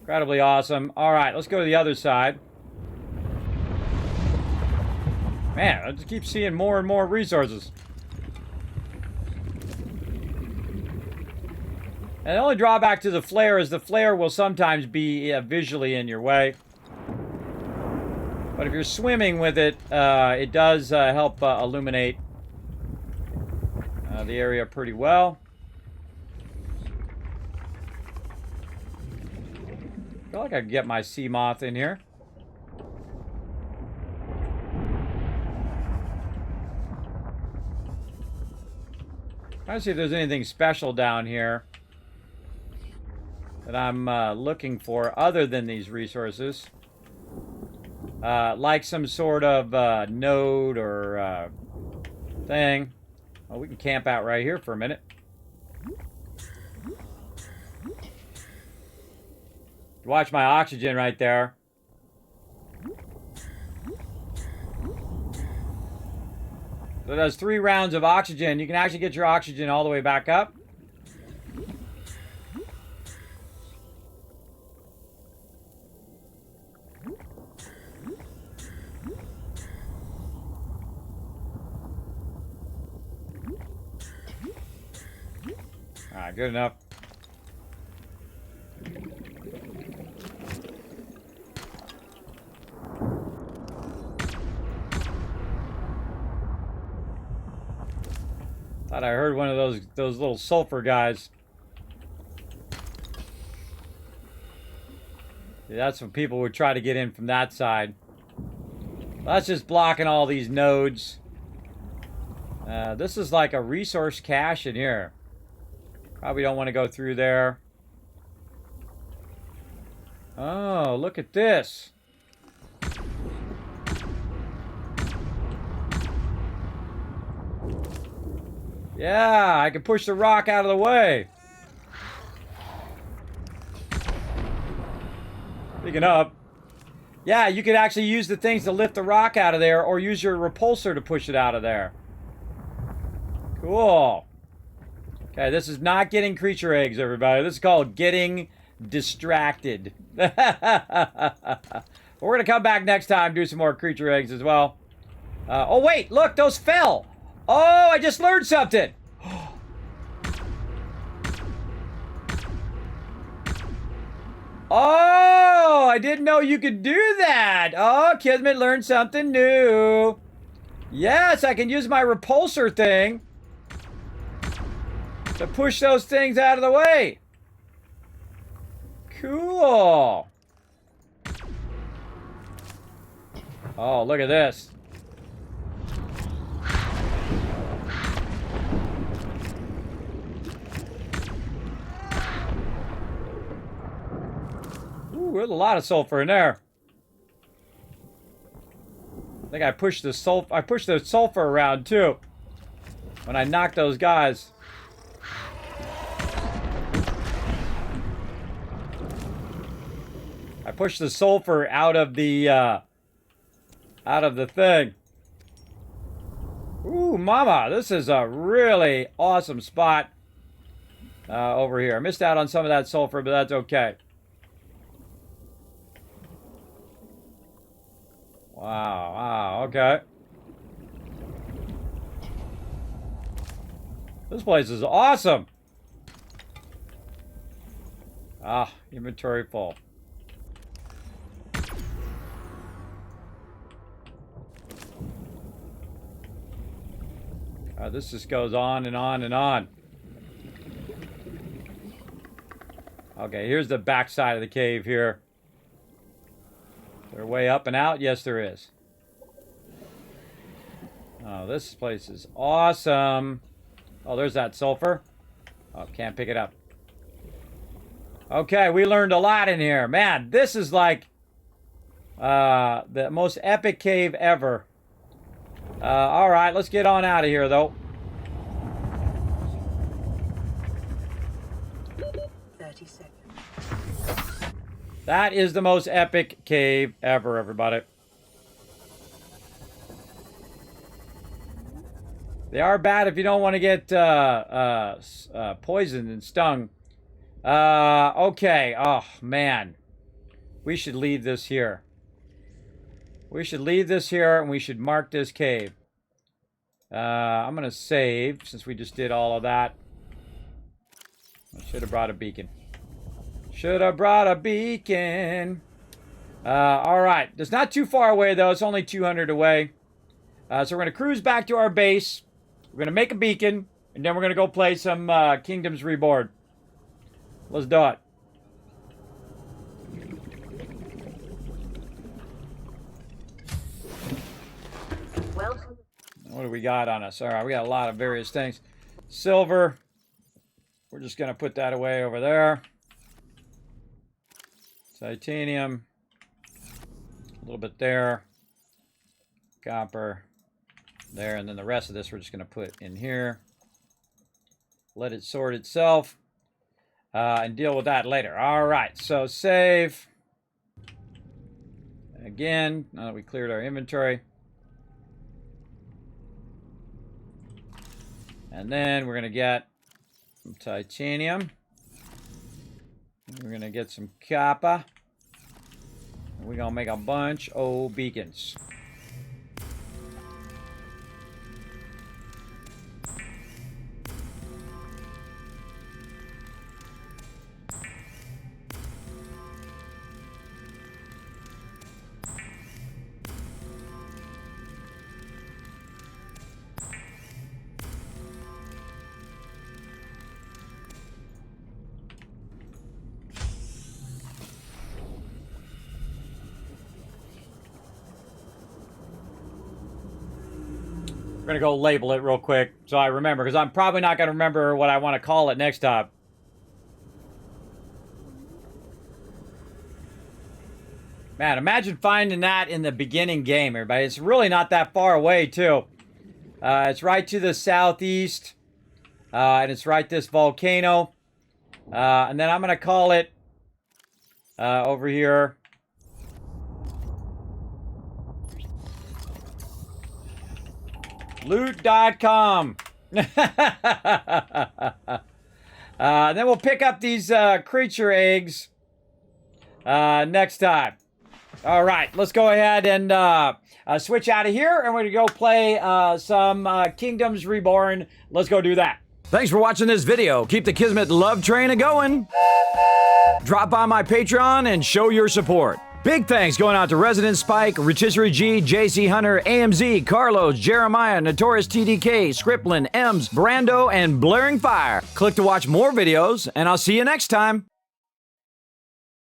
Incredibly awesome. All right, let's go to the other side. Man, I just keep seeing more and more resources. And the only drawback to the flare is the flare will sometimes be visually in your way. But if you're swimming with it, it does help illuminate the area pretty well. I feel like I can get my sea moth in here. Trying to see if there's anything special down here that I'm looking for other than these resources. Like some sort of node or thing. Oh, we can camp out right here for a minute. Watch my oxygen right there. So it does 3 rounds of oxygen. You can actually get your oxygen all the way back up. Alright, good enough. Thought I heard one of those little sulfur guys. Yeah, that's when people would try to get in from that side. That's just blocking all these nodes. This is like a resource cache in here. Probably don't want to go through there. Oh, look at this. Yeah, I can push the rock out of the way. Speaking of, yeah, you could actually use the things to lift the rock out of there, or use your repulsor to push it out of there. Cool. Okay, this is not getting creature eggs, everybody. This is called getting distracted. We're going to come back next time, do some more creature eggs as well. Oh, wait, look, those fell. Oh, I just learned something. Oh, I didn't know you could do that. Oh, Kismet learned something new. Yes, I can use my repulsor thing to push those things out of the way. Cool. Oh, look at this. Ooh, there's a lot of sulfur in there. I think I pushed the sulfur around too when I knocked those I pushed the sulfur out of the thing. Ooh, mama, this is a really awesome spot over here. I missed out on some of that sulfur, but that's okay. Wow, wow, okay. This place is awesome. Ah, inventory full. This just goes on and on and on. Okay, here's the back side of the cave here. Is there a way up and out? Yes, there is. Oh, this place is awesome. Oh, there's that sulfur. Oh, can't pick it up. Okay, we learned a lot in here. Man, this is like the most epic cave ever. All right, let's get on out of here, though. 30 seconds. That is the most epic cave ever, everybody. They are bad if you don't want to get poisoned and stung. Okay. Oh, man. We should leave this here. We should leave this here, and we should mark this cave. I'm going to save, since we just did all of that. I should have brought a beacon. Should have brought a beacon. All right. It's not too far away, though. It's only 200 away. So we're going to cruise back to our base. We're going to make a beacon, and then we're going to go play some Kingdoms Reborn. Let's do it. Welcome. What do we got on us? All right, we got a lot of various things. Silver. We're just going to put that away over there. Titanium. A little bit there. Copper. There, and then the rest of this we're just going to put in here. Let it sort itself. And deal with that later. All right, so save. Again, now that we cleared our inventory. And then we're going to get some titanium. We're going to get some copper. And we're going to make a bunch of beacons. We're going to go label it real quick so I remember, because I'm probably not going to remember what I want to call it next time. Man, imagine finding that in the beginning game, everybody. It's really not that far away, too. It's right to the southeast, and it's right this volcano. And then I'm going to call it over here. Loot.com. Then we'll pick up these creature eggs next time. All right, let's go ahead and switch out of here, and we're going to go play some Kingdoms Reborn. Let's go do that. Thanks for watching this video. Keep the Kismet love train a-going. Drop by my Patreon and show your support. Big thanks going out to Resident Spike, Rotisserie G, JC Hunter, AMZ, Carlos, Jeremiah, Notorious TDK, Scriplin, Ems, Brando, and Blaring Fire. Click to watch more videos, and I'll see you next time.